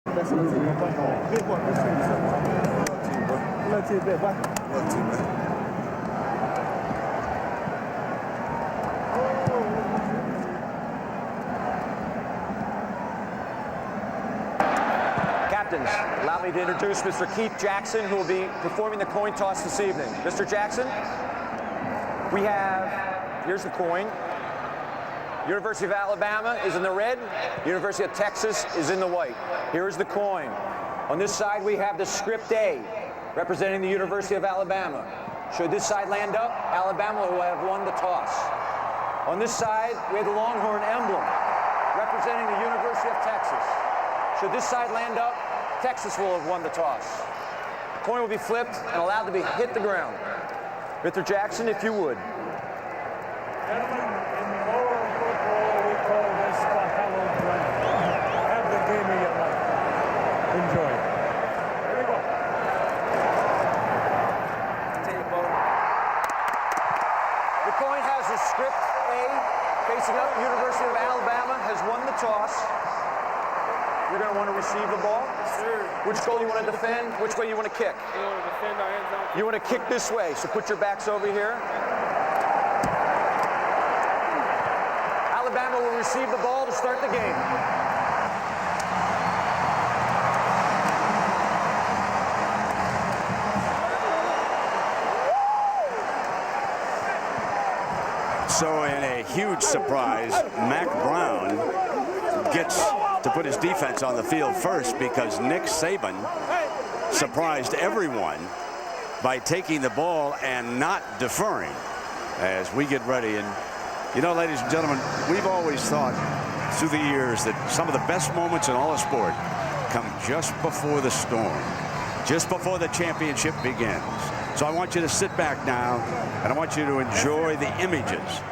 Captains, allow me to introduce Mr. Keith Jackson, who will be performing the coin toss this evening. Mr. Jackson, we have, here's the coin. University of Alabama is in the red. University of Texas is in the white. Here is the coin. On this side, we have the script A, representing the University of Alabama. Should this side land up, Alabama will have won the toss. On this side, we have the Longhorn emblem, representing the University of Texas. Should this side land up, Texas will have won the toss. The coin will be flipped and allowed to be hit the ground. Mr. Jackson, if you would. Gentlemen, in moral football, we call this the hallowed ground. Have the game of your life. Enjoy it. Here we go. Take a vote. The coin has the script A facing up. University of Alabama has won the toss. You're going to want to receive the ball. Sure. Which goal you want to defend? Which way you want to kick? We want to defend our hands out. You want to kick this way, so put your backs over here. Alabama will receive the ball to start the game. So in a huge surprise, Mac Brown gets to put his defense on the field first because Nick Saban surprised everyone by taking the ball and not deferring as we get ready. And you know, ladies and gentlemen, we've always thought through the years that some of the best moments in all of sport come just before the storm, just before the championship begins. So I want you to sit back now, and I want you to enjoy the images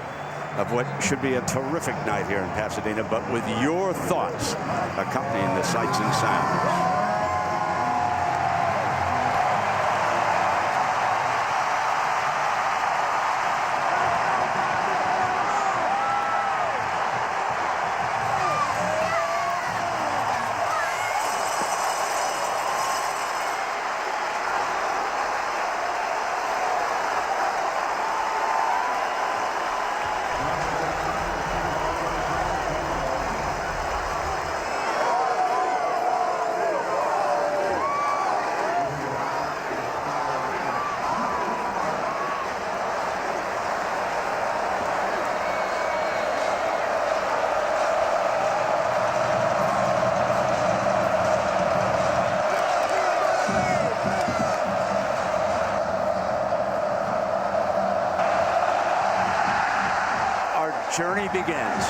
of what should be a terrific night here in Pasadena, but with your thoughts accompanying the sights and sounds. Journey begins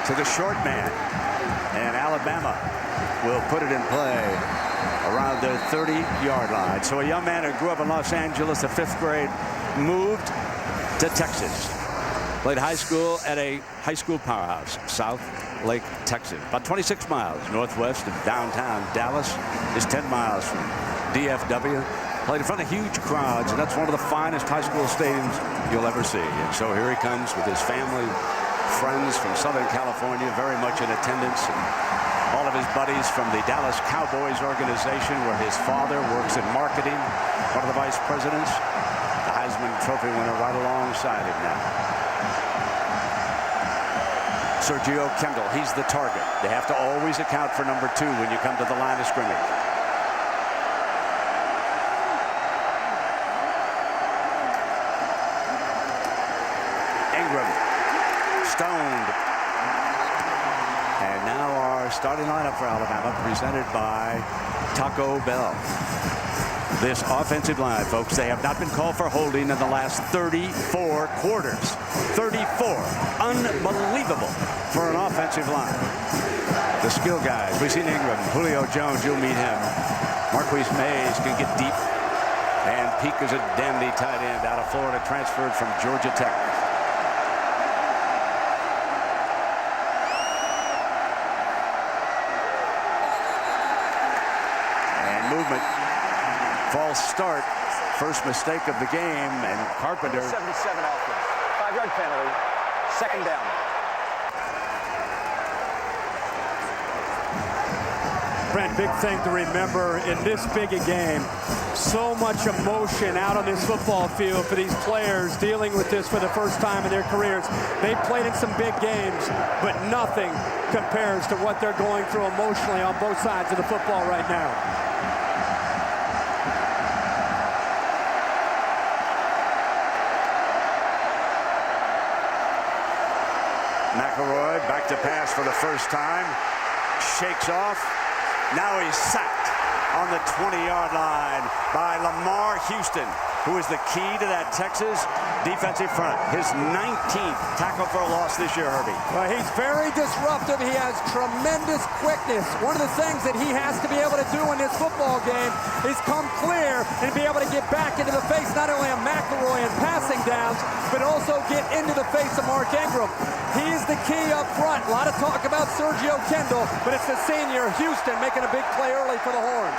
to the short man, and Alabama will put it in play around the 30-yard line. So a young man who grew up in Los Angeles, the 5th grade, moved to Texas, played high school at a high school powerhouse, South Lake, Texas, about 26 miles northwest of downtown Dallas, is 10 miles from DFW. Played in front of huge crowds, and that's one of the finest high school stadiums you'll ever see. And so here he comes with his family, friends from Southern California, very much in attendance, and all of his buddies from the Dallas Cowboys organization, where his father works in marketing, one of the vice presidents, the Heisman Trophy winner right alongside him now. Sergio Kendall, he's the target. They have to always account for number 2 when you come to the line of scrimmage. Stoned. And now our starting lineup for Alabama, presented by Taco Bell. This offensive line, folks, they have not been called for holding in the last 34 quarters. 34. Unbelievable for an offensive line. The skill guys, we've seen Ingram, Julio Jones, you'll meet him. Marquise Mays can get deep. And Peak is a dandy tight end out of Florida, transferred from Georgia Tech. Movement, false start, first mistake of the game, and Carpenter. 77 offense, 5-yard penalty, 2nd down. Brent, big thing to remember in this big a game. So much emotion out on this football field for these players dealing with this for the first time in their careers. They played in some big games, but nothing compares to what they're going through emotionally on both sides of the football right now. McElroy back to pass for the first time. Shakes off. Now he's sacked on the 20-yard line by Lamar Houston, who is the key to that Texas defensive front. His 19th tackle for a loss this year, Herbie. Well, he's very disruptive. He has tremendous quickness. One of the things that he has to be able to do in this football game is come clear and be able to get back into the face not only of McElroy in passing downs, but also get into the face of Mark Ingram. He is the key up front. A lot of talk about Sergio Kendall, but it's the senior Houston making a big play early for the Horns.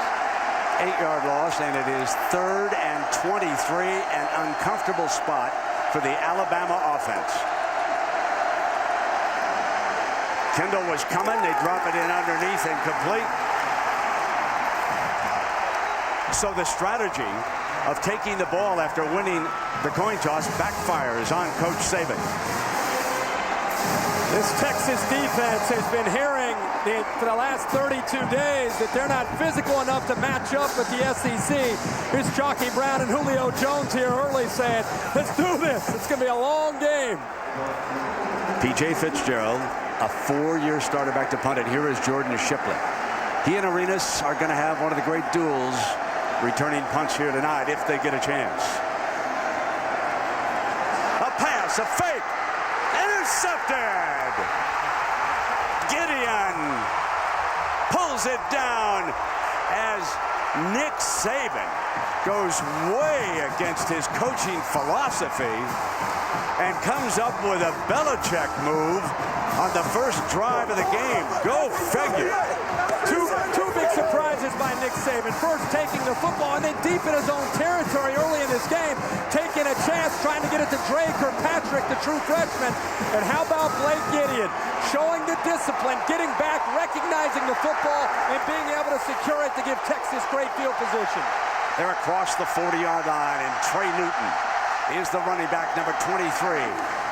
8-yard loss, and it is 3rd and 23, an uncomfortable spot for the Alabama offense. Kendall was coming. They drop it in underneath and complete. So the strategy of taking the ball after winning the coin toss backfires on Coach Saban. This Texas defense has been hearing for the last 32 days that they're not physical enough to match up with the SEC. Here's Jockey Brown and Julio Jones here early saying, let's do this. It's going to be a long game. P.J. Fitzgerald, a 4-year starter back to punt it. Here is Jordan Shipley. He and Arenas are going to have one of the great duels returning punts here tonight if they get a chance. A pass, a fake, intercepted. Gideon pulls it down as Nick Saban goes way against his coaching philosophy and comes up with a Belichick move on the first drive of the game. Go figure. Two big surprises by Nick Saban. First, taking the football and then deep in his own territory early in this game, taking a chance, trying to get it to Drake or Patrick, the true freshman. And how about Blake Gideon? Showing the discipline, getting back, recognizing the football, and being able to secure it to give Texas great field position. They're across the 40-yard line, and Trey Newton is the running back, number 23.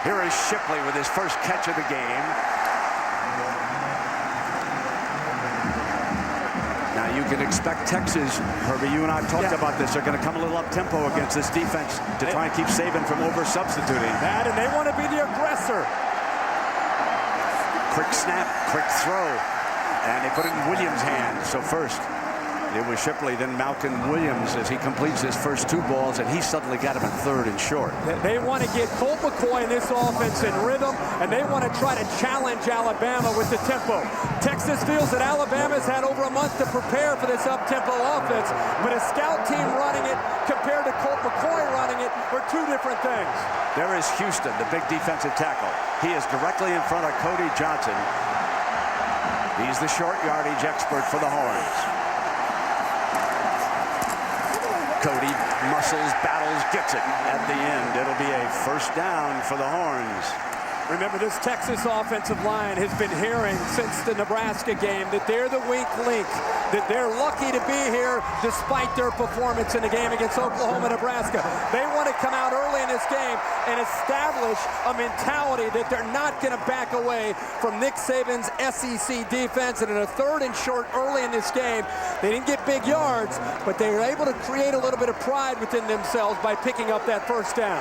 Here is Shipley with his first catch of the game. Now you can expect Texas, Herbie, you and I talked about this, they're going to come a little up-tempo against this defense to try and keep Saban from over-substituting. That, and they want to be the aggressor. Quick snap, quick throw, and they put it in Williams' hands. So first, it was Shipley, then Malcolm Williams as he completes his first 2 balls, and he suddenly got him in 3rd and short. They want to get Colt McCoy in this offense in rhythm, and they want to try to challenge Alabama with the tempo. Texas feels that Alabama's had over a month to prepare for this up-tempo offense, but a scout team running it compared to Colt McCoy running it are 2 different things. There is Houston, the big defensive tackle. He is directly in front of Cody Johnson. He's the short yardage expert for the Horns. Cody muscles, battles, gets it at the end. It'll be a first down for the Horns. Remember, this Texas offensive line has been hearing since the Nebraska game that they're the weak link, that they're lucky to be here despite their performance in the game against Oklahoma, Nebraska. They want to come out early in this game and establish a mentality that they're not going to back away from Nick Saban's SEC defense. And in a 3rd and short early in this game, they didn't get big yards, but they were able to create a little bit of pride within themselves by picking up that first down.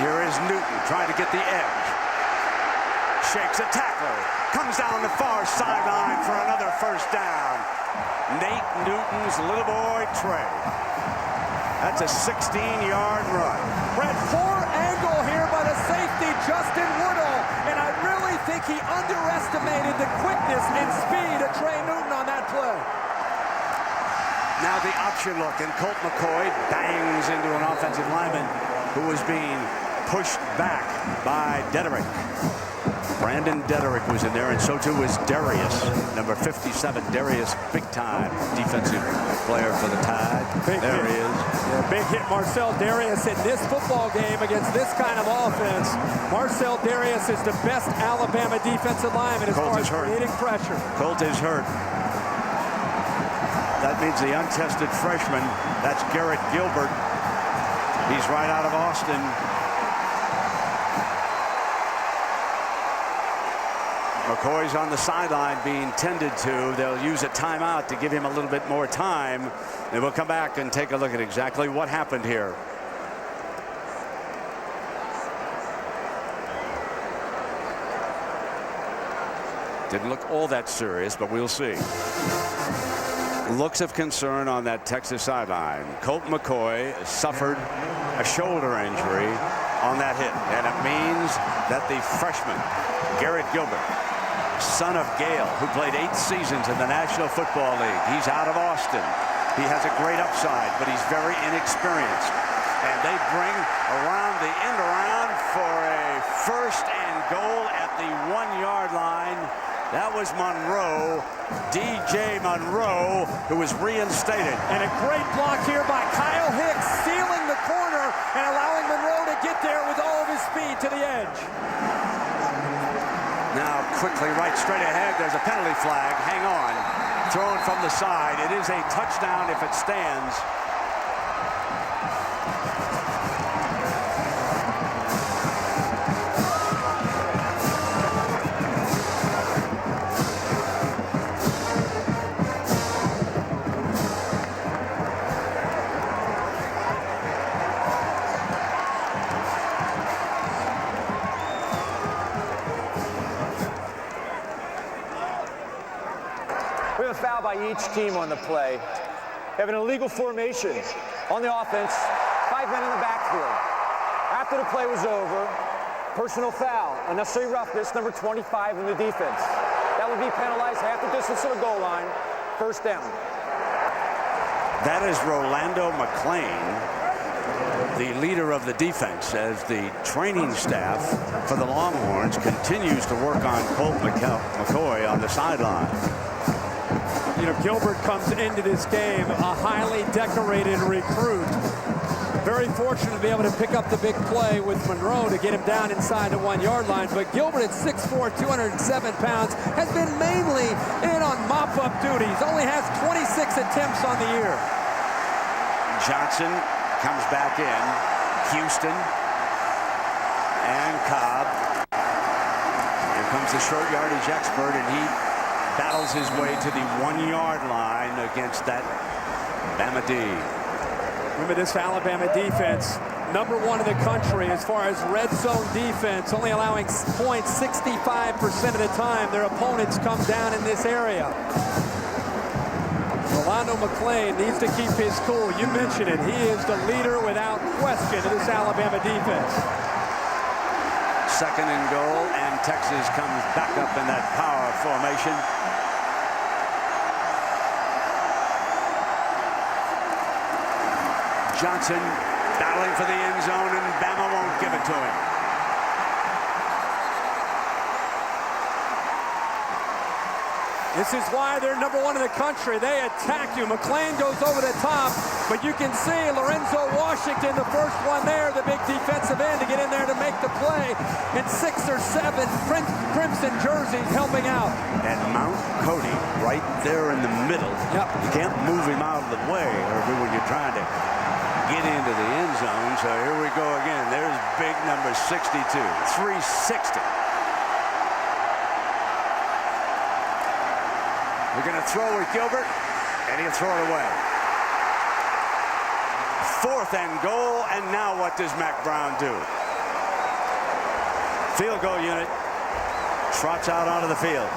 Here is Newton trying to get the edge. Shakes a tackler. Comes down the far sideline for another first down. Nate Newton's little boy, Trey. That's a 16-yard run. Brett, poor angle here by the safety, Justin Woodall. And I really think he underestimated the quickness and speed of Trey Newton on that play. Now the option look, and Colt McCoy bangs into an offensive lineman who was being pushed back by Dederick. Brandon Dederick was in there, and so too was Darius, number 57. Darius, big-time defensive player for the Tide. There he is. Yeah, big hit Marcel Darius in this football game against this kind of offense. Marcel Darius is the best Alabama defensive lineman as far as creating pressure. Colt is hurt. That means the untested freshman, that's Garrett Gilbert. He's right out of Austin. McCoy's on the sideline being tended to. They'll use a timeout to give him a little bit more time. And we'll come back and take a look at exactly what happened here. Didn't look all that serious, but we'll see. Looks of concern on that Texas sideline. Colt McCoy suffered a shoulder injury on that hit, and it means that the freshman, Garrett Gilbert, son of Gale, who played 8 seasons in the National Football League, he's out of Austin. He has a great upside, but he's very inexperienced. And they bring around the end around for a first and goal at the 1-yard line. That was Monroe, DJ Monroe, who was reinstated. And a great block here by Kyle Hicks, sealing the corner and allowing Monroe to get there with all of his speed to the edge. Now quickly right straight ahead, there's a penalty flag. Hang on. Thrown from the side. It is a touchdown if it stands. We have a foul by each team on the play. We have an illegal formation on the offense, 5 men in the backfield. After the play was over, personal foul, unnecessary roughness, number 25 in the defense. That would be penalized half the distance to the goal line, first down. That is Rolando McClain, the leader of the defense, as the training staff for the Longhorns continues to work on Colt McCoy on the sideline. You know, Gilbert comes into this game a highly decorated recruit. Very fortunate to be able to pick up the big play with Monroe to get him down inside the 1-yard line. But Gilbert at 6'4", 207 pounds, has been mainly in on mop-up duties. Only has 26 attempts on the year. Johnson comes back in. Houston and Cobb. Here comes the short yardage expert, and he battles his way to the 1-yard line against that Bama D. Remember, this Alabama defense, #1 in the country as far as red zone defense, only allowing points 65% of the time their opponents come down in this area. Rolando McClain needs to keep his cool. You mentioned it. He is the leader without question of this Alabama defense. Second and goal, and Texas comes back up in that power formation. Johnson battling for the end zone, and Bama won't give it to him. This is why they're #1 in the country. They attack you. McClain goes over the top, but you can see Lorenzo Washington, the first one there, the big defensive end, to get in there to make the play. And 6 or 7 crimson jerseys helping out. And Mount Cody right there in the middle. Yep. You can't move him out of the way, or when you're trying to get into the end zone. So here we go again. There's big number 62, 360. We're going to throw with Gilbert, and he'll throw it away. 4th and goal, and now what does Mack Brown do? Field goal unit trots out onto the field.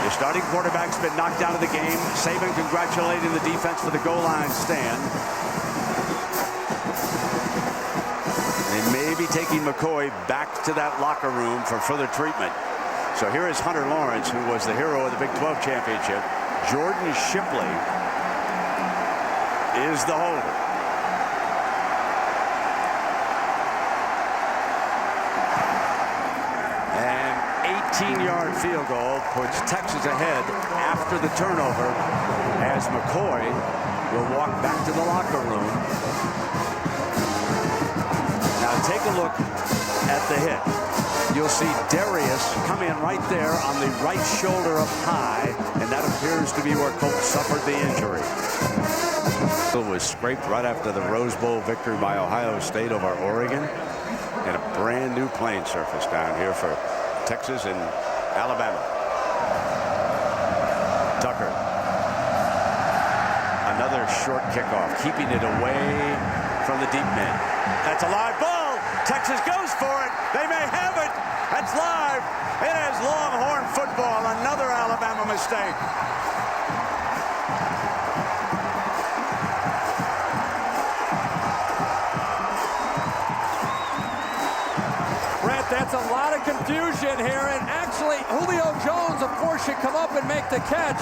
Your starting quarterback's been knocked out of the game. Saban congratulating the defense for the goal line stand. They may be taking McCoy back to that locker room for further treatment. So here is Hunter Lawrence, who was the hero of the Big 12 championship. Jordan Shipley is the holder. 18-yard field goal puts Texas ahead after the turnover as McCoy will walk back to the locker room. Now take a look at the hit. You'll see Darius come in right there on the right shoulder up high, and that appears to be where Colt suffered the injury. It was scraped right after the Rose Bowl victory by Ohio State over Oregon, and a brand new playing surface down here for Texas and Alabama. Tucker. Another short kickoff, keeping it away from the deep man. That's a live ball. Texas goes for it. They may have it. That's live. It is Longhorn football. Another Alabama mistake. Brett, that's a lot of confusion here, and actually Julio Jones, of course, should come up and make the catch,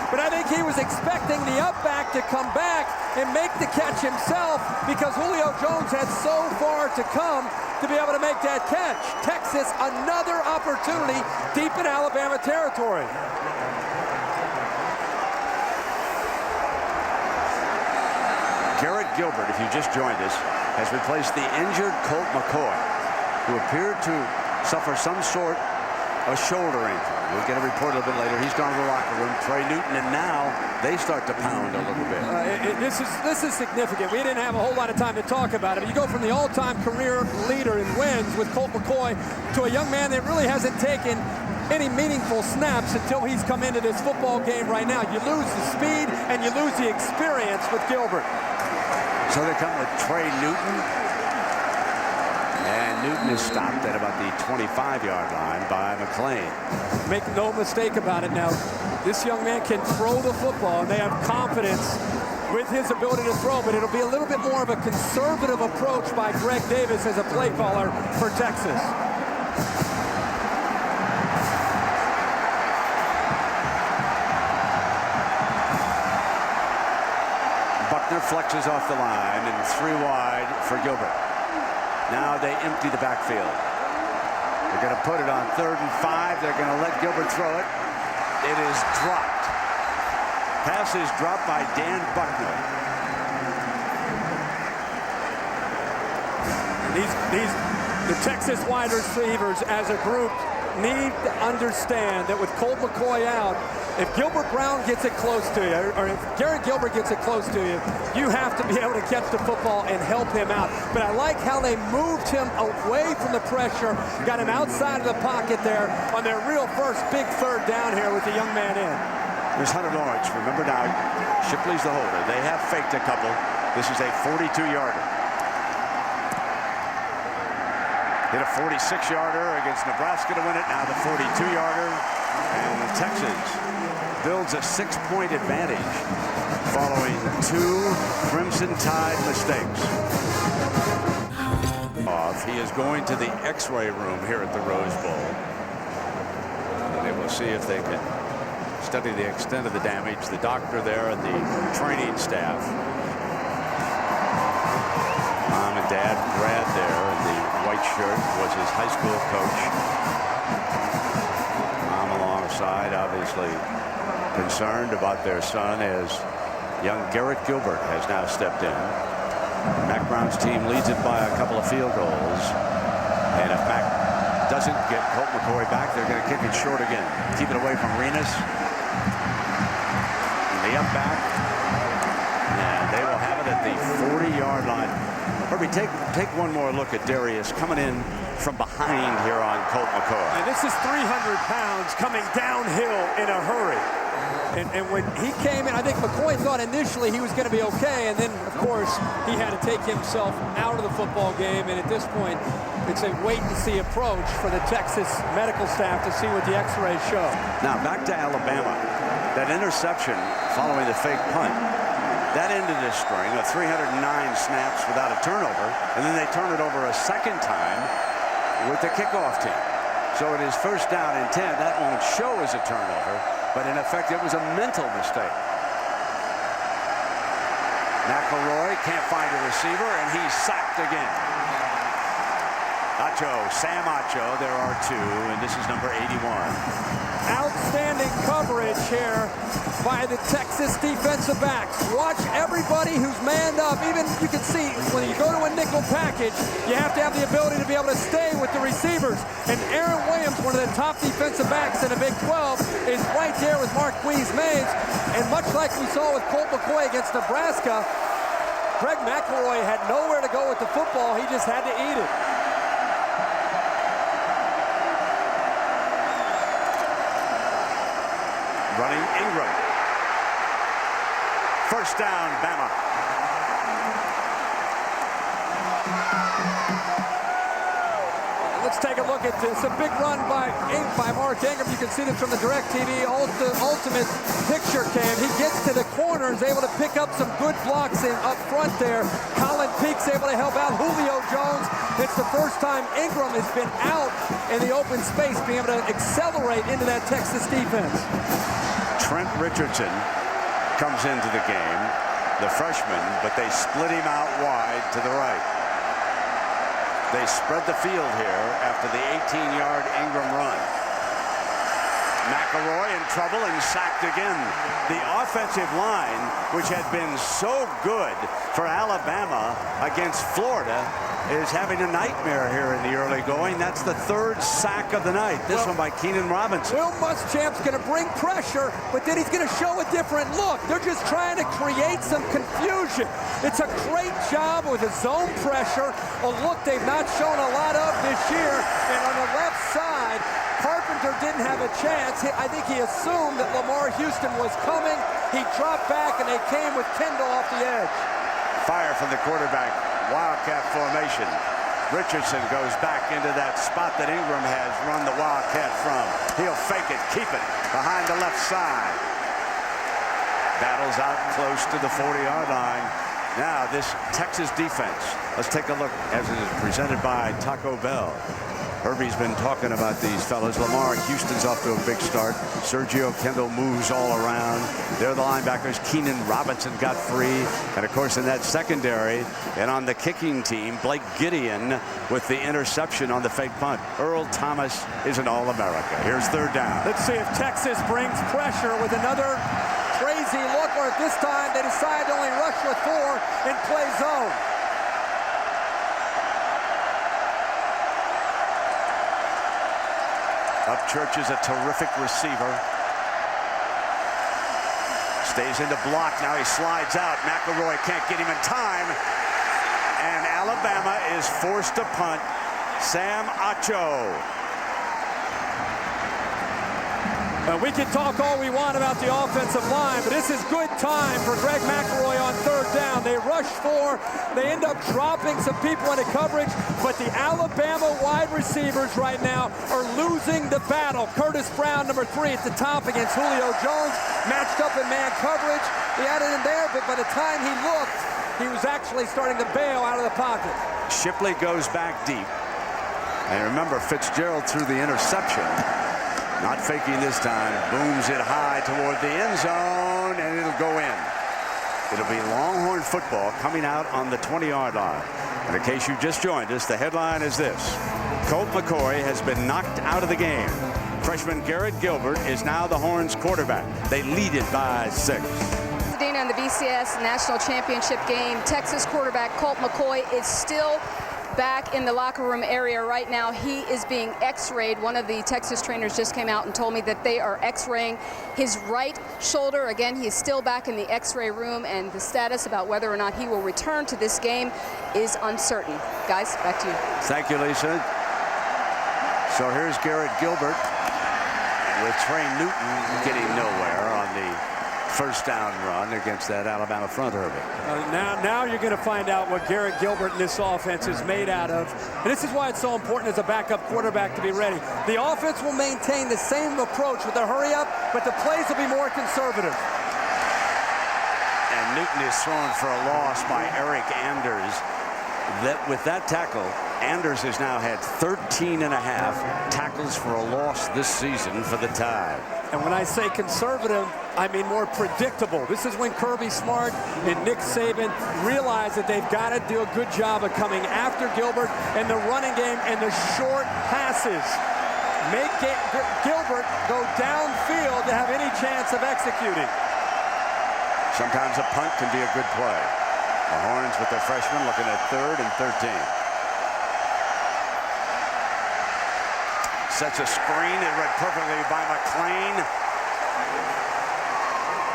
but I think he was expecting the up back to come back and make the catch himself because Julio Jones had so far to come to be able to make that catch. Texas, another opportunity deep in Alabama territory. Garrett Gilbert, if you just joined us, has replaced the injured Colt McCoy, who appeared to suffer some sort of shoulder injury. We'll get a report a little bit later. He's gone to the locker room. Trey Newton, and now they start to pound a little bit. This is significant. We didn't have a whole lot of time to talk about it. You go from the all-time career leader in wins with Colt McCoy to a young man that really hasn't taken any meaningful snaps until he's come into this football game right now. You lose the speed and you lose the experience with Gilbert. So they come with Trey Newton. And Newton is stopped at about the 25-yard line by McClain. Make no mistake about it now. This young man can throw the football, and they have confidence with his ability to throw, but it'll be a little bit more of a conservative approach by Greg Davis as a play caller for Texas. Buckner flexes off the line, and 3 wide for Gilbert. Now they empty the backfield. They're going to put it on 3rd and 5. They're going to let Gilbert throw it. It is dropped. Pass is dropped by Dan Buckner. The Texas wide receivers as a group need to understand that with Colt McCoy out, if Gilbert Brown gets it close to you, or if Garrett Gilbert gets it close to you, you have to be able to catch the football and help him out. But I like how they moved him away from the pressure, got him outside of the pocket there on their real first big 3rd down here with the young man in. There's Hunter Lawrence. Remember now, Shipley's the holder. They have faked a couple. This is a 42-yarder. Hit a 46-yarder against Nebraska to win it. Now the 42-yarder. And Texas builds a 6-point advantage following 2 Crimson Tide mistakes. He is going to the X-ray room here at the Rose Bowl. And they will see if they can study the extent of the damage. The doctor there and the training staff. Mom and Dad, Brad there in the white shirt was his high school coach. Mom alongside, obviously concerned about their son as young Garrett Gilbert has now stepped in. Mac Brown's team leads it by a couple of field goals. And if Mac doesn't get Colt McCoy back, they're going to kick it short again. Keep it away from Renas. The up back. And they will have it at the 40-yard line. Herbie, take one more look at Darius coming in from behind here on Colt McCoy. And this is 300 pounds coming downhill in a hurry. And when he came in, I think McCoy thought initially he was going to be okay, and then, of course, he had to take himself out of the football game, and at this point, it's a wait-and-see approach for the Texas medical staff to see what the X-rays show. Now, back to Alabama. That interception following the fake punt, that ended this string of 309 snaps without a turnover, and then they turn it over a second time with the kickoff team. So it is 1st down and 10. That won't show as a turnover, but in effect, it was a mental mistake. McElroy can't find a receiver, and he's sacked again. Sam Acho, there are two, and this is number 81. Outstanding coverage here by the Texas defensive backs. Watch everybody who's manned up. Even you can see when you go to a nickel package, you have to have the ability to be able to stay with the receivers. And Aaron Williams, one of the top defensive backs in the Big 12, is right there with Marquise Mays. And much like we saw with Colt McCoy against Nebraska, Greg McElroy had nowhere to go with the football. He just had to eat it. Running Ingram. First down, Bama. Let's take a look at this. A big run by Mark Ingram. You can see this from the DirecTV Ultimate Picture Cam. He gets to the corner and is able to pick up some good blocks up front there. Colin Peake's able to help out Julio Jones. It's the first time Ingram has been out in the open space, being able to accelerate into that Texas defense. Trent Richardson comes into the game, the freshman, but they split him out wide to the right. They spread the field here after the 18-yard Ingram run. McElroy in trouble and sacked again. The offensive line, which had been so good for Alabama against Florida, is having a nightmare here in the early going. That's the third sack of the night. This one by Keenan Robinson. Will Muschamp's going to bring pressure, but then he's going to show a different look. They're just trying to create some confusion. It's a great job with a zone pressure, a look they've not shown a lot of this year. And on the left side, Carpenter didn't have a chance. I think he assumed that Lamar Houston was coming. He dropped back, and they came with Kendall off the edge. Fire from the quarterback. Wildcat formation. Richardson goes back into that spot that Ingram has run the Wildcat from. He'll fake it, keep it behind the left side. Battles out close to the 40-yard line. Now this Texas defense. Let's take a look as it is presented by Taco Bell. Herbie's been talking about these fellas. Lamar Houston's off to a big start. Sergio Kendall moves all around. They're the linebackers. Keenan Robinson got free. And, of course, in that secondary and on the kicking team, Blake Gideon with the interception on the fake punt. Earl Thomas is an All-America. Here's third down. Let's see if Texas brings pressure with another crazy look, or if this time they decide to only rush with 4 and play zone. Upchurch is a terrific receiver. Stays in the block. Now he slides out. McElroy can't get him in time. And Alabama is forced to punt. Sam Acho. We can talk all we want about the offensive line, but this is good time for Greg McElroy on third down. They rush 4. They end up dropping some people into coverage, but the Alabama wide receivers right now are losing the battle. Curtis Brown, number 3, at the top against Julio Jones, matched up in man coverage. He had it in there, but by the time he looked, he was actually starting to bail out of the pocket. Shipley goes back deep. And remember, Fitzgerald threw the interception. Not faking this time. Booms it high toward the end zone, and it'll go in. It'll be Longhorn football coming out on the 20-yard line. And in case you just joined us, the headline is this. Colt McCoy has been knocked out of the game. Freshman Garrett Gilbert is now the Horns quarterback. They lead it by 6. Pasadena in the BCS National Championship game. Texas quarterback Colt McCoy is still back in the locker room area right now. He is being x-rayed. One of the Texas trainers just came out and told me that they are x-raying his right shoulder. Again, he is still back in the x-ray room, and the status about whether or not he will return to this game is uncertain. Guys, back to you. Thank you, Lisa. So here's Garrett Gilbert with Trey Newton getting nowhere on the first down run against that Alabama front, Herbie. Now you're going to find out what Garrett Gilbert and this offense is made out of. And this is why it's so important as a backup quarterback to be ready. The offense will maintain the same approach with the hurry up, but the plays will be more conservative. And Newton is thrown for a loss by Eric Anders. With that tackle, Anders has now had 13.5 tackles for a loss this season for the Tide. And when I say conservative, I mean more predictable. This is when Kirby Smart and Nick Saban realize that they've got to do a good job of coming after Gilbert and the running game and the short passes. Make Gilbert go downfield to have any chance of executing. Sometimes a punt can be a good play. The Horns with their freshman looking at 3rd and 13. Sets a screen and read perfectly by McClain.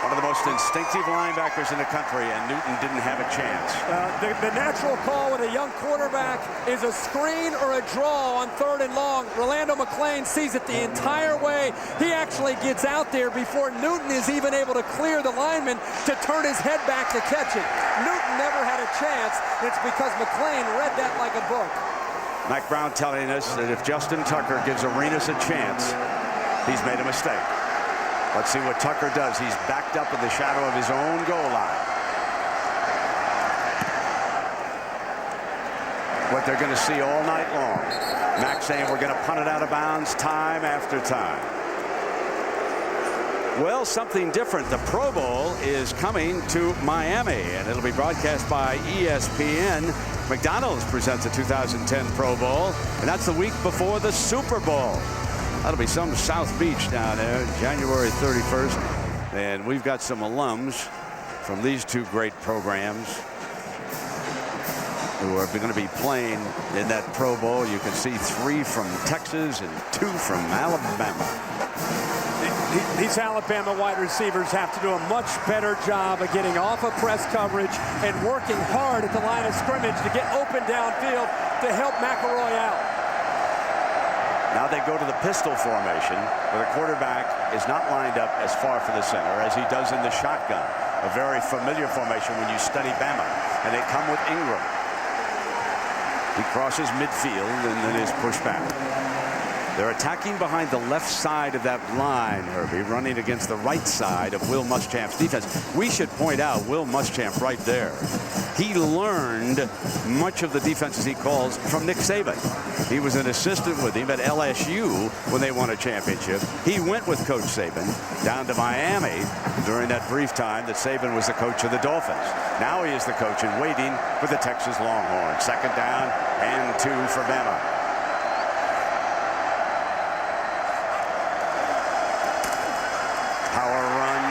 One of the most instinctive linebackers in the country, and Newton didn't have a chance. The natural call with a young quarterback is a screen or a draw on 3rd and long. Rolando McClain sees it the entire way. He actually gets out there before Newton is even able to clear the lineman to turn his head back to catch it. Newton never had a chance. It's because McClain read that like a book. Mike Brown telling us that if Justin Tucker gives Arenas a chance, he's made a mistake. Let's see what Tucker does. He's backed up in the shadow of his own goal line. What they're going to see all night long. Max saying we're going to punt it out of bounds time after time. Well, something different. The Pro Bowl is coming to Miami, and it'll be broadcast by ESPN. McDonald's presents the 2010 Pro Bowl, and that's the week before the Super Bowl. That'll be some South Beach down there, January 31st. And we've got some alums from these two great programs who are going to be playing in that Pro Bowl. You can see 3 from Texas and 2 from Alabama. These Alabama wide receivers have to do a much better job of getting off of press coverage and working hard at the line of scrimmage to get open downfield to help McElroy out. Now they go to the pistol formation, where the quarterback is not lined up as far from the center as he does in the shotgun. A very familiar formation when you study Bama. And they come with Ingram. He crosses midfield and then is pushed back. They're attacking behind the left side of that line, Herbie, running against the right side of Will Muschamp's defense. We should point out Will Muschamp right there. He learned much of the defenses he calls from Nick Saban. He was an assistant with him at LSU when they won a championship. He went with Coach Saban down to Miami during that brief time that Saban was the coach of the Dolphins. Now he is the coach in waiting for the Texas Longhorns. 2nd down and 2 for Bama. Power run,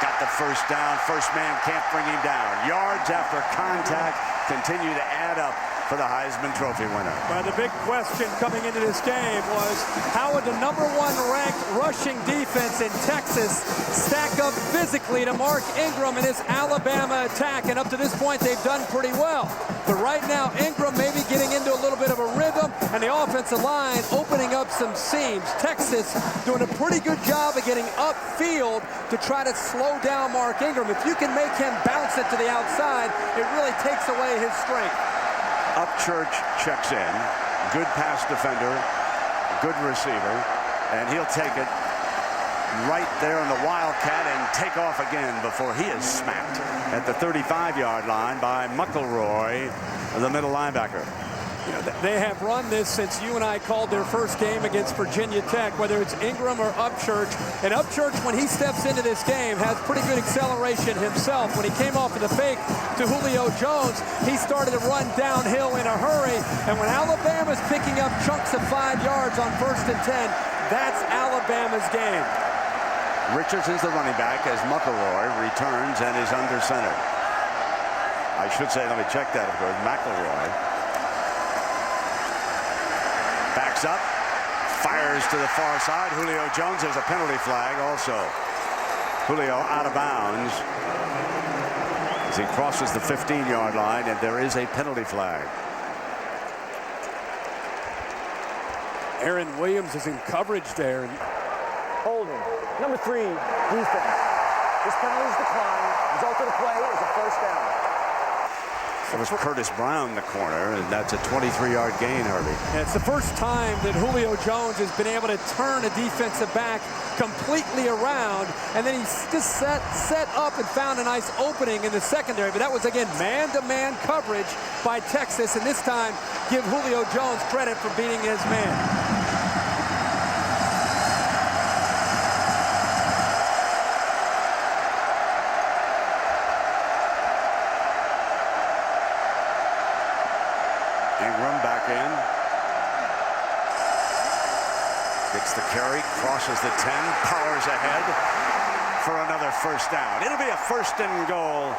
got the first down. First man can't bring him down. Yards after contact continue to add up for the Heisman Trophy winner. Well, the big question coming into this game was how would the #1 ranked rushing defense in Texas stack up physically to Mark Ingram and his Alabama attack? And up to this point, they've done pretty well. But right now, Ingram may be getting into a little bit of a rhythm, and the offensive line opening up some seams. Texas doing a pretty good job of getting upfield to try to slow down Mark Ingram. If you can make him bounce it to the outside, it really takes away his strength. Upchurch checks in. Good pass defender, good receiver, and he'll take it right there on the Wildcat and take off again before he is smacked at the 35-yard line by McElroy, the middle linebacker. You know, they have run this since you and I called their first game against Virginia Tech, whether it's Ingram or Upchurch. And Upchurch, when he steps into this game, has pretty good acceleration himself. When he came off of the fake to Julio Jones, he started to run downhill in a hurry. And when Alabama's picking up chunks of 5 yards on 1st and 10, that's Alabama's game. Richardson's the running back as McElroy returns and is under center. I should say, let me check that, of course, McElroy. Backs up, fires to the far side. Julio Jones has a penalty flag also. Julio out of bounds as he crosses the 15-yard line, and there is a penalty flag. Aaron Williams is in coverage there. Holding. Number 3, defense. This penalty is declined. Result of the play is a first down. It was Curtis Brown, the corner, and that's a 23-yard gain, Herbie. And it's the first time that Julio Jones has been able to turn a defensive back completely around, and then he just set up and found a nice opening in the secondary. But that was, again, man-to-man coverage by Texas, and this time give Julio Jones credit for beating his man. back in. Gets the carry, crosses the 10, powers ahead for another first down. It'll be a 1st and goal.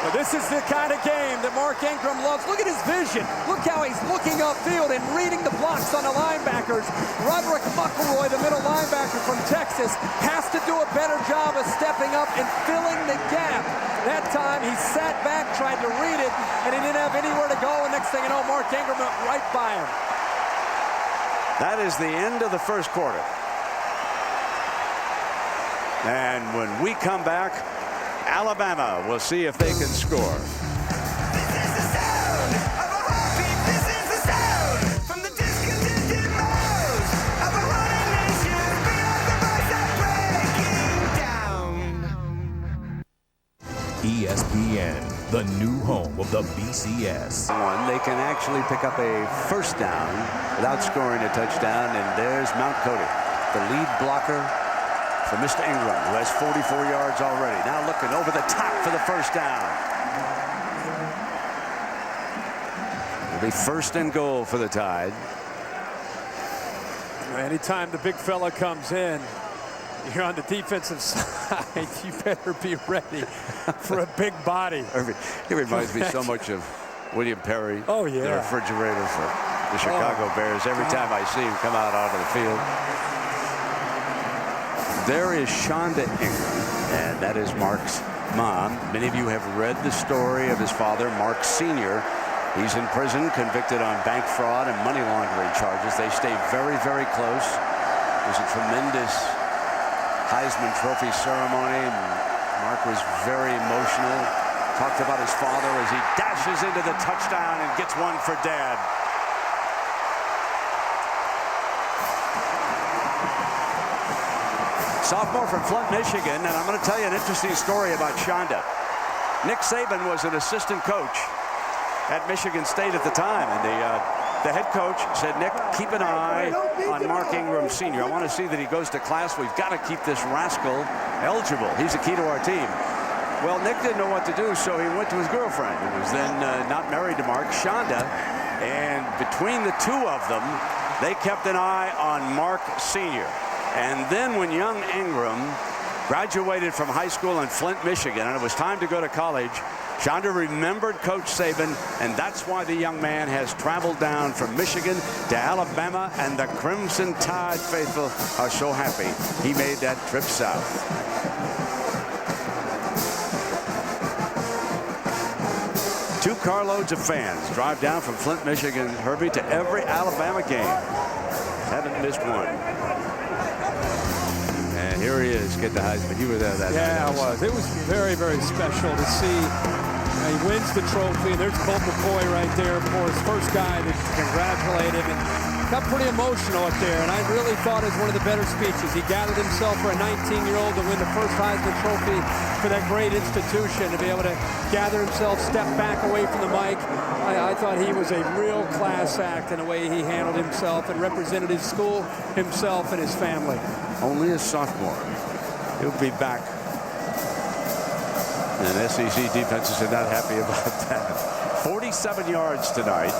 Well, this is the kind of game that Mark Ingram loves. Look at his vision. Look how he's looking upfield and reading the blocks on the linebackers. Roderick McElroy, the middle linebacker from Texas, has to do a better job of stepping up and filling the gap. That time he sat back, tried to read it, and he didn't have anywhere to go. And next thing you know, Mark Ingram went right by him. That is the end of the first quarter. And when we come back, Alabama will see if they can score. This is the sound of a heartbeat. This is the sound from the discontented mouths of a running nation. Beyond the voice that breaking down. ESPN, the new home of the BCS. They can actually pick up a first down without scoring a touchdown, and there's Mount Cody, the lead blocker for Mr. Ingram, who has 44 yards already. Now looking over the top for the first down. It'll be 1st and goal for the Tide. Anytime the big fella comes in, you're on the defensive side, you better be ready for a big body. He reminds me so much of William Perry, oh, yeah, the refrigerator for the Chicago Bears. Every time I see him come out onto the field. There is Shonda Ingram, and that is Mark's mom. Many of you have read the story of his father, Mark Sr. He's in prison, convicted on bank fraud and money laundering charges. They stay very, very close. It was a tremendous Heisman Trophy ceremony. Mark was very emotional. Talked about his father as he dashes into the touchdown and gets one for Dad. Sophomore from Flint, Michigan, and I'm going to tell you an interesting story about Shonda. Nick Saban was an assistant coach at Michigan State at the time, and the head coach said, Nick, keep an eye on Mark Ingram Sr. I want to see that he goes to class. We've got to keep this rascal eligible. He's the key to our team. Well, Nick didn't know what to do, so he went to his girlfriend, who was then not married to Mark, Shonda, and between the two of them, they kept an eye on Mark Sr. And then when young Ingram graduated from high school in Flint, Michigan, and it was time to go to college, Shonda remembered Coach Saban, and that's why the young man has traveled down from Michigan to Alabama, and the Crimson Tide faithful are so happy he made that trip south. Two carloads of fans drive down from Flint, Michigan, Herbie, to every Alabama game. Haven't missed one. And here he is, get the Heisman. You were there that night. Yeah, I was. It was very, very special to see. He wins the trophy, and there's Colt McCoy right there, of course, first guy to congratulate him, and got pretty emotional up there, and I really thought it was one of the better speeches. He gathered himself for a 19-year-old to win the first Heisman Trophy for that great institution, to be able to gather himself, step back away from the mic. I thought he was a real class act in the way he handled himself and represented his school, himself, and his family. Only a sophomore. He'll be back. And SEC defenses are not happy about that. 47 yards tonight,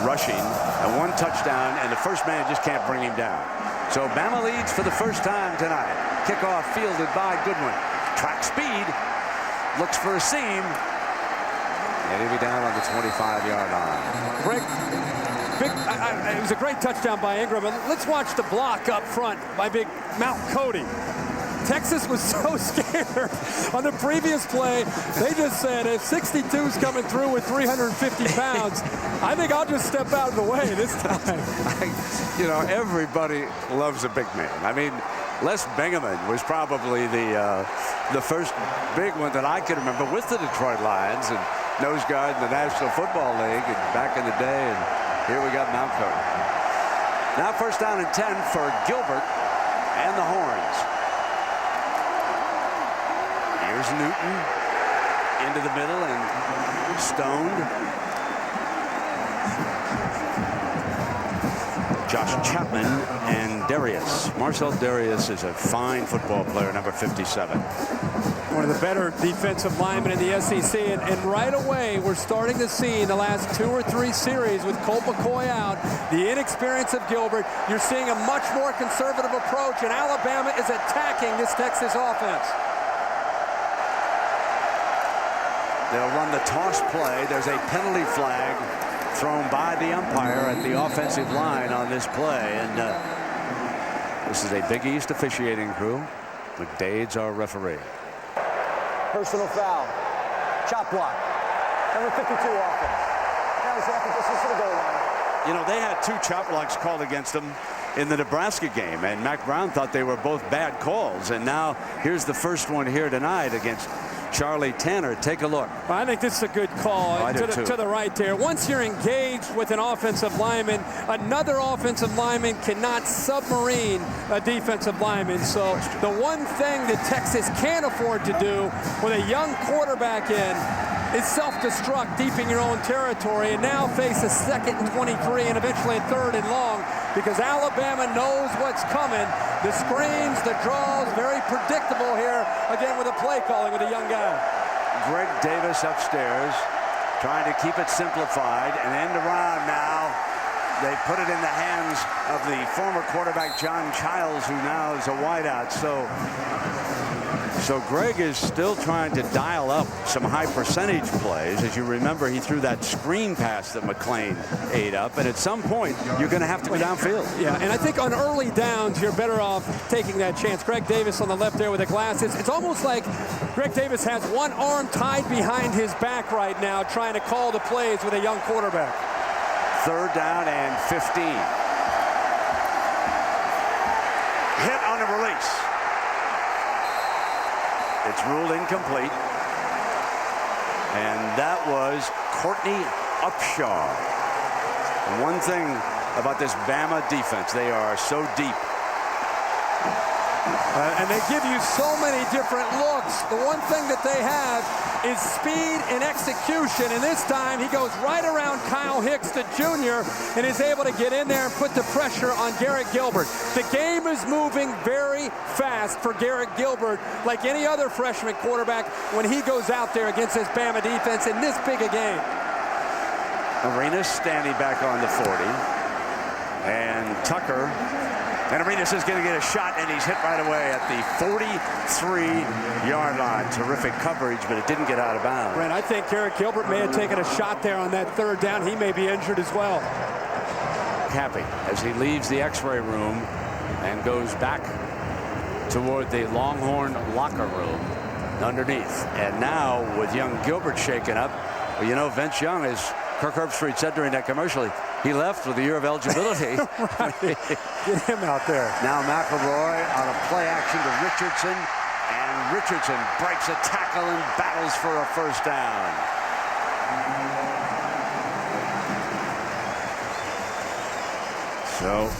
rushing, and one touchdown, and the first man just can't bring him down. So Bama leads for the first time tonight. Kickoff fielded by Goodwin. Track speed, looks for a seam, and he'll be down on the 25-yard line. It was a great touchdown by Ingram. Let's watch the block up front by big Mount Cody. Texas was so scared on the previous play. They just said, if 62's coming through with 350 pounds, I think I'll just step out of the way this time. You know, everybody loves a big man. I mean, Les Bingaman was probably the first big one that I can remember with the Detroit Lions and nose guard in the National Football League and back in the day. And here we got Mount Cody. Now first down and 10 for Gilbert and the Horns. Here's Newton into the middle and stoned. Josh Chapman and Darius. Marcel Darius is a fine football player, number 57. One of the better defensive linemen in the SEC. And right away, we're starting to see in the last 2 or 3 series with Colt McCoy out, the inexperience of Gilbert, you're seeing a much more conservative approach, and Alabama is attacking this Texas offense. They'll run the toss play. There's a penalty flag thrown by the umpire at the offensive line on this play. And this is a Big East officiating crew. McDade's our referee. Personal foul. Chop block. Number 52 offense. Now he's off the distance to the goal line. You know, they had 2 chop blocks called against them in the Nebraska game, and Mac Brown thought they were both bad calls. And now here's the first one here tonight against Charlie Tanner. Take a look. I think this is a good call to the right there. Once you're engaged with an offensive lineman, another offensive lineman cannot submarine a defensive lineman. So the one thing that Texas can't afford to do with a young quarterback in is self-destruct deep in your own territory and now face a 2nd and 23 and eventually a 3rd and long, because Alabama knows what's coming. The screens, the draws, very predictable here, again with a play calling with a young guy. Greg Davis upstairs trying to keep it simplified, and end around now. They put it in the hands of the former quarterback John Childs, who now is a wideout. So Greg is still trying to dial up some high percentage plays. As you remember, he threw that screen pass that McClain ate up, and at some point you're going to have to go downfield. Yeah, and I think on early downs you're better off taking that chance. Greg Davis on the left there with the glasses. It's almost like Greg Davis has one arm tied behind his back right now, trying to call the plays with a young quarterback. 3rd down and 15. Hit on the release. It's ruled incomplete. And that was Courtney Upshaw. One thing about this Bama defense, they are so deep. And they give you so many different looks. The one thing that they have is speed and execution. And this time he goes right around Kyle Hicks, the junior, and is able to get in there and put the pressure on Garrett Gilbert. The game is moving very fast for Garrett Gilbert, like any other freshman quarterback when he goes out there against this Bama defense in this big a game. Arenas standing back on the 40. And Tucker. And Arenas is going to get a shot, and he's hit right away at the 43-yard line. Terrific coverage, but it didn't get out of bounds. Brent, I think Garrett Gilbert may have taken a shot there on that 3rd down. He may be injured as well. Cappy, as he leaves the X-ray room and goes back toward the Longhorn locker room underneath. And now with young Gilbert shaken up, well, you know, Vince Young, as Kirk Herbstreit said during that commercial, he left with a year of eligibility. Get him out there. Now McElroy on a play action to Richardson, and Richardson breaks a tackle and battles for a 1st down. So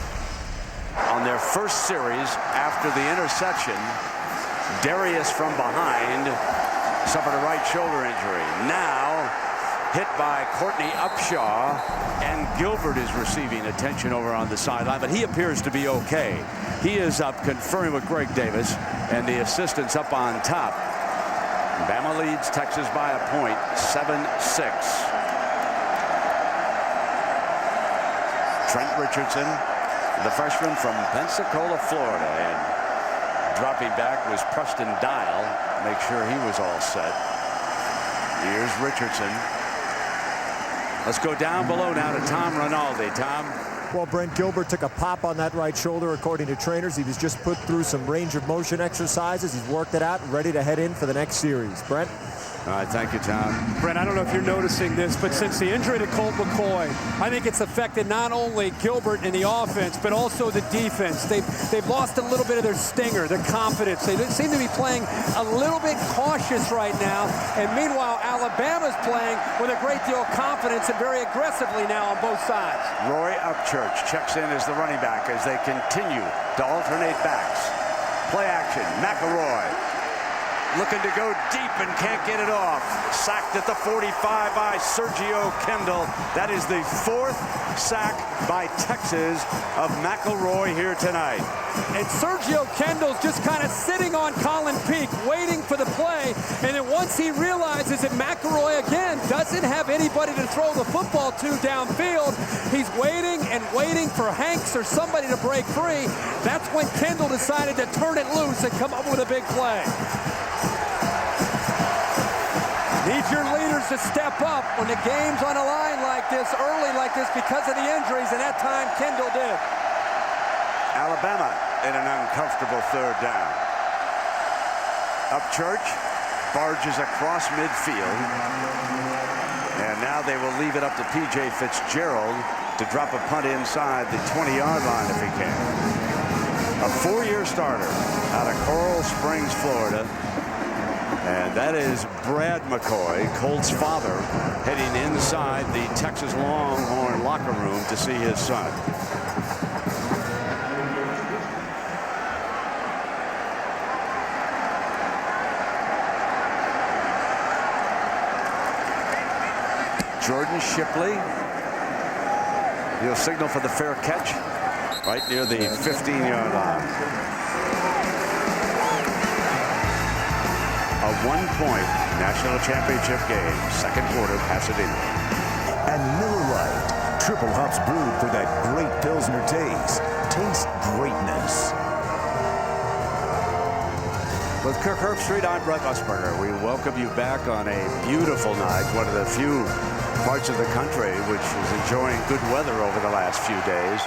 on their first series after the interception, Darius from behind suffered a right shoulder injury. Now hit by Courtney Upshaw, and Gilbert is receiving attention over on the sideline, but he appears to be okay. He is up conferring with Greg Davis, and the assistants up on top. Bama leads Texas by a point, 7-6. Trent Richardson, the freshman from Pensacola, Florida, and dropping back was Preston Dial. Make sure he was all set. Here's Richardson. Let's go down below now to Tom Rinaldi. Tom. Well, Brent, Gilbert took a pop on that right shoulder, according to trainers. He was just put through some range of motion exercises. He's worked it out and ready to head in for the next series. Brent? All right, thank you, Tom. Brent, I don't know if you're noticing this, but since the injury to Colt McCoy, I think it's affected not only Gilbert in the offense, but also the defense. They've lost a little bit of their stinger, their confidence. They seem to be playing a little bit cautious right now. And meanwhile, Alabama's playing with a great deal of confidence and very aggressively now on both sides. Roy Upchurch checks in as the running back as they continue to alternate backs. Play action, McElroy. looking to go deep and can't get it off. Sacked at the 45 by Sergio Kendall. That is the 4th sack by Texas of McElroy here tonight. And Sergio Kendall's just kind of sitting on Colin Peak, waiting for the play. And then once he realizes that McElroy, again, doesn't have anybody to throw the football to downfield, he's waiting and waiting for Hanks or somebody to break free. That's when Kendall decided to turn it loose and come up with a big play. Need your leaders to step up when the game's on a line like this, early like this, because of the injuries, and that time Kendall did. Alabama in an uncomfortable 3rd down. Upchurch barges across midfield. And now they will leave it up to P.J. Fitzgerald to drop a punt inside the 20-yard line if he can. A 4-year starter out of Coral Springs, Florida. And that is Brad McCoy, Colt's father, heading inside the Texas Longhorn locker room to see his son. Jordan Shipley. He'll signal for the fair catch right near the 15-yard line. A 1-point national championship game, 2nd quarter, Pasadena. And Miller Lite, triple hops brewed for that great Pilsner taste. Taste greatness. With Kirk Herbstreit, I'm Brett Musburger. We welcome you back on a beautiful night, one of the few parts of the country which is enjoying good weather over the last few days.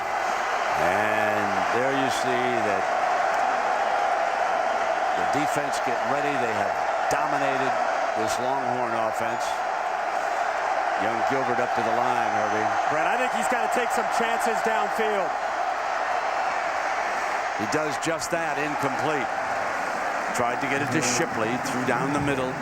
And there you see that the defense getting ready. They have dominated this Longhorn offense. Young Gilbert up to the line, Herbie. Brett, I think he's got to take some chances downfield. He does just that, incomplete. Tried to get it to Shipley, threw down the middle.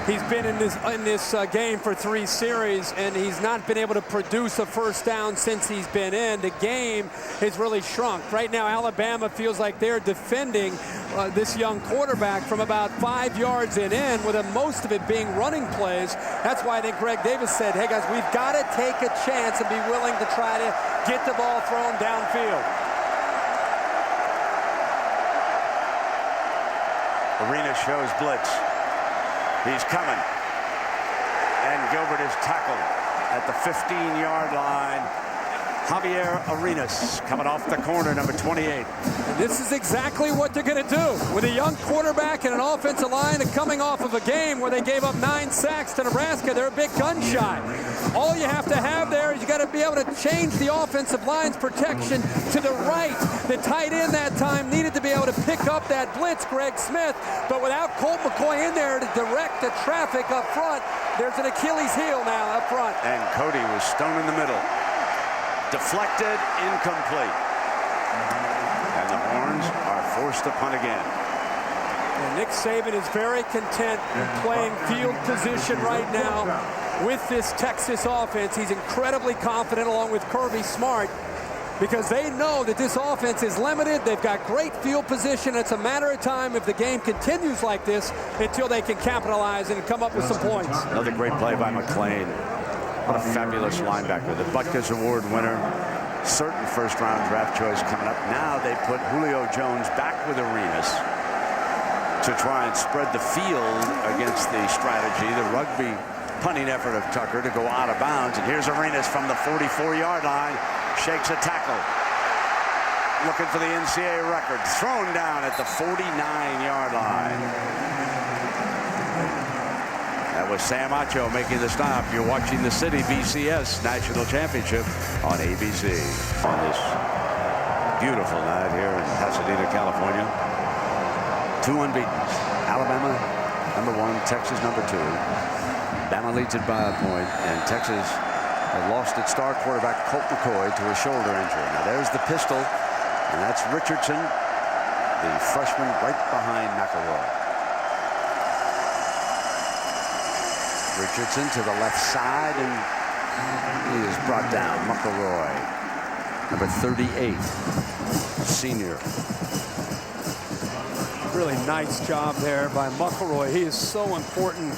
He's been in this game for 3 series, and he's not been able to produce a first down since he's been in. The game has really shrunk. Right now, Alabama feels like they're defending this young quarterback from about 5 yards in, with most of it being running plays. That's why I think Greg Davis said, hey, guys, we've got to take a chance and be willing to try to get the ball thrown downfield. Arena shows blitz. He's coming. And Gilbert is tackled at the 15-yard line. Javier Arenas coming off the corner, number 28. And this is exactly what they're going to do. With a young quarterback and an offensive line and coming off of a game where they gave up 9 sacks to Nebraska, they're a big gun shy. All you have to have there is you got to be able to change the offensive line's protection to the right. The tight end that time needed to be able to pick up that blitz, Greg Smith, but without Colt McCoy in there to direct the traffic up front, there's an Achilles heel now up front. And Cody was stone in the middle. Deflected, incomplete. And the Horns are forced to punt again. And Nick Saban is very content playing field position right now with this Texas offense. He's incredibly confident along with Kirby Smart because they know that this offense is limited. They've got great field position. It's a matter of time if the game continues like this until they can capitalize and come up with some points. Another great play by McClain. What a fabulous linebacker. The Butkus Award winner. Certain first-round draft choice coming up. Now they put Julio Jones back with Arenas to try and spread the field against the strategy, the rugby punting effort of Tucker to go out of bounds. And here's Arenas from the 44-yard line. Shakes a tackle. Looking for the NCAA record. Thrown down at the 49-yard line. That was Sam Acho making the stop. You're watching the City BCS National Championship on ABC. On this beautiful night here in Pasadena, California. 2 unbeatens. Alabama, number 1. Texas, number 2. Bama leads it by a point. And Texas had lost its star quarterback, Colt McCoy, to a shoulder injury. Now there's the pistol. And that's Richardson, the freshman right behind McElroy. Richardson to the left side, and he is brought down. McElroy, number 38, senior. Really nice job there by McElroy. He is so important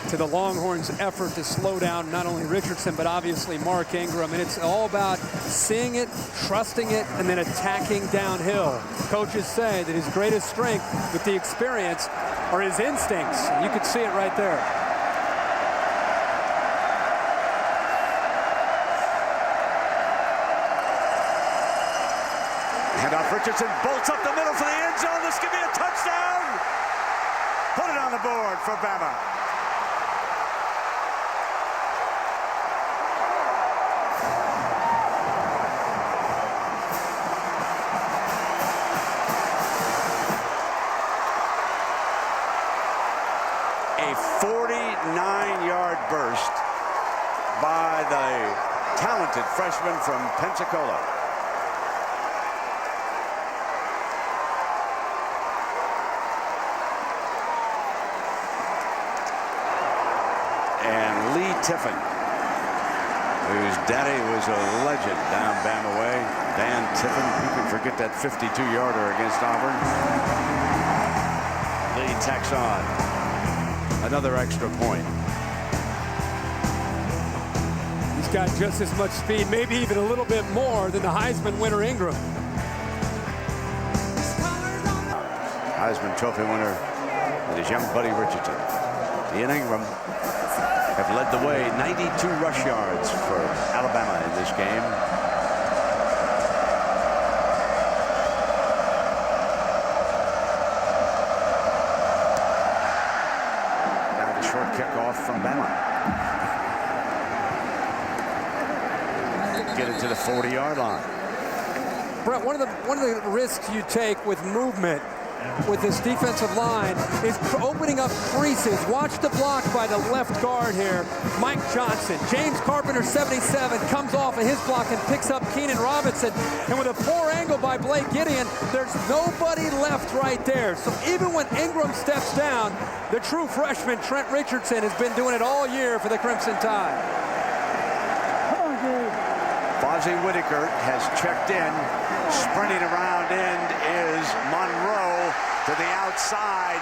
to the Longhorns' effort to slow down not only Richardson, but obviously Mark Ingram. And it's all about seeing it, trusting it, and then attacking downhill. Coaches say that his greatest strength with the experience are his instincts. You could see it right there. Handoff, Richardson bolts up the middle for the end zone. This could be a touchdown. Put it on the board for Bama. A 49-yard burst by the talented freshman from Pensacola. And Lee Tiffin, whose daddy was a legend down Bama way. Dan Tiffin, who can forget that 52-yarder against Auburn. Lee tacks on another extra point. He's got just as much speed, maybe even a little bit more than the Heisman winner Ingram. Heisman Trophy winner with his young buddy Richardson. He and Ingram have led the way, 92 rush yards for Alabama in this game. Now the short kickoff from Bama. Get it to the 40-yard line. Brett, one of the risks you take with movement with this defensive line is opening up creases. Watch the block by the left guard here, Mike Johnson. James Carpenter, 77, comes off of his block and picks up Keenan Robinson. And with a poor angle by Blake Gideon, there's nobody left right there. So even when Ingram steps down, the true freshman Trent Richardson has been doing it all year for the Crimson Tide. Fozzie Whitaker has checked in. Sprinting around end is Monroe to the outside.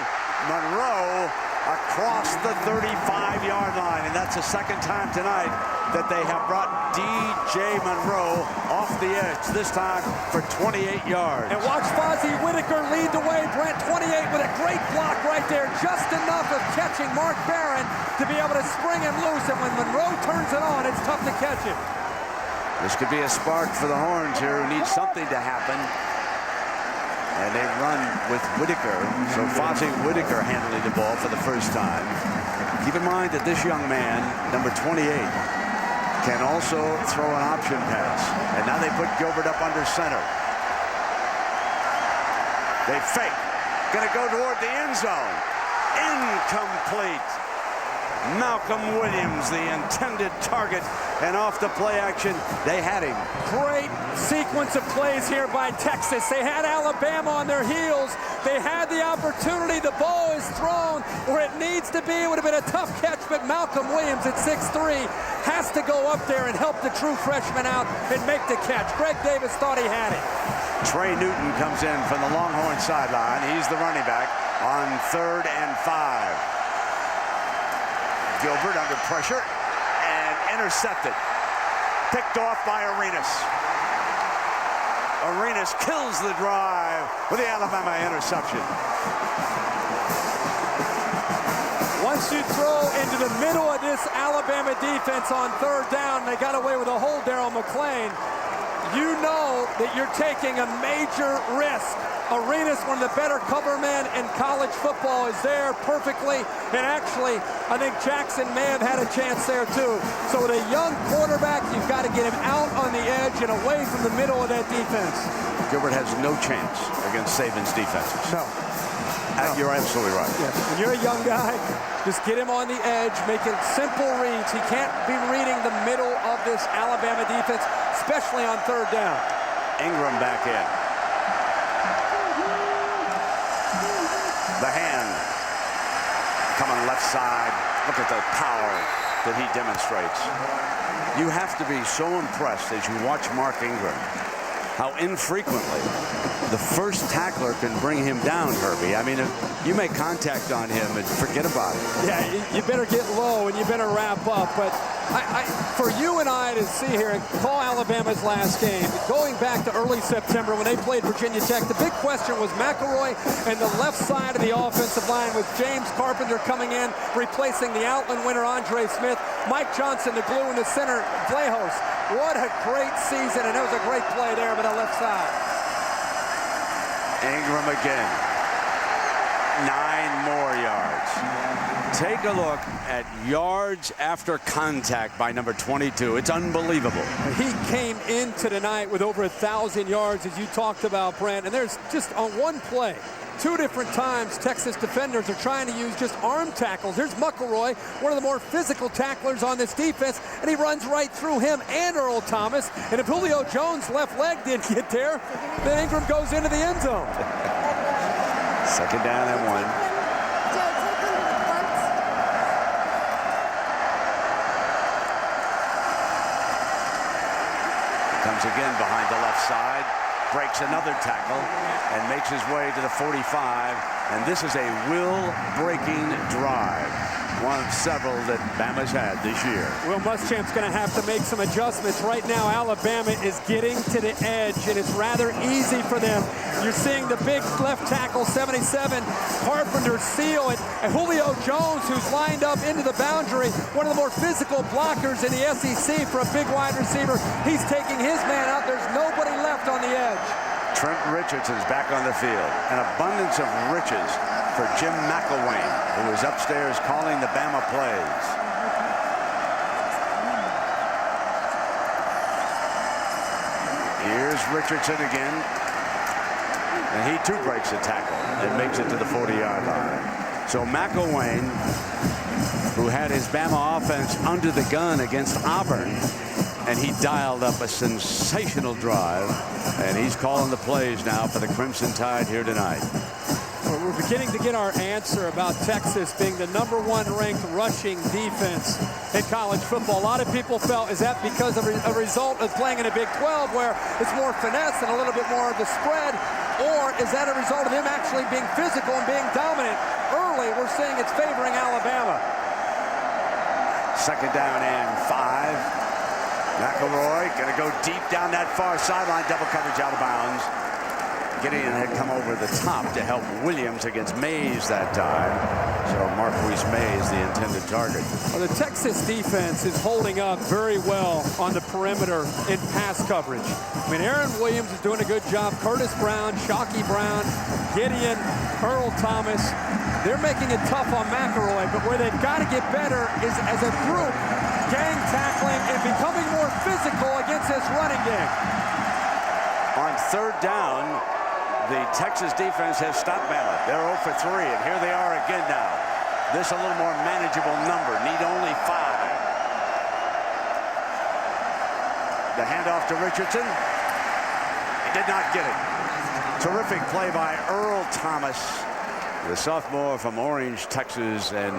Monroe across the 35-yard line. And that's the second time tonight that they have brought D.J. Monroe off the edge, this time for 28 yards. And watch Fozzie Whitaker lead the way. Brent, 28 with a great block right there. Just enough of catching Mark Barron to be able to spring him loose. And when Monroe turns it on, it's tough to catch him. This could be a spark for the Horns here, who need something to happen. And they run with Whitaker. So Fozzie Whitaker handling the ball for the first time. Keep in mind that this young man, number 28, can also throw an option pass. And now they put Gilbert up under center. They fake. Gonna go toward the end zone. Incomplete. Malcolm Williams, the intended target, and off the play action, they had him. Great sequence of plays here by Texas. They had Alabama on their heels. They had the opportunity. The ball is thrown where it needs to be. It would have been a tough catch, but Malcolm Williams at 6'3" has to go up there and help the true freshman out and make the catch. Greg Davis thought he had it. Trey Newton comes in from the Longhorn sideline. He's the running back on 3rd and 5. Gilbert under pressure and intercepted. Picked off by Arenas. Arenas kills the drive with the Alabama interception. Once you throw into the middle of this Alabama defense on 3rd down, they got away with a hold, Darryl McClain. You know that you're taking a major risk. Arenas, one of the better cover men in college football, is there perfectly. And actually, I think Jackson may have had a chance there too. So with a young quarterback, you've got to get him out on the edge and away from the middle of that defense. Gilbert has no chance against Saban's defenses. No. You're absolutely right. Yeah. When you're a young guy, just get him on the edge, make it simple reads. He can't be reading the middle of this Alabama defense, especially on 3rd down. Ingram back in. The hand coming left side. Look at the power that he demonstrates. You have to be so impressed as you watch Mark Ingram how infrequently the first tackler can bring him down, Herbie. I mean, if you make contact on him and forget about it. Yeah, you better get low and you better wrap up. But for you and I to see here and call Alabama's last game, going back to early September when they played Virginia Tech, the big question was McElroy and the left side of the offensive line with James Carpenter coming in, replacing the Outland winner Andre Smith, Mike Johnson, the glue in the center, Vlahos. What a great season, and it was a great play there by the left side. Ingram again. 9 more yards. Take a look at yards after contact by number 22. It's unbelievable. He came into tonight with over 1,000 yards, as you talked about, Brent. And there's just on one play, 2 different times Texas defenders are trying to use just arm tackles. There's McElroy, one of the more physical tacklers on this defense, and he runs right through him and Earl Thomas. And if Julio Jones' left leg didn't get there, then Ingram goes into the end zone. Second down and 1. Comes again behind the left side, breaks another tackle, and makes his way to the 45. And this is a will-breaking drive, one of several that Bama's had this year. Will Muschamp's going to have to make some adjustments. Right now, Alabama is getting to the edge, and it's rather easy for them. You're seeing the big left tackle, 77, Carpenter seal it, and Julio Jones, who's lined up into the boundary, one of the more physical blockers in the SEC for a big wide receiver. He's taking his man out. There's nobody left on the edge. Trent Richardson's back on the field. An abundance of riches for Jim McElwain, who is upstairs calling the Bama plays. Here's Richardson again. And he too breaks a tackle and makes it to the 40-yard line. So McElwain, who had his Bama offense under the gun against Auburn, and he dialed up a sensational drive, and he's calling the plays now for the Crimson Tide here tonight. We're beginning to get our answer about Texas being the #1 ranked rushing defense in college football. A lot of people felt, is that because of a result of playing in a Big 12 where it's more finesse and a little bit more of the spread, or is that a result of them actually being physical and being dominant? Early, we're saying it's favoring Alabama. Second down and 5. McElroy going to go deep down that far sideline, double coverage out of bounds. Gideon had come over the top to help Williams against Mays that time. So Marquise Mays, the intended target. Well, the Texas defense is holding up very well on the perimeter in pass coverage. I mean, Aaron Williams is doing a good job. Curtis Brown, Shockey Brown, Gideon, Earl Thomas. They're making it tough on McElroy, but where they've got to get better is as a group, gang tackling and becoming more physical against this running game. On third down, the Texas defense has stopped Bama. They're 0 for 3, and here they are again now. This a little more manageable number, need only 5. The handoff to Richardson. He did not get it. Terrific play by Earl Thomas, the sophomore from Orange, Texas, and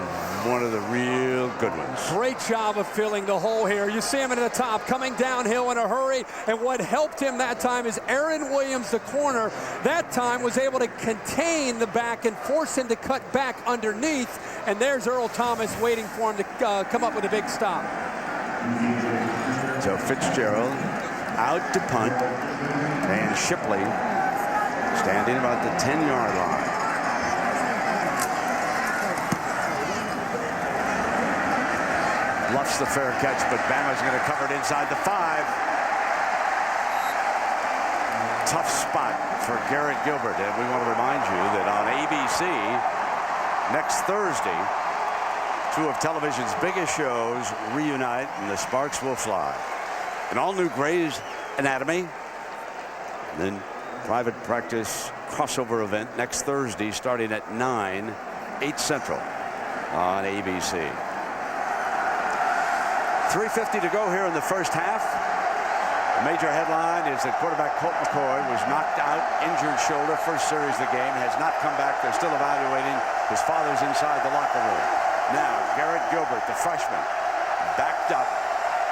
one of the real good ones. Great job of filling the hole here. You see him at the top, coming downhill in a hurry, and what helped him that time is Aaron Williams, the corner, that time was able to contain the back and force him to cut back underneath, and there's Earl Thomas waiting for him to come up with a big stop. So Fitzgerald out to punt, and Shipley standing about the 10-yard line. Bluffs the fair catch, but Bama's going to cover it inside the 5. Tough spot for Garrett Gilbert. And we want to remind you that on ABC next Thursday, 2 of television's biggest shows reunite and the sparks will fly. An all-new Grey's Anatomy, and then private practice crossover event next Thursday starting at 9, 8 Central on ABC. 3:50 to go here in the first half. The major headline is that quarterback Colt McCoy was knocked out, injured shoulder, first series of the game, has not come back. They're still evaluating. His father's inside the locker room. Now, Garrett Gilbert, the freshman, backed up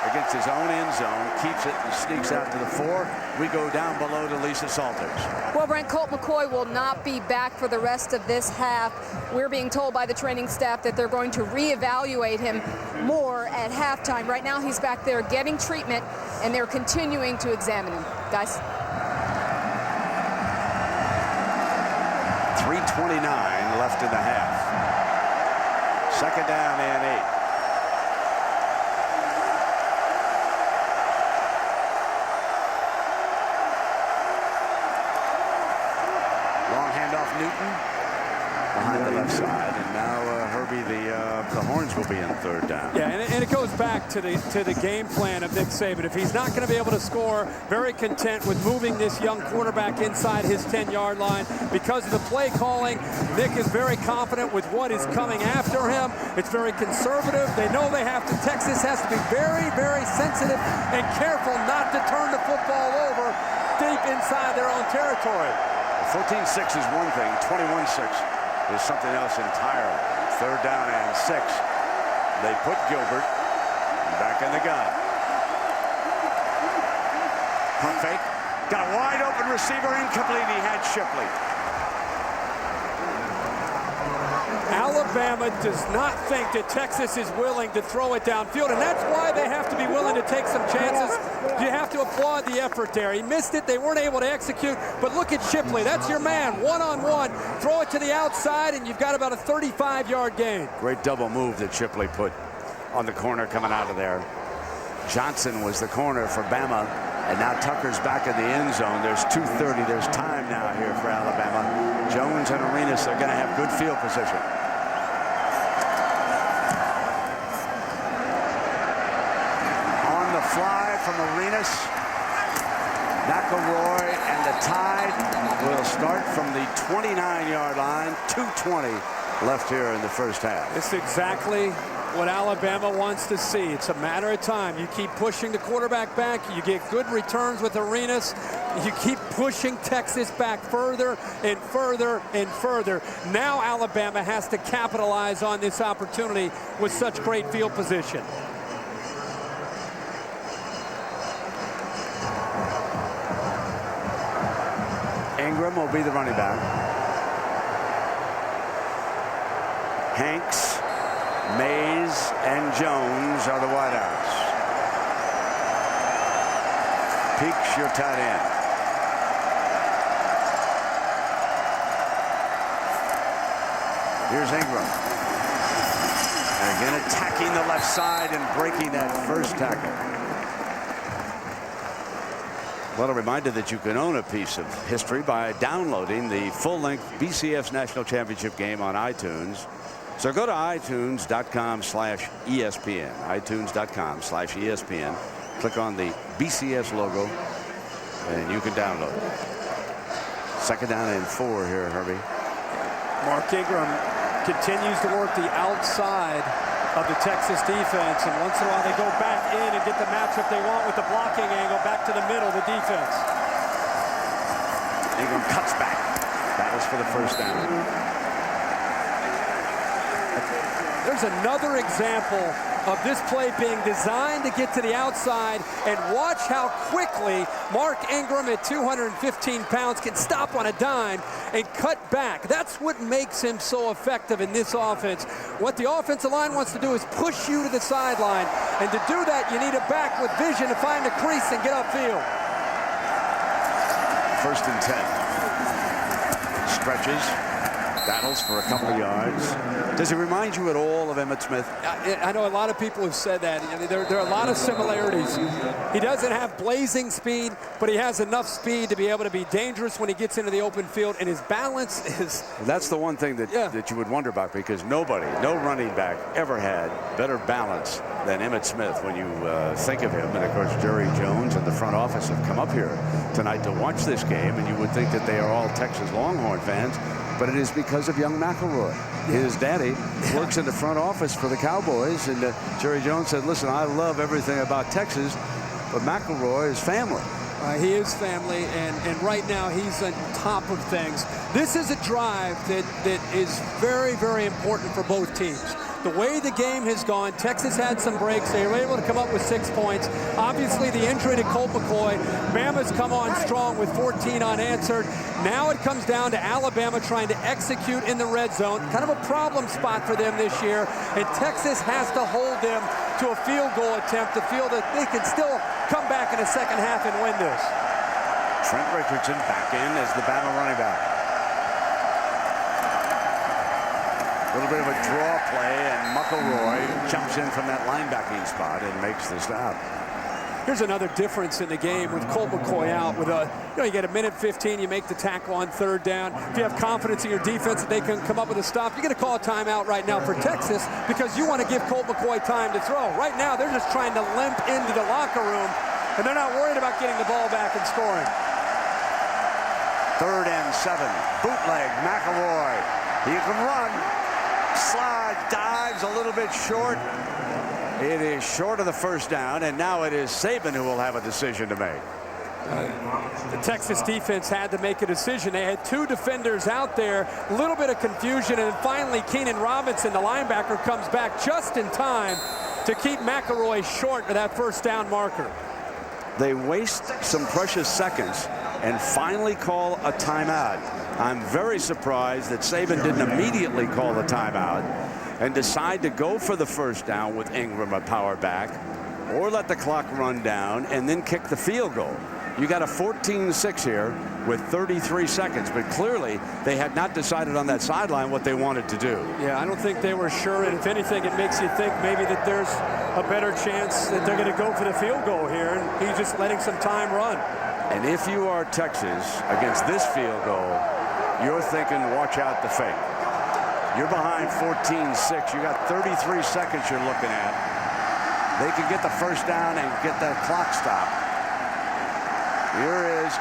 against his own end zone, keeps it and sneaks out to the 4. We go down below to Lisa Salters. Well, Brent, Colt McCoy will not be back for the rest of this half. We're being told by the training staff that they're going to reevaluate him more at halftime. Right now, he's back there getting treatment, and they're continuing to examine him. Guys. 3:29 left in the half. Second down and 8. Long handoff, Newton behind the left side, and now Herbie, the Horns will be in third down. Yeah, and it goes back to the game plan of Nick Saban. If he's not going to be able to score, very content with moving this young quarterback inside his 10-yard line. Because of the play calling, Nick is very confident with what is coming after him. It's very conservative. They know they have to. Texas has to be very, very sensitive and careful not to turn the football over deep inside their own territory. 14-6 is one thing. 21-6 is something else entirely. Third down and 6. They put Gilbert back in the gun. Pump fake. Got a wide open receiver, incomplete. He had Shipley. Alabama does not think that Texas is willing to throw it downfield, and that's why they have to be willing to take some chances. You have to applaud the effort there. He missed it. They weren't able to execute, but look at Shipley. That's your man, one-on-one. Throw it to the outside, and you've got about a 35-yard gain. Great double move that Shipley put on the corner coming out of there. Johnson was the corner for Bama, and now Tucker's back in the end zone. There's 2:30. There's time now here for Alabama. Jones and Arenas are going to have good field position. On the fly from Arenas. McElroy, and the Tide will start from the 29-yard line. 2:20 left here in the first half. It's exactly what Alabama wants to see. It's a matter of time. You keep pushing the quarterback back. You get good returns with Arenas. You keep pushing Texas back further and further and further. Now Alabama has to capitalize on this opportunity with such great field position. Ingram will be the running back. Hanks, Mays, and Jones are the wideouts. Peaks your tight end. Here's Ingram. And again attacking the left side and breaking that first tackle. Well, a reminder that you can own a piece of history by downloading the full-length BCS National Championship game on iTunes. So go to iTunes.com/ESPN. iTunes.com/ESPN. Click on the BCS logo, and you can download it. Second down and 4 here, Herbie. Mark Ingram continues to work the outside of the Texas defense, and once in a while they go back in and get the matchup they want with the blocking angle back to the middle of the defense. Ingram cuts back. Battles for the first down. There's another example of this play being designed to get to the outside, and watch how quickly Mark Ingram at 215 pounds can stop on a dime and cut back. That's what makes him so effective in this offense. What the offensive line wants to do is push you to the sideline, and to do that you need a back with vision to find the crease and get upfield. First and 10. Stretches. Battles for a couple of yards. Does it remind you at all of Emmitt Smith? I know a lot of people have said that. I mean, there are a lot of similarities. He doesn't have blazing speed, but he has enough speed to be able to be dangerous when he gets into the open field, and his balance is... That's the one thing that you would wonder about, because no running back ever had better balance than Emmitt Smith when you think of him. And, of course, Jerry Jones and the front office have come up here tonight to watch this game, and you would think that they are all Texas Longhorn fans. But it is because of young McElroy. His daddy works in the front office for the Cowboys, and Jerry Jones said, listen, I love everything about Texas, but McElroy is family. He is family, and right now he's on top of things. This is a drive that is very, very important for both teams. the way the game has gone, Texas had some breaks. They were able to come up with 6 points. Obviously, the injury to Colt McCoy. Bama's come on strong with 14 unanswered. Now it comes down to Alabama trying to execute in the red zone. Kind of a problem spot for them this year. And Texas has to hold them to a field goal attempt to feel that they can still come back in the second half and win this. Trent Richardson back in as the Bama running back. A little bit of a draw play, and McElroy jumps in from that linebacking spot and makes the stop. Here's another difference in the game with Colt McCoy out. With you get a minute 15, you make the tackle on third down. If you have confidence in your defense that they can come up with a stop, you're going to call a timeout right now for Texas because you want to give Colt McCoy time to throw. Right now, they're just trying to limp into the locker room, and they're not worried about getting the ball back and scoring. 3rd and 7. Bootleg, McElroy. He can run. Slide, dives a little bit short. It is short of the first down, and now it is Saban who will have a decision to make. The Texas defense had to make a decision. They had 2 defenders out there, a little bit of confusion, and then finally Keenan Robinson, the linebacker, comes back just in time to keep McElroy short of that first down marker. They waste some precious seconds and finally call a timeout. I'm very surprised that Saban didn't immediately call the timeout and decide to go for the first down with Ingram a power back, or let the clock run down and then kick the field goal. You got a 14-6 here with 33 seconds, but clearly they had not decided on that sideline what they wanted to do. Yeah, I don't think they were sure, and if anything, it makes you think maybe that there's a better chance that they're going to go for the field goal here, and he's just letting some time run. And if you are Texas against this field goal, you're thinking, watch out the fake. You're behind 14-6. You got 33 seconds you're looking at. They could get the first down and get that clock stopped. Here is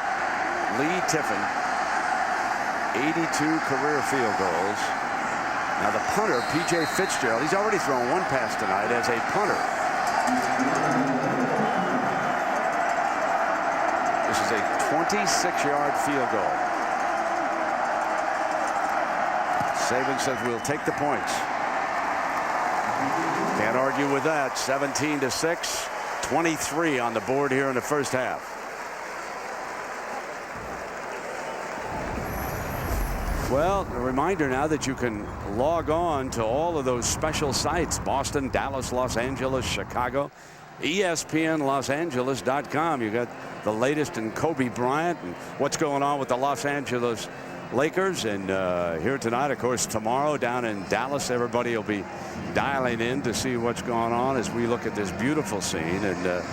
Lee Tiffin, 82 career field goals. Now the punter, P.J. Fitzgerald, he's already thrown 1 pass tonight as a punter. This is a 26-yard field goal. Saban says we'll take the points. Can't argue with that. 17-6, 23 on the board here in the first half. Well, a reminder now that you can log on to all of those special sites: Boston, Dallas, Los Angeles, Chicago, ESPNLosAngeles.com. You got the latest in Kobe Bryant and what's going on with the Los Angeles Lakers. And here tonight, of course, tomorrow down in Dallas, everybody will be dialing in to see what's going on as we look at this beautiful scene. And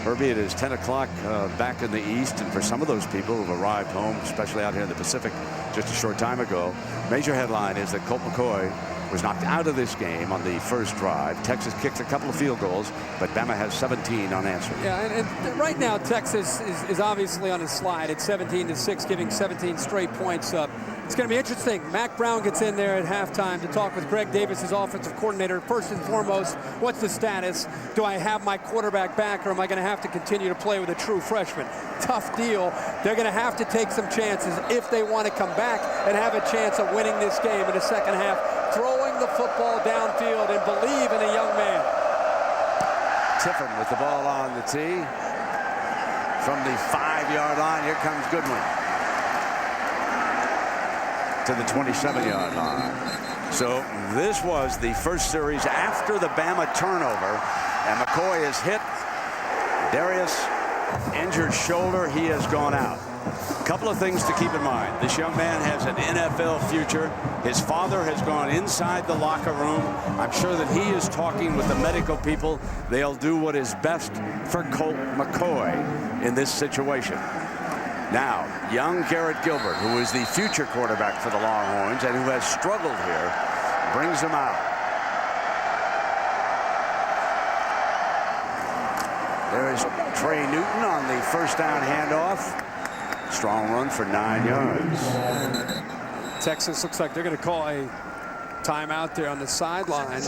Herbie, it is 10 o'clock back in the East, and for some of those people who've arrived home, especially out here in the Pacific just a short time ago, major headline is that Colt McCoy was knocked out of this game on the first drive. Texas kicks a couple of field goals, but Bama has 17 unanswered. Yeah, and right now Texas is obviously on a slide at 17-6, giving 17 straight points up. It's going to be interesting. Mac Brown gets in there at halftime to talk with Greg Davis, his offensive coordinator. First and foremost, what's the status? Do I have my quarterback back, or am I going to have to continue to play with a true freshman? Tough deal. They're going to have to take some chances if they want to come back and have a chance of winning this game in the second half, throwing the football downfield and believe in a young man. Tiffin with the ball on the tee. From the 5-yard line, here comes Goodwin to the 27-yard line. So this was the first series after the Bama turnover, and McCoy is hit. Darius, injured shoulder. He has gone out. A couple of things to keep in mind. This young man has an NFL future. His father has gone inside the locker room. I'm sure that he is talking with the medical people. They'll do what is best for Colt McCoy in this situation. Now, young Garrett Gilbert, who is the future quarterback for the Longhorns and who has struggled here, brings him out. There is Trey Newton on the first down handoff. Strong run for 9 yards. Texas looks like they're going to call a timeout there on the sideline.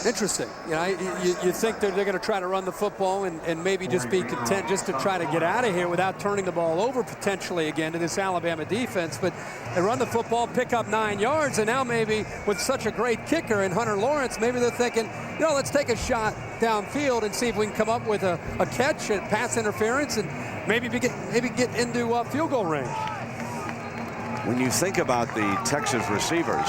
Interesting. You know, you think they're going to try to run the football and maybe just be content just to try to get out of here without turning the ball over potentially again to this Alabama defense. But they run the football, pick up 9 yards, and now maybe with such a great kicker in Hunter Lawrence, maybe they're thinking, you know, let's take a shot downfield and see if we can come up with a catch and pass interference and maybe get into field goal range. When you think about the Texas receivers,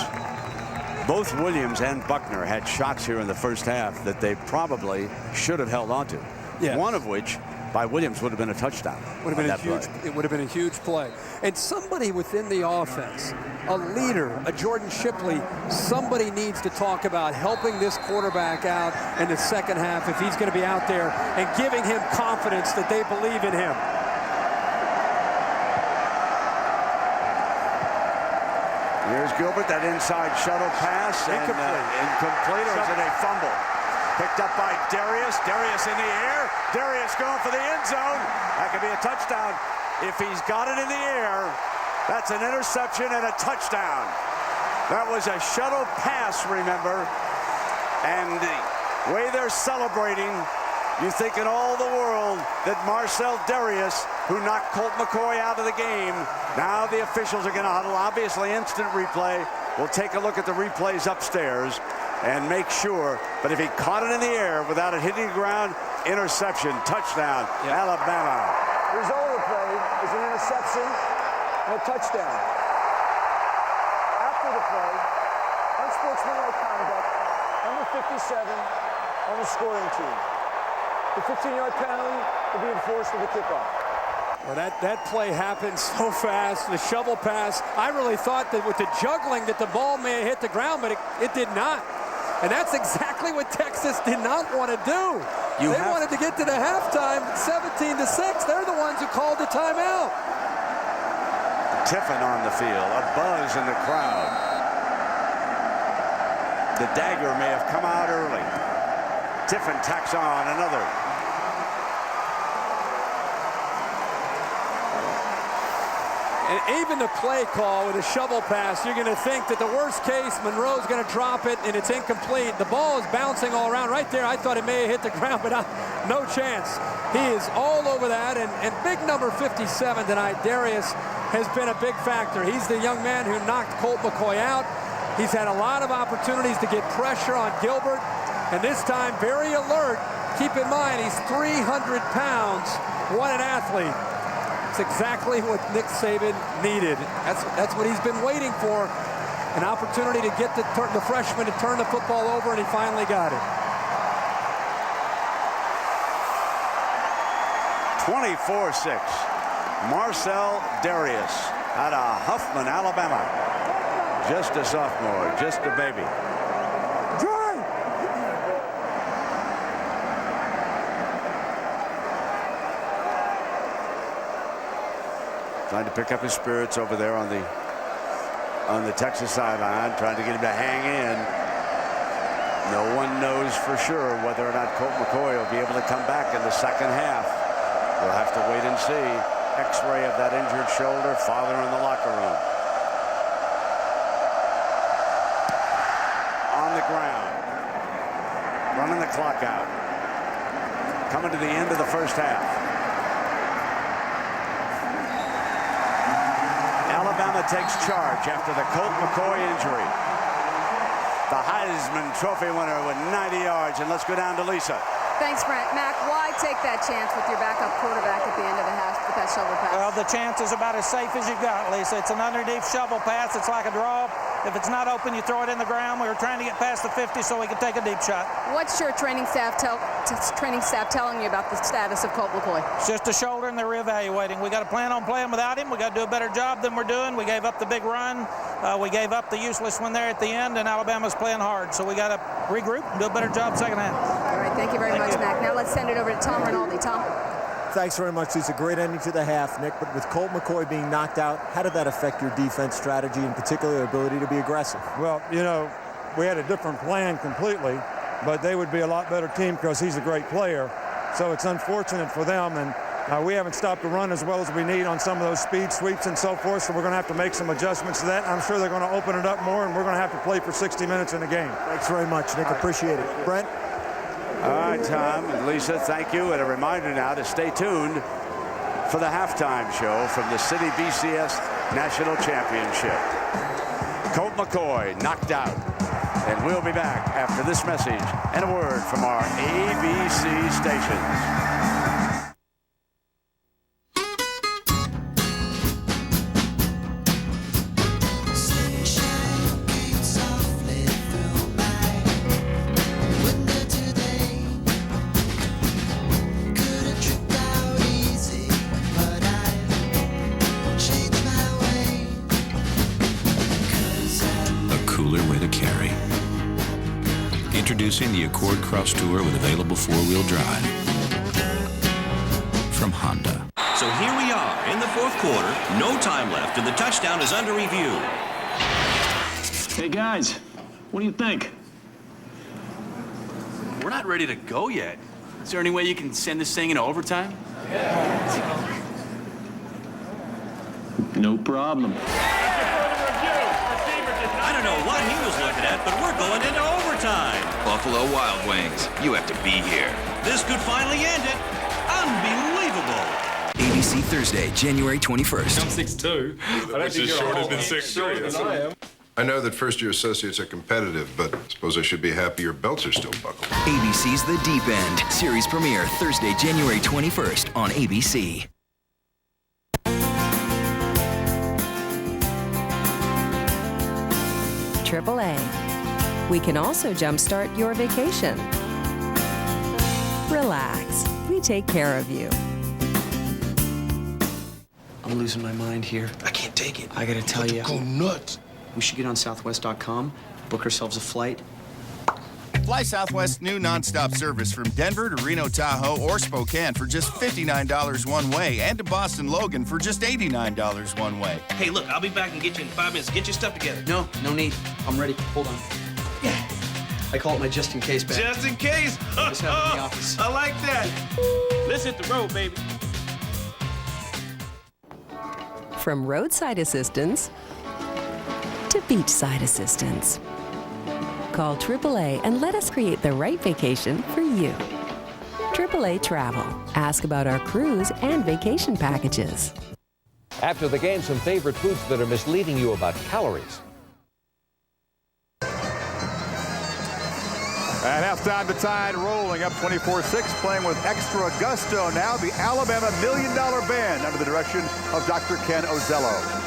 both Williams and Buckner had shots here in the first half that they probably should have held on to. Yes. One of which, by Williams, would have been a touchdown. Would have been it would have been a huge play. And somebody within the offense, a leader, a Jordan Shipley, somebody needs to talk about helping this quarterback out in the second half if he's going to be out there and giving him confidence that they believe in him. Here's Gilbert, that inside shuttle pass. Incomplete, or is it a fumble? Picked up by Darius. Darius in the air. Darius going for the end zone. That could be a touchdown. If he's got it in the air, that's an interception and a touchdown. That was a shuttle pass, remember. And the way they're celebrating, you think in all the world that Marcel Darius, who knocked Colt McCoy out of the game, now the officials are going to huddle. Obviously, instant replay. We'll take a look at the replays upstairs and make sure. But if he caught it in the air without it hitting the ground, interception, touchdown, Alabama. The result of the play is an interception and a touchdown. After the play, unsportsmanlike conduct, number 57 on the scoring team. The 15-yard penalty will be enforced with the kickoff. Well, that play happened so fast, the shovel pass. I really thought that with the juggling that the ball may have hit the ground, but it did not. And that's exactly what Texas did not want to do. They wanted to get to the halftime, 17-6. They're the ones who called the timeout. Tiffin on the field, a buzz in the crowd. The dagger may have come out early. Tiffin tacks on another. And even the play call with a shovel pass, you're going to think that the worst case, Monroe's going to drop it and it's incomplete. The ball is bouncing all around. Right there, I thought it may have hit the ground, but no chance. He is all over that, and big number 57 tonight, Darius, has been a big factor. He's the young man who knocked Colt McCoy out. He's had a lot of opportunities to get pressure on Gilbert, and this time very alert. Keep in mind, he's 300 pounds. What an athlete. It's exactly what Nick Saban needed. That's what he's been waiting for. An opportunity to get the freshman to turn the football over, and he finally got it. 24-6. Marcel Darius out of Huffman, Alabama. Just a sophomore, just a baby. Trying to pick up his spirits over there on the Texas sideline, trying to get him to hang in. No one knows for sure whether or not Colt McCoy will be able to come back in the second half. We'll have to wait and see. X-ray of that injured shoulder, father in the locker room. On the ground. Running the clock out. Coming to the end of the first half. Alabama takes charge after the Colt McCoy injury. The Heisman Trophy winner with 90 yards. And let's go down to Lisa. Thanks, Brent. Mac, why take that chance with your backup quarterback at the end of the half with that shovel pass? Well, the chance is about as safe as you've got, Lisa. It's an underneath shovel pass. It's like a draw. If it's not open, you throw it in the ground. We were trying to get past the 50 so we could take a deep shot. What's your training staff telling you about the status of Colt McCoy? It's just a shoulder, and they're reevaluating. We got to plan on playing without him. We got to do a better job than we're doing. We gave up the big run. We gave up the useless one there at the end, and Alabama's playing hard. So we got to regroup and do a better job second half. All right, thank you very much, Mac. Now let's send it over to Tom Rinaldi. Tom. Thanks very much. It's a great ending to the half, Nick. But with Colt McCoy being knocked out, how did that affect your defense strategy, and particularly your ability to be aggressive? Well, you know, we had a different plan completely, but they would be a lot better team because he's a great player. So it's unfortunate for them, and We haven't stopped the run as well as we need on some of those speed sweeps and so forth, so we're going to have to make some adjustments to that. I'm sure they're going to open it up more, and we're going to have to play for 60 minutes in the game. Thanks very much, Nick. Appreciate it. Brent? All right, Tom and Lisa, thank you. And a reminder now to stay tuned for the halftime show from the City BCS National Championship. Colt McCoy knocked out. And we'll be back after this message and a word from our ABC stations. Introducing the Accord Cross Tour with available four-wheel drive from Honda. So here we are in the fourth quarter. No time left, and the touchdown is under review. Hey, guys, what do you think? We're not ready to go yet. Is there any way you can send this thing into overtime? No problem. I don't know what he was looking at, but we're going into overtime. Buffalo Wild Wings. You have to be here. This could finally end it. Unbelievable. ABC Thursday, January 21st. I'm 6'2". I don't think you're have been 6'3". I know that first-year associates are competitive, but I suppose I should be happy your belts are still buckled. ABC's The Deep End. Series premiere Thursday, January 21st on ABC. AAA. We can also jumpstart your vacation. Relax. We take care of you. I'm losing my mind here. I can't take it. I gotta tell you. Go nuts. We should get on Southwest.com, book ourselves a flight. Fly Southwest's new nonstop service from Denver to Reno Tahoe or Spokane for just $59 one way, and to Boston Logan for just $89 one way. Hey, look, I'll be back and get you in 5 minutes. Get your stuff together. No need. I'm ready. Hold on. Yeah. I call it my just in case bag. Just in case. I just have it in the office. I like that. Let's hit the road, baby. From roadside assistance to beachside assistance. Call AAA and let us create the right vacation for you. AAA Travel. Ask about our cruise and vacation packages. After the game, some favorite foods that are misleading you about calories. At halftime, the Tide rolling up 24-6, playing with extra gusto. Now the Alabama $1 Million Band under the direction of Dr. Ken Ozello.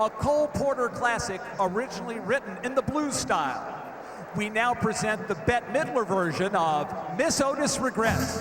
A Cole Porter classic originally written in the blues style. We now present the Bette Midler version of Miss Otis Regrets.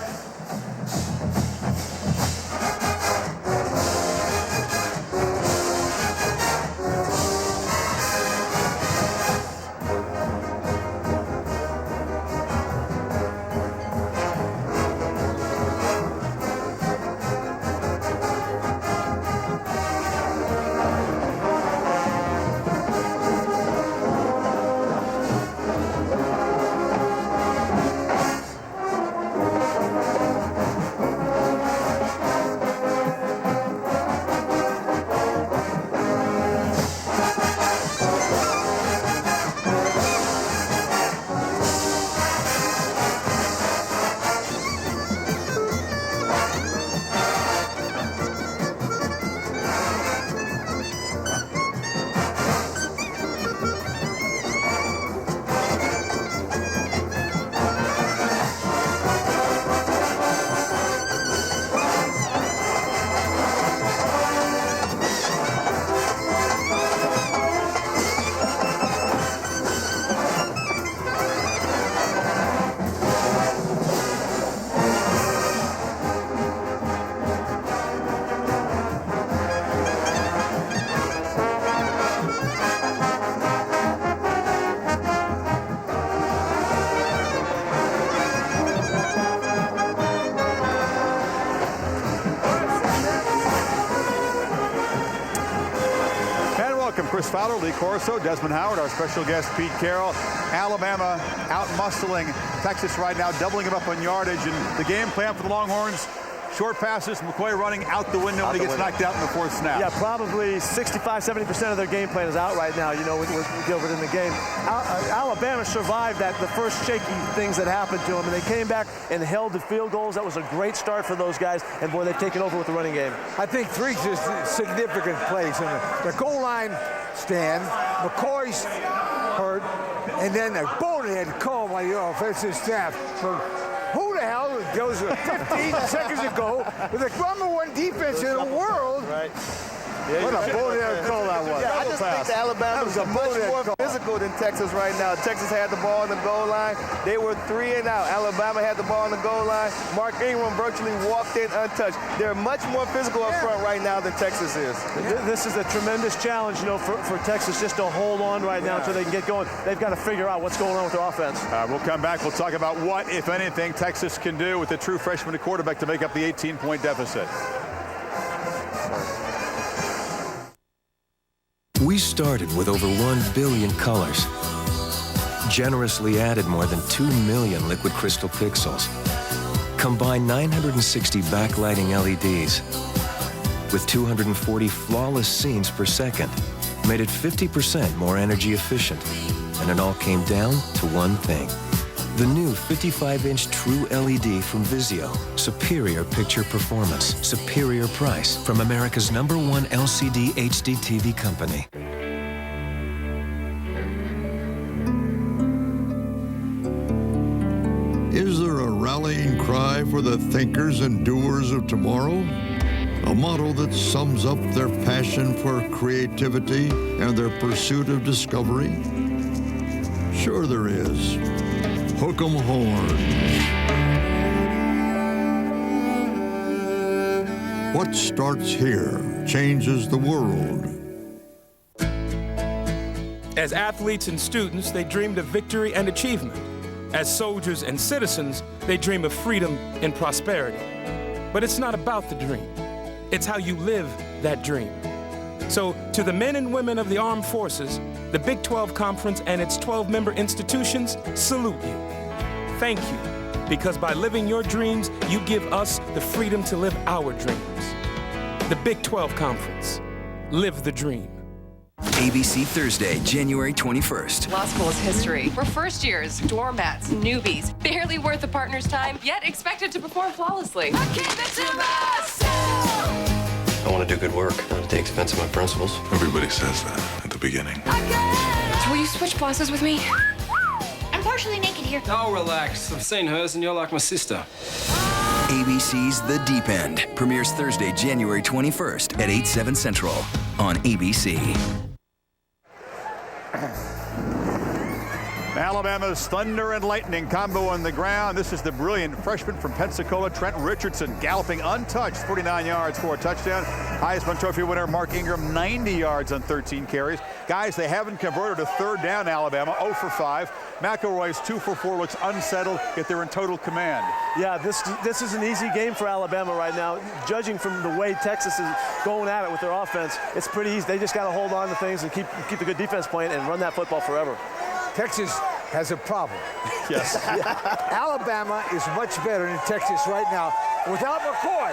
welcome Chris Fowler, Lee Corso, Desmond Howard, our special guest Pete Carroll. Alabama out-muscling Texas right now, doubling them up on yardage. And the game plan for the Longhorns, short passes, McCoy running out the window when he gets knocked out in the fourth snap. Yeah, probably 65-70% of their game plan is out right now, you know, with Gilbert in the game. Alabama survived the first shaky things that happened to them, and they came back and held the field goals. That was a great start for those guys, and boy, they've taken over with the running game. I think three just significant plays. In the goal line stand, McCoy's hurt, and then a bonehead call by the offensive staff from who the hell goes 15 seconds ago with the #1 defense in the world? Right. Yeah, what a bonehead call that was. Yeah, I just think that Alabama was much more physical than Texas right now. Texas had the ball on the goal line. They were 3 and out. Alabama had the ball on the goal line. Mark Ingram virtually walked in untouched. They're much more physical up front right now than Texas is. This is a tremendous challenge, you know, for Texas just to hold on right now until they can get going. They've got to figure out what's going on with their offense. We'll come back. We'll talk about what, if anything, Texas can do with the true freshman quarterback to make up the 18-point deficit. We started with over 1 billion colors, generously added more than 2 million liquid crystal pixels, combined 960 backlighting LEDs with 240 flawless scenes per second, made it 50% more energy efficient, and it all came down to one thing. The new 55-inch True LED from Vizio. Superior picture performance, superior price from America's #1 LCD HD TV company. Is there a rallying cry for the thinkers and doers of tomorrow? A motto that sums up their passion for creativity and their pursuit of discovery? Sure there is. Hook 'em horns. What starts here changes the world. As athletes and students, they dreamed of victory and achievement. As soldiers and citizens, they dream of freedom and prosperity. But it's not about the dream. It's how you live that dream. So, to the men and women of the armed forces, the Big 12 Conference and its 12-member institutions salute you. Thank you, because by living your dreams, you give us the freedom to live our dreams. The Big 12 Conference. Live the dream. ABC Thursday, January 21st. Law school is history. We're first years, doormats, newbies, barely worth a partner's time, yet expected to perform flawlessly. I want to do good work, not at the expense of my principles. Everybody says that at the beginning. So will you switch bosses with me? I'm partially naked here. Oh, relax. I've seen hers and you're like my sister. ABC's The Deep End premieres Thursday, January 21st at 8/7 Central on ABC. Alabama's thunder and lightning combo on the ground. This is the brilliant freshman from Pensacola, Trent Richardson, galloping untouched, 49 yards for a touchdown. Heisman Trophy winner Mark Ingram, 90 yards on 13 carries. Guys, they haven't converted a third down, Alabama, 0 for 5. McElroy's 2 for 4 looks unsettled, yet they're in total command. Yeah, this is an easy game for Alabama right now. Judging from the way Texas is going at it with their offense, it's pretty easy. They just got to hold on to things and keep the good defense playing and run that football forever. Texas has a problem. Yes. Alabama is much better than Texas right now without McCoy.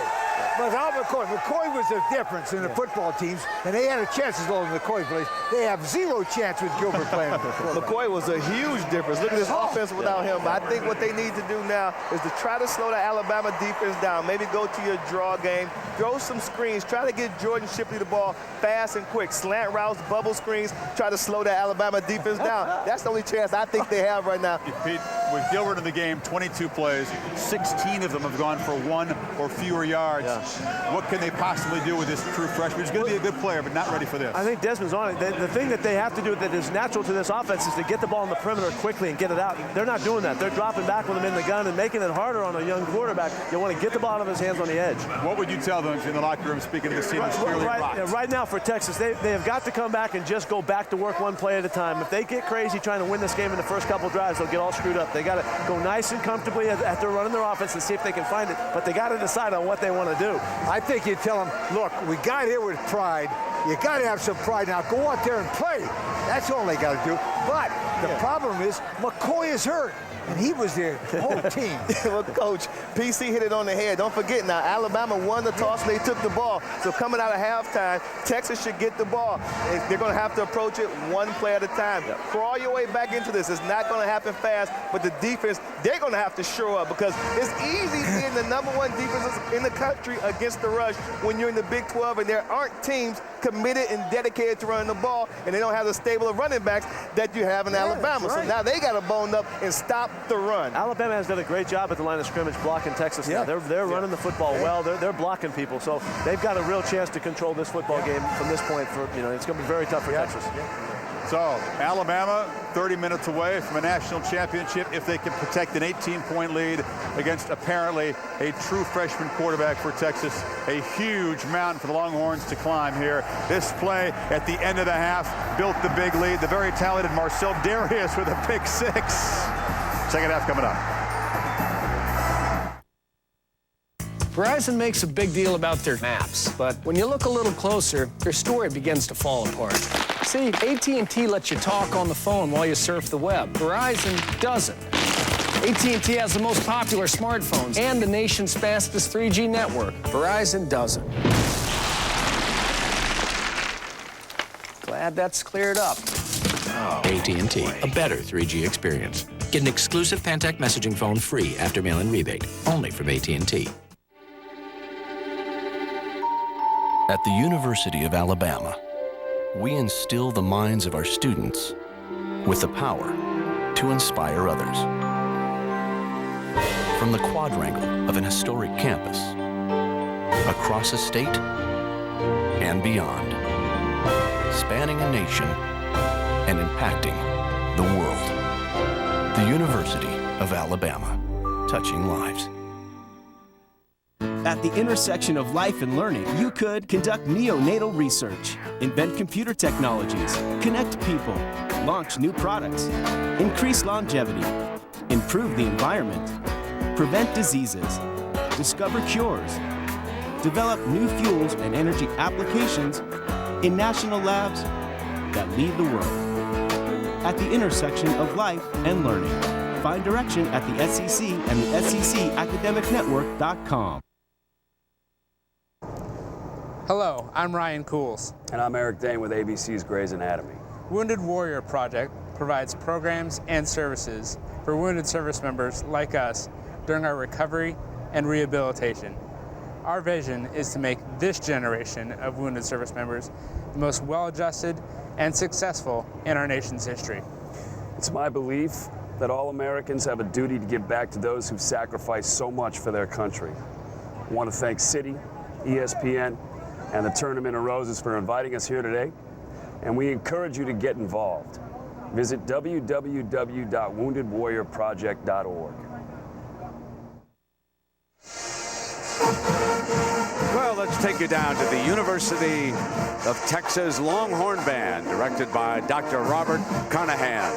McCoy was the difference in the football teams, and they had a chance as long as McCoy plays. They have zero chance with Gilbert playing. McCoy was a huge difference. Look at this offense without him. But I think what they need to do now is to try to slow the Alabama defense down. Maybe go to your draw game, throw some screens, try to get Jordan Shipley the ball fast and quick. Slant routes, bubble screens, try to slow the Alabama defense down. That's the only chance I think they have right now. Pete, with Gilbert in the game, 22 plays, 16 of them have gone for 1 or fewer yards. Yeah. What can they possibly do with this true freshman? He's going to be a good player, but not ready for this. I think Desmond's on it. The thing that they have to do that is natural to this offense is to get the ball on the perimeter quickly and get it out. They're not doing that. They're dropping back with him in the gun and making it harder on a young quarterback. You want to get the ball out of his hands on the edge. What would you tell them in the locker room, speaking of this team that's clearly rocked? Right now for Texas, they have got to come back and just go back to work one play at a time. If they get crazy trying to win this game in the first couple drives, they'll get all screwed up. They got to go nice and comfortably after running their offense and see if they can find it. But they got to decide on what they want to do. I think you tell them, look, we got here with pride. You got to have some pride now. Go out there and play. That's all they got to do. But the problem is McCoy is hurt. And he was there, the whole team. Well, Coach, PC hit it on the head. Don't forget now, Alabama won the toss and they took the ball. So coming out of halftime, Texas should get the ball. They're going to have to approach it one play at a time. Crawl your way back into this. It's not going to happen fast, but the defense, they're going to have to show up because it's easy being the #1 defense in the country against the rush when you're in the Big 12 and there aren't teams committed and dedicated to running the ball, and they don't have the stable of running backs that you have in Alabama. Right. So now they got to bone up and stop the run. Alabama has done a great job at the line of scrimmage blocking Texas now. They're running the football well. They're blocking people. So they've got a real chance to control this football game from this point. It's going to be very tough for Texas. So Alabama 30 minutes away from a national championship if they can protect an 18-point lead against apparently a true freshman quarterback for Texas. A huge mountain for the Longhorns to climb here. This play at the end of the half built the big lead. The very talented Marcel Darius with a pick 6. Second half coming up. Verizon makes a big deal about their maps, but when you look a little closer, their story begins to fall apart. See, AT&T lets you talk on the phone while you surf the web. Verizon doesn't. AT&T has the most popular smartphones and the nation's fastest 3G network. Verizon doesn't. Glad that's cleared up. AT&T, a better 3G experience. Get an exclusive Pantech messaging phone free after mail-in rebate, only from AT&T. At the University of Alabama, we instill the minds of our students with the power to inspire others. From the quadrangle of an historic campus, across a state, and beyond, spanning a nation and impacting the world. The University of Alabama, touching lives. At the intersection of life and learning, you could conduct neonatal research, invent computer technologies, connect people, launch new products, increase longevity, improve the environment, prevent diseases, discover cures, develop new fuels and energy applications in national labs that lead the world. At the intersection of life and learning. Find direction at the SEC and the SECacademicnetwork.com. Hello, I'm Ryan Cools. And I'm Eric Dane with ABC's Grey's Anatomy. Wounded Warrior Project provides programs and services for wounded service members like us during our recovery and rehabilitation. Our vision is to make this generation of wounded service members the most well-adjusted and successful in our nation's history. It's my belief that all Americans have a duty to give back to those who've sacrificed so much for their country. I want to thank Citi, ESPN, and the Tournament of Roses for inviting us here today, and we encourage you to get involved. Visit www.woundedwarriorproject.org. Well, let's take you down to the University of Texas Longhorn Band, directed by Dr. Robert Carnahan.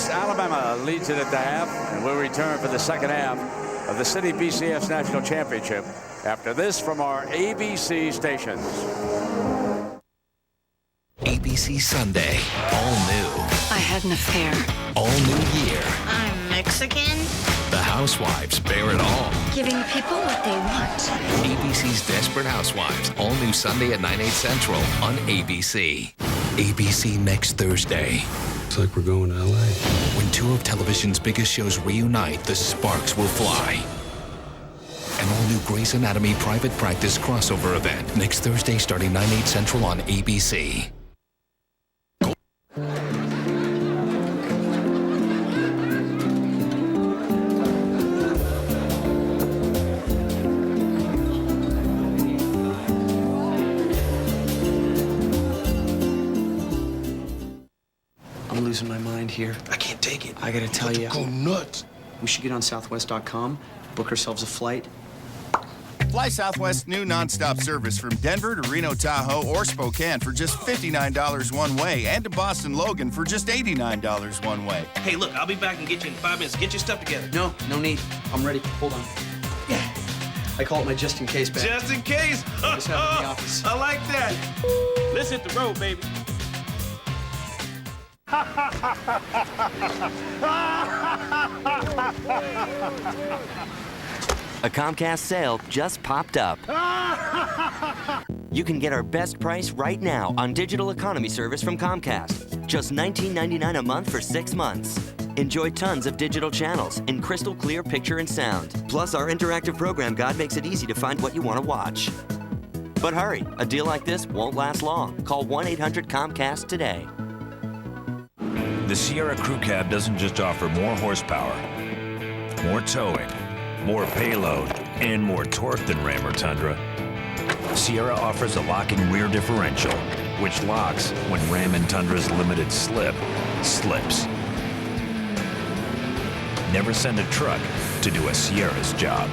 Alabama leads it at the half, and we'll return for the second half of the City BCS National Championship after this from our ABC stations. ABC Sunday, all new. I had an affair. All new year. I'm Mexican. The Housewives bear it all. Giving people what they want. ABC's Desperate Housewives, all new Sunday at 9/8 Central on ABC. ABC next Thursday. Looks like we're going to LA. When two of television's biggest shows reunite, the sparks will fly. An all-new Grey's Anatomy Private Practice crossover event next Thursday starting 9/8 Central on ABC. I'm losing my mind here. I can't take it. I gotta tell you. Go nuts. We should get on Southwest.com, book ourselves a flight. Fly Southwest new nonstop service from Denver to Reno Tahoe or Spokane for just $59 one way, and to Boston Logan for just $89 one way. Hey, look, I'll be back and get you in 5 minutes. Get your stuff together. No need. I'm ready. Hold on. Yeah. I call it my just in case bag. Just in case? Just have it in the office. I like that. Let's hit the road, baby. A Comcast sale just popped up. You can get our best price right now on digital economy service from Comcast. Just $19.99 a month for 6 months. Enjoy tons of digital channels in crystal clear picture and sound. Plus, our interactive program guide makes it easy to find what you want to watch. But hurry, a deal like this won't last long. Call 1-800-COMCAST today. The Sierra Crew Cab doesn't just offer more horsepower, more towing, more payload, and more torque than Ram or Tundra. Sierra offers a locking rear differential, which locks when Ram and Tundra's limited slip slips. Never send a truck to do a Sierra's job.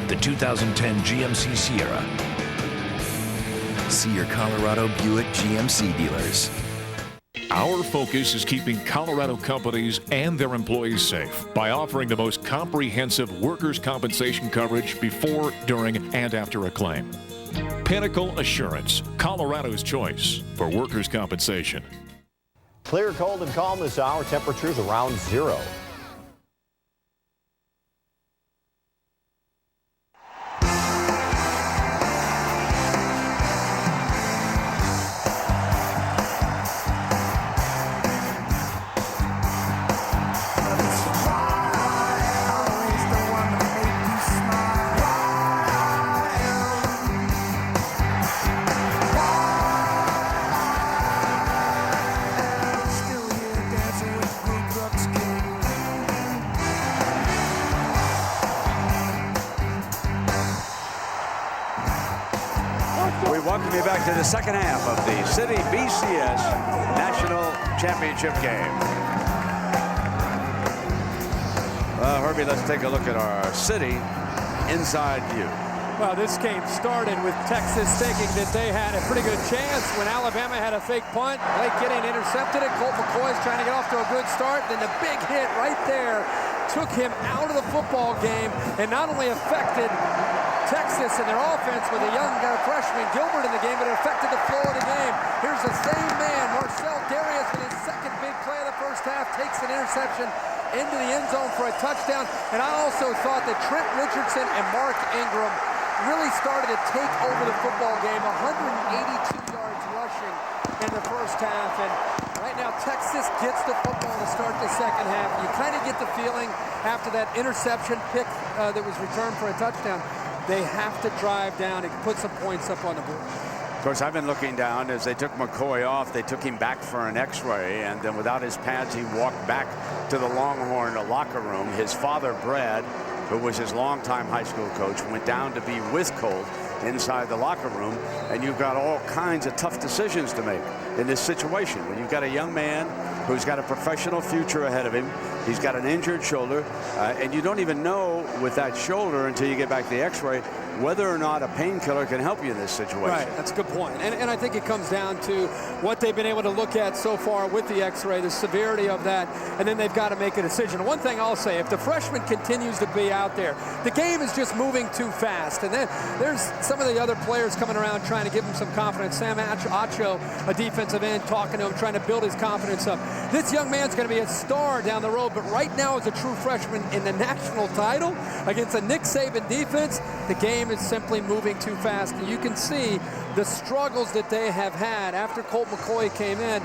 The 2010 GMC Sierra. See your Colorado Buick GMC dealers. Our focus is keeping Colorado companies and their employees safe by offering the most comprehensive workers' compensation coverage before, during, and after a claim. Pinnacle Assurance, Colorado's choice for workers' compensation. Clear, cold, and calm this hour. Temperatures around 0. Welcome you back to the second half of the City BCS National Championship game. Herbie, let's take a look at our City inside view. Well, this game started with Texas thinking that they had a pretty good chance when Alabama had a fake punt. Blake getting intercepted it. Colt McCoy's trying to get off to a good start. Then the big hit right there took him out of the football game and not only affected Texas and their offense with a young freshman Gilbert in the game, but it affected the flow of the game. Here's the same man, Marcel Darius, with his second big play of the first half, takes an interception into the end zone for a touchdown. And I also thought that Trent Richardson and Mark Ingram really started to take over the football game. 182 yards rushing in the first half. And right now, Texas gets the football to start the second half. You kind of get the feeling after that interception pick that was returned for a touchdown, they have to drive down and put some points up on the board. Of course, I've been looking down as they took McCoy off. They took him back for an x-ray, and then without his pads, he walked back to the Longhorn locker room. His father, Brad, who was his longtime high school coach, went down to be with Colt inside the locker room. And you've got all kinds of tough decisions to make in this situation. When you've got a young man who's got a professional future ahead of him. He's got an injured shoulder, and you don't even know with that shoulder until you get back to the x-ray whether or not a painkiller can help you in this situation. Right, that's a good point. And I think it comes down to what they've been able to look at so far with the x-ray, the severity of that, and then they've got to make a decision. One thing I'll say, if the freshman continues to be out there, the game is just moving too fast. And then there's some of the other players coming around trying to give him some confidence. Sam Acho, a defensive end, talking to him, trying to build his confidence up. This young man's going to be a star down the road, but right now as a true freshman in the national title against a Nick Saban defense, the game is simply moving too fast. And you can see the struggles that they have had after Colt McCoy came in,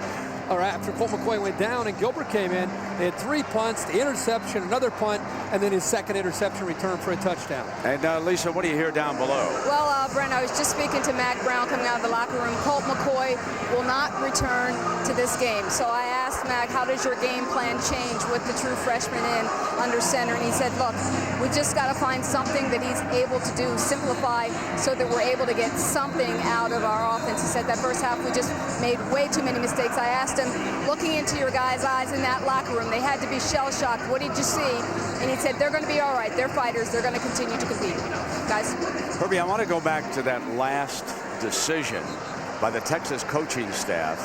or after Colt McCoy went down and Gilbert came in. They had 3 punts, the interception, another punt, and then his second interception return for a touchdown. And Lisa, what do you hear down below? Well, Brent, I was just speaking to Mac Brown coming out of the locker room. Colt McCoy will not return to this game. So I asked Mac, how does your game plan change with the true freshman in under center? And he said, look, we just got to find something that he's able to do, simplify, so that we're able to get something out of our offense. He said that first half we just made way too many mistakes. I asked him, looking into your guys' eyes in that locker room, they had to be shell-shocked. What did you see? And he said, they're going to be all right. They're fighters. They're going to continue to compete. Guys? Herbie, I want to go back to that last decision by the Texas coaching staff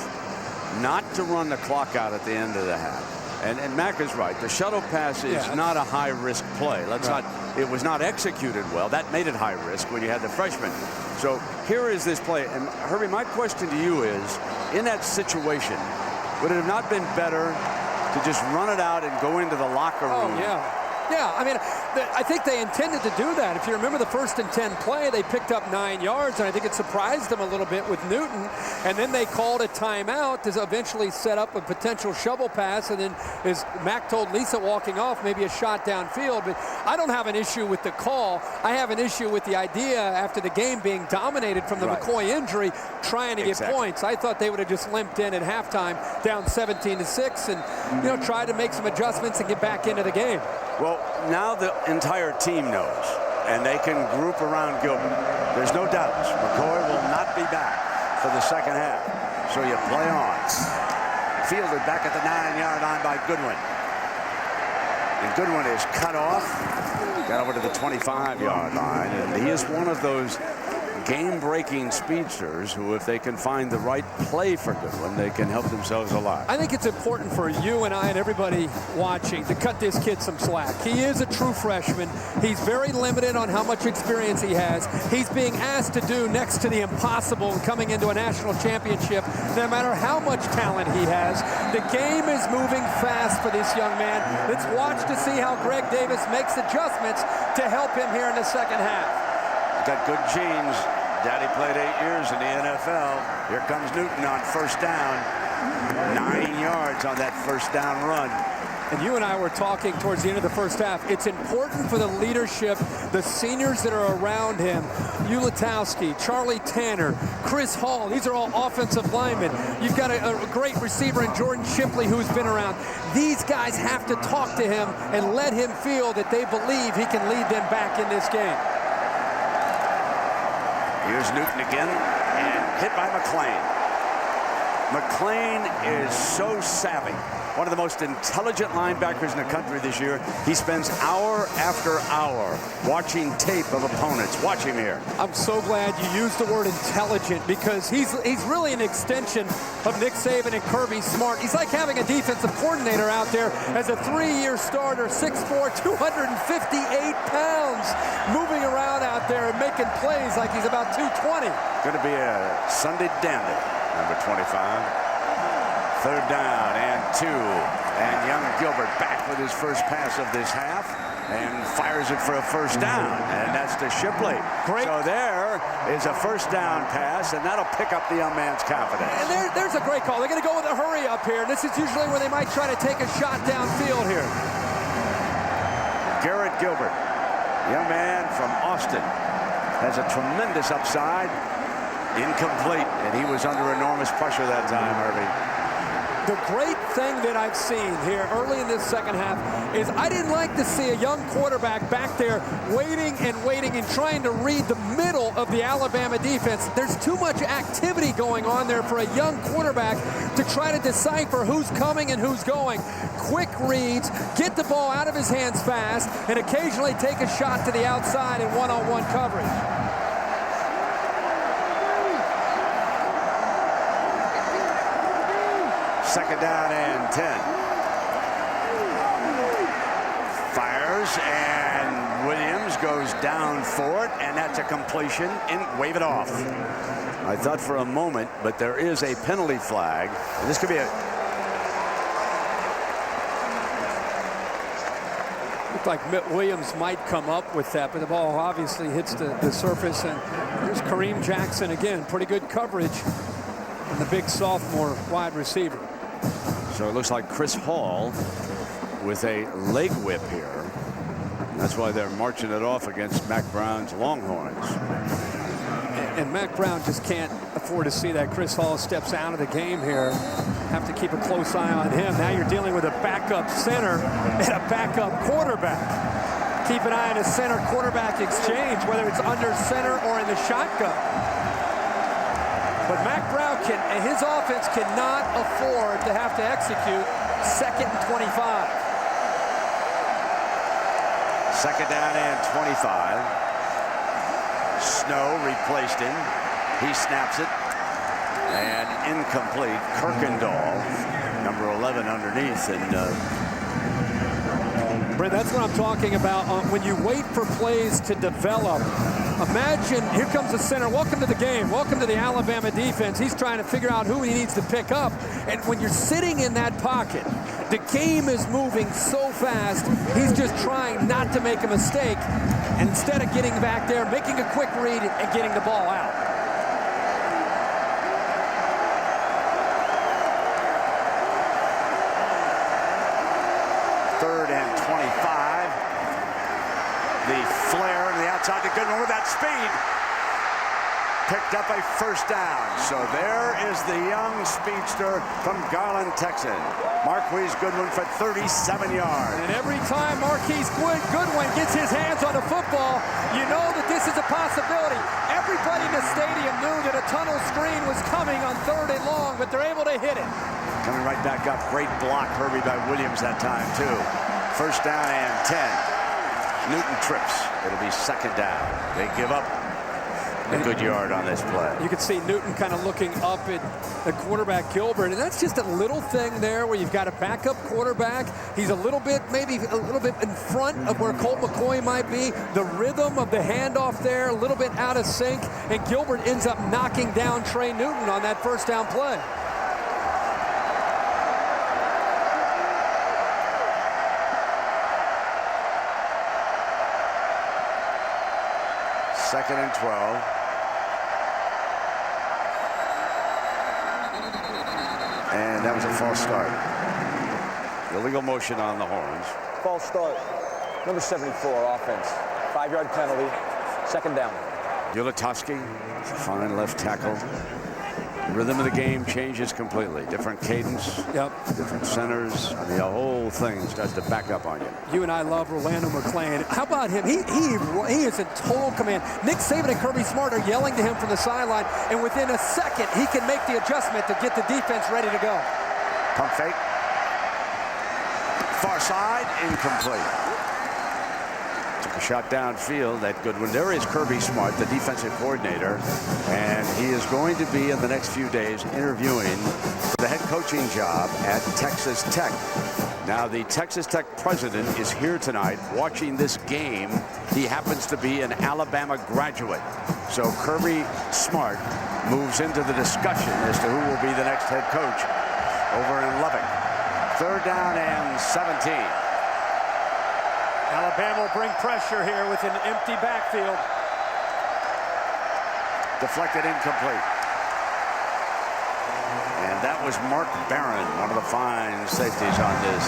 not to run the clock out at the end of the half. And Mac is right. The shuttle pass is not a high-risk play. It was not executed well. That made it high risk when you had the freshman. So here is this play. And Herbie, my question to you is, in that situation, would it have not been better to just run it out and go into the locker room? Oh, yeah. Yeah, I mean, I think they intended to do that. If you remember the 1st and 10 play, they picked up 9 yards, and I think it surprised them a little bit with Newton. And then they called a timeout to eventually set up a potential shovel pass. And then, as Mac told Lisa walking off, maybe a shot downfield. But I don't have an issue with the call. I have an issue with the idea after the game being dominated from the McCoy injury, trying to get points. I thought they would have just limped in at halftime, down 17-6, and tried to make some adjustments and get back into the game. Well, now the entire team knows, and they can group around Gilbert. There's no doubt McCoy will not be back for the second half. So you play on. Fielded back at the 9-yard line by Goodwin. And Goodwin is cut off. Got over to the 25-yard line. And he is one of those game-breaking speedsters who, if they can find the right play for Goodwin, they can help themselves a lot. I think it's important for you and I and everybody watching to cut this kid some slack. He is a true freshman. He's very limited on how much experience he has. He's being asked to do next to the impossible coming into a national championship, no matter how much talent he has. The game is moving fast for this young man. Let's watch to see how Greg Davis makes adjustments to help him here in the second half. Got good genes. Daddy played 8 years in the NFL. Here comes Newton on first down. 9 yards on that first down run. And you and I were talking towards the end of the first half. It's important for the leadership, the seniors that are around him, Ulatowski, Charlie Tanner, Chris Hall. These are all offensive linemen. You've got a great receiver in Jordan Shipley who's been around. These guys have to talk to him and let him feel that they believe he can lead them back in this game. Here's Newton again, and hit by McClain. McClain is so savvy. One of the most intelligent linebackers in the country this year. He spends hour after hour watching tape of opponents. Watch him here. I'm so glad you used the word intelligent, because he's really an extension of Nick Saban and Kirby Smart. He's like having a defensive coordinator out there as a 3-year starter, 6'4", 258 pounds, moving around out there and making plays like he's about 220. Going to be a Sunday dandy, number 25. Third down and 2. And young Gilbert back with his first pass of this half and fires it for a first down. And that's to Shipley. Great. So there is a first down pass, and that'll pick up the young man's confidence. And there's a great call. They're going to go with a hurry up here. This is usually where they might try to take a shot downfield here. Garrett Gilbert, young man from Austin, has a tremendous upside. Incomplete, and he was under enormous pressure that time, Irving. The great thing that I've seen here early in this second half is I didn't like to see a young quarterback back there waiting and trying to read the middle of the Alabama defense. There's too much activity going on there for a young quarterback to try to decipher who's coming and who's going. Quick reads, get the ball out of his hands fast, and occasionally take a shot to the outside in one-on-one coverage. Second down and 10. Fires, and Williams goes down for it, and that's a completion, and wave it off. I thought for a moment, but there is a penalty flag. This could be a... Looked like Mitt Williams might come up with that, but the ball obviously hits the surface, and here's Kareem Jackson again. Pretty good coverage from the big sophomore wide receiver. So it looks like Chris Hall with a leg whip here. That's why they're marching it off against Mack Brown's Longhorns. And Mack Brown just can't afford to see that. Chris Hall steps out of the game here. Have to keep a close eye on him. Now you're dealing with a backup center and a backup quarterback. Keep an eye on the center quarterback exchange, whether it's under center or in the shotgun. But Mack Brown and his offense cannot afford to have to execute 2nd and 25. Second down and 25. Snow replaced him. He snaps it. And incomplete. Kirkendall, number 11 underneath. And Brent, that's what I'm talking about. When you wait for plays to develop, imagine, here comes the center. Welcome to the game. Welcome to the Alabama defense. He's trying to figure out who he needs to pick up. And when you're sitting in that pocket, the game is moving so fast, he's just trying not to make a mistake. And instead of getting back there, making a quick read and getting the ball out. Third and 25. The flare on the outside to Goodwin with that speed. Picked up a first down. So there is the young speedster from Garland, Texas. Marquise Goodwin for 37 yards. And every time Marquise Goodwin gets his hands on the football, you know that this is a possibility. Everybody in the stadium knew that a tunnel screen was coming on 3rd and long, but they're able to hit it. Coming right back up. Great block, Herbie, by Williams that time, too. First down and 10. Newton trips. It'll be second down. They give up a good yard on this play. You can see Newton kind of looking up at the quarterback Gilbert, and that's just a little thing there where you've got a backup quarterback. He's a little bit, maybe a little bit in front of where Colt McCoy might be. The rhythm of the handoff there, a little bit out of sync, and Gilbert ends up knocking down Trey Newton on that first down play. Second and 12. And that was a false start. Illegal motion on the horns. False start. Number 74, offense. 5-yard penalty. Second down. Yulatoski, fine left tackle. Rhythm of the game changes completely. Different cadence. Yep. Different centers. I mean, the whole thing starts to back up on you. You and I love Rolando McClain. How about him? He is in total command. Nick Saban and Kirby Smart are yelling to him from the sideline, and within a second, he can make the adjustment to get the defense ready to go. Pump fake. Far side, incomplete. Took a shot downfield. That good one. There is Kirby Smart, the defensive coordinator, and he is going to be in the next few days interviewing for the head coaching job at Texas Tech. Now, the Texas Tech president is here tonight watching this game. He happens to be an Alabama graduate. So Kirby Smart moves into the discussion as to who will be the next head coach over in Lubbock. Third down and 17. Alabama will bring pressure here with an empty backfield. Deflected, incomplete. And that was Mark Barron, one of the fine safeties on this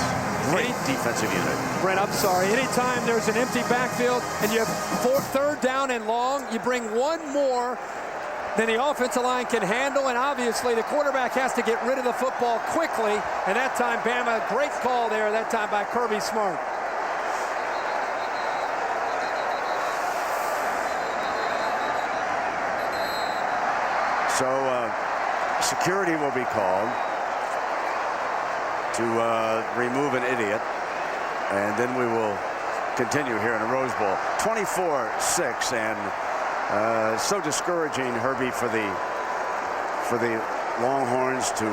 great defensive unit. Brent, I'm sorry. Anytime there's an empty backfield and you have third down and long, you bring one more than the offensive line can handle, and obviously the quarterback has to get rid of the football quickly, and that time Bama, great call there, that time by Kirby Smart. So security will be called to remove an idiot, and then we will continue here in the Rose Bowl. 24-6, and so discouraging, Herbie, for the Longhorns to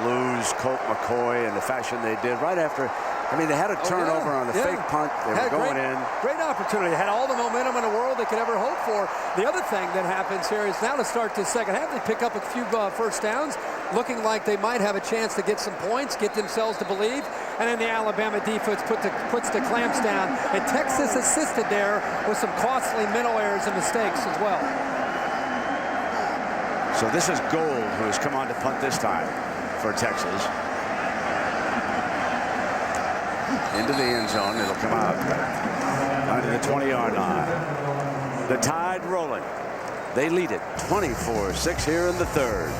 lose Colt McCoy in the fashion they did right after. I mean, they had a turnover on the fake punt. They were going in. Great opportunity. Had all the momentum in the world they could ever hope for. The other thing that happens here is now to start the second half, they pick up a few first downs, looking like they might have a chance to get some points, get themselves to believe. And then the Alabama defense puts the clamps down. And Texas assisted there with some costly mental errors and mistakes as well. So this is Gold, who has come on to punt this time for Texas. Into the end zone. It'll come out under the 20-yard line. The Tide rolling. They lead it 24-6 here in the third.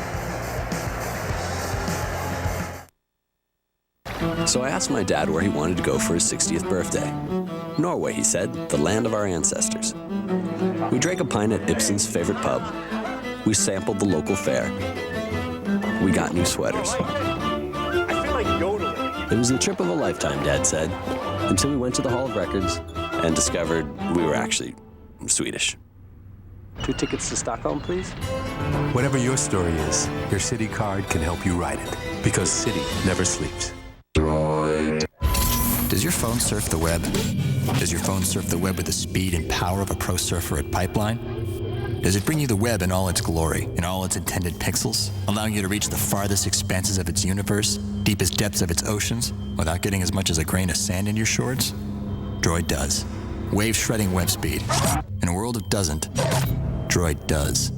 So I asked my dad where he wanted to go for his 60th birthday. Norway, he said, the land of our ancestors. We drank a pint at Ibsen's favorite pub. We sampled the local fare. We got new sweaters. I feel like yodeling. It was the trip of a lifetime, Dad said, until we went to the Hall of Records and discovered we were actually Swedish. 2 tickets to Stockholm, please? Whatever your story is, your Citi card can help you write it. Because Citi never sleeps. Droid. Does your phone surf the web? Does your phone surf the web with the speed and power of a pro surfer at Pipeline? Does it bring you the web in all its glory, in all its intended pixels, allowing you to reach the farthest expanses of its universe, deepest depths of its oceans, without getting as much as a grain of sand in your shorts? Droid does. Wave-shredding web speed. In a world that doesn't, Droid does.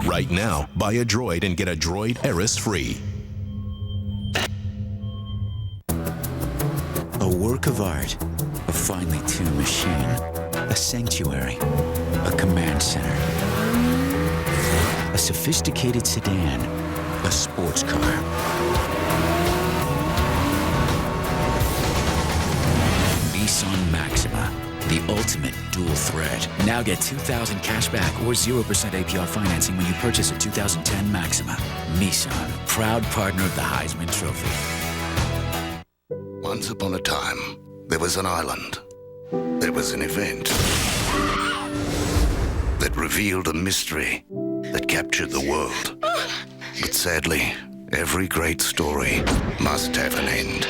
Right now, buy a Droid and get a Droid Eris free. A work of art, a finely tuned machine, a sanctuary, a command center, a sophisticated sedan, a sports car. Nissan Maxima, the ultimate dual threat. Now get $2,000 cash back or 0% APR financing when you purchase a 2010 Maxima. Nissan, proud partner of the Heisman Trophy. Once upon a time, there was an island. There was an event that revealed a mystery that captured the world. But sadly, every great story must have an end.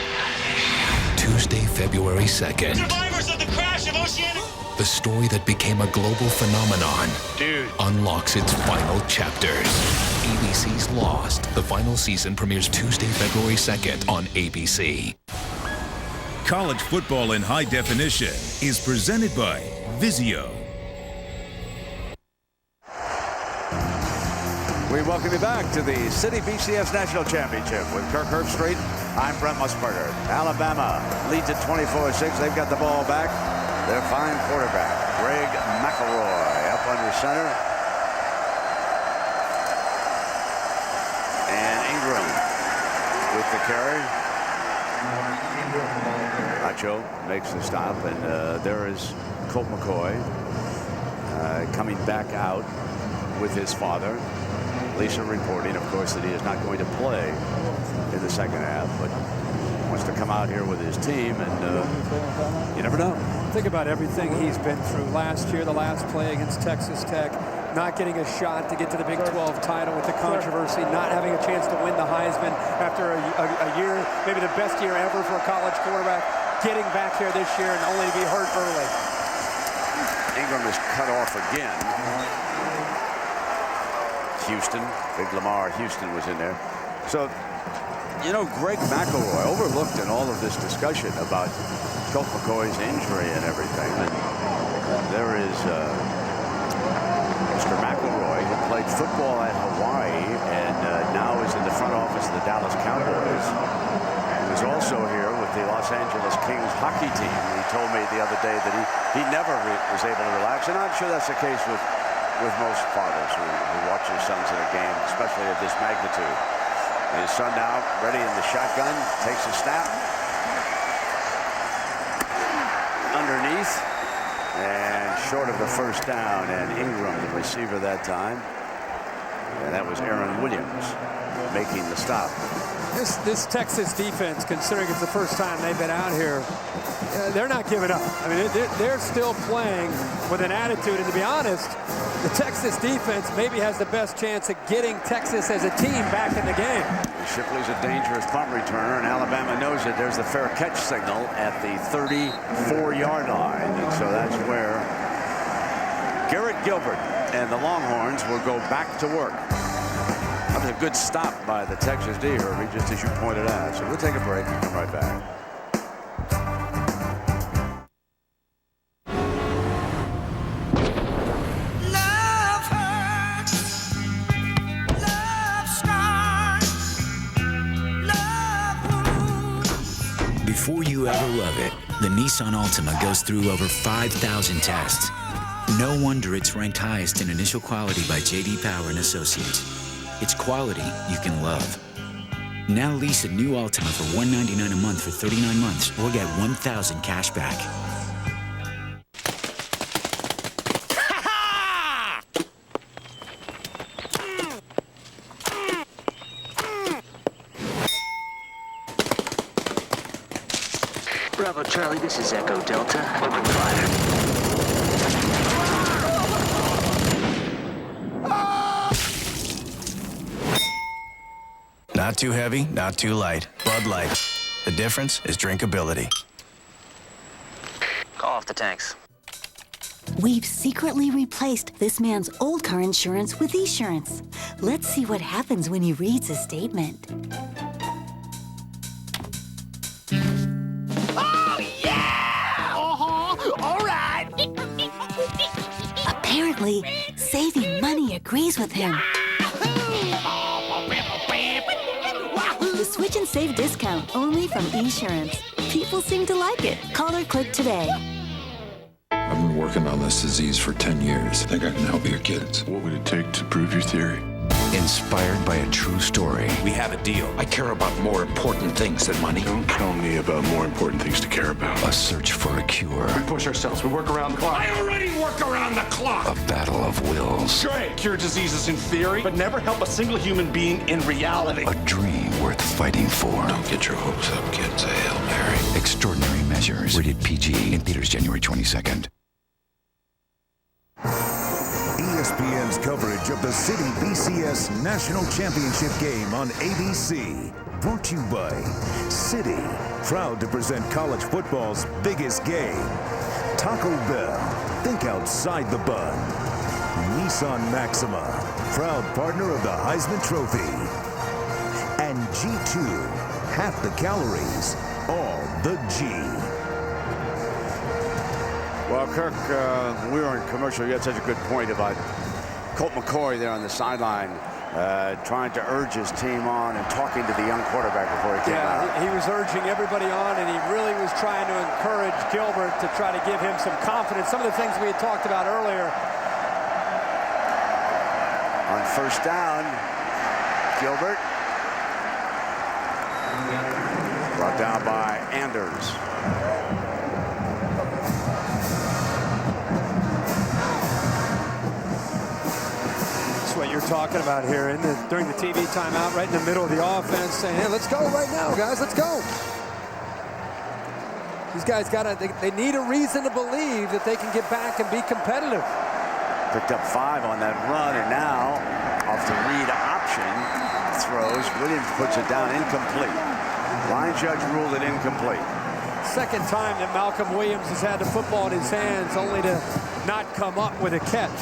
Tuesday, February 2nd. Survivors of the crash of Oceanic. The story that became a global phenomenon unlocks its final chapters. ABC's Lost. The final season premieres Tuesday, February 2nd on ABC. College football in high definition is presented by Vizio. We welcome you back to the Citi BCS National Championship with Kirk Herbstreit. I'm Brent Musburger. Alabama leads at 24-6. They've got the ball back. Their fine quarterback, Greg McElroy, up under center. And Ingram with the carry. Nacho makes the stop, and there is Colt McCoy coming back out with his father. Lisa reporting, of course, that he is not going to play in the second half, but wants to come out here with his team, and you never know. Think about everything he's been through last year, the last play against Texas Tech, not getting a shot to get to the Big 12 title with the controversy, not having a chance to win the Heisman after a year, maybe the best year ever for a college quarterback, getting back here this year and only to be hurt early. Ingram is cut off again. Houston, big Lamar Houston was in there. So, you know, Greg McElroy overlooked in all of this discussion about Colt McCoy's injury and everything. And there is Mr. McElroy, who played football at Hawaii and now is in the front office of the Dallas Cowboys. He was also here with the Los Angeles Kings hockey team. He told me the other day that he never was able to relax, and I'm sure that's the case with with most fathers who watch their sons in a game, especially of this magnitude. His son now ready in the shotgun, takes a snap. Underneath, and short of the first down, and Ingram, the receiver that time. And that was Aaron Williams making the stop. This Texas defense, considering it's the first time they've been out here, they're not giving up. I mean, they're still playing with an attitude. And to be honest, the Texas defense maybe has the best chance of getting Texas as a team back in the game. Shipley's a dangerous punt returner, and Alabama knows it. There's the fair catch signal at the 34-yard line. And so that's where Garrett Gilbert and the Longhorns will go back to work. That was a good stop by the Texas D, Herbie, just as you pointed out. So we'll take a break and come right back. Before you ever love it, the Nissan Altima goes through over 5,000 tests. No wonder it's ranked highest in initial quality by J.D. Power and Associates. It's quality you can love. Now lease a new Altima for $199 a month for 39 months or get $1,000 cash back. Bravo Charlie, this is Echo Delta. Open fire. Not too heavy, not too light. Bud Light. The difference is drinkability. Call off the tanks. We've secretly replaced this man's old car insurance with Esurance. Let's see what happens when he reads his statement. Oh, yeah! All right. Apparently, saving money agrees with him. The Switch and Save discount only from Esurance. People seem to like it. Call or click today. I've been working on this disease for 10 years. I think I can help your kids. What would it take to prove your theory? Inspired by a true story. We have a deal. I care about more important things than money. Don't tell me about more important things to care about. A search for a cure. We push ourselves. We work around the clock. I already work around the clock. A battle of wills. Great. Cure diseases in theory, but never help a single human being in reality. A dream worth fighting for. Don't get your hopes up, kids. A Hail Mary. Extraordinary Measures. Rated PG. In theaters January 22nd. ESPN's coverage of the City BCS National Championship game on ABC. Brought to you by City, proud to present college football's biggest game. Taco Bell, think outside the bun. Nissan Maxima, proud partner of the Heisman Trophy. And G2, half the calories, all the G. Well, Kirk, we were in commercial. You had such a good point about Colt McCoy there on the sideline, trying to urge his team on and talking to the young quarterback before he came out. Yeah, he was urging everybody on, and he really was trying to encourage Gilbert to try to give him some confidence. Some of the things we had talked about earlier. On first down, Gilbert. Brought down by Anders. What you're talking about here during the TV timeout, right in the middle of the offense, saying, hey, let's go right now, guys, let's go. These guys they need a reason to believe that they can get back and be competitive. Picked up 5 on that run, and now off the read option throws. Williams puts it down, incomplete. Line judge ruled it incomplete. Second time that Malcolm Williams has had the football in his hands, only to not come up with a catch.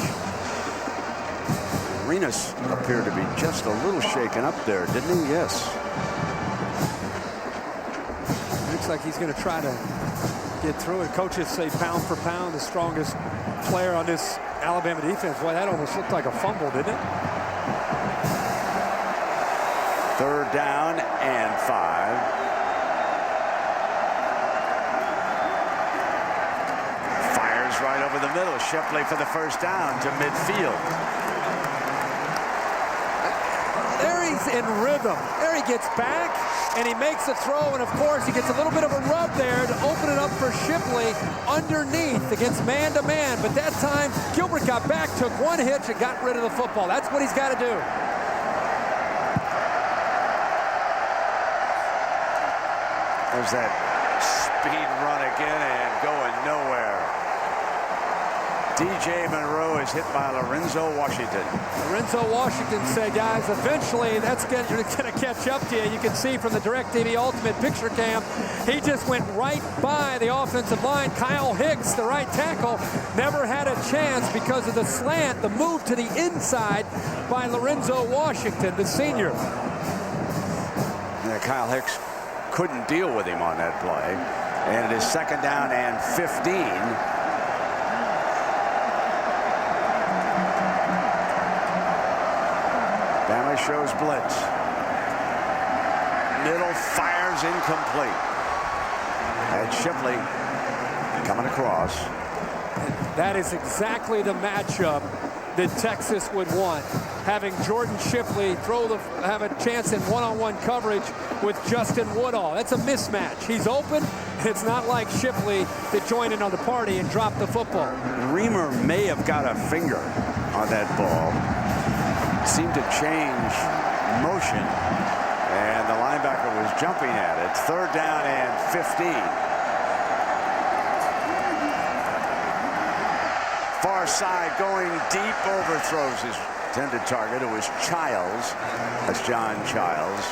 Arenas appeared to be just a little shaken up there, didn't he? Yes. Looks like he's going to try to get through it. Coaches say pound for pound, the strongest player on this Alabama defense. Boy, that almost looked like a fumble, didn't it? Third down and 5. Fires runs right over the middle. Shipley for the first down to midfield. There he's in rhythm. There he gets back, and he makes a throw, and of course he gets a little bit of a rub there to open it up for Shipley underneath against man-to-man. But that time, Gilbert got back, took one hitch, and got rid of the football. That's what he's got to do. There's that speed run again and going nowhere. DJ Monroe is hit by Lorenzo Washington. Lorenzo Washington said, guys, eventually that's going to catch up to you. You can see from the DirecTV Ultimate Picture Cam, he just went right by the offensive line. Kyle Hicks, the right tackle, never had a chance because of the slant, the move to the inside by Lorenzo Washington, the senior. Yeah, Kyle Hicks couldn't deal with him on that play. And it is 2nd down and 15. Bama shows blitz. Middle fires incomplete. And Shipley coming across. That is exactly the matchup that Texas would want. Having Jordan Shipley have a chance in one-on-one coverage with Justin Woodall. That's a mismatch. He's open, and it's not like Shipley that joined in on the party and dropped the football. Reamer may have got a finger on that ball. Seemed to change motion, and the linebacker was jumping at it. 3rd down and 15. Far side going deep, overthrows his intended target. It was Childs. That's John Childs.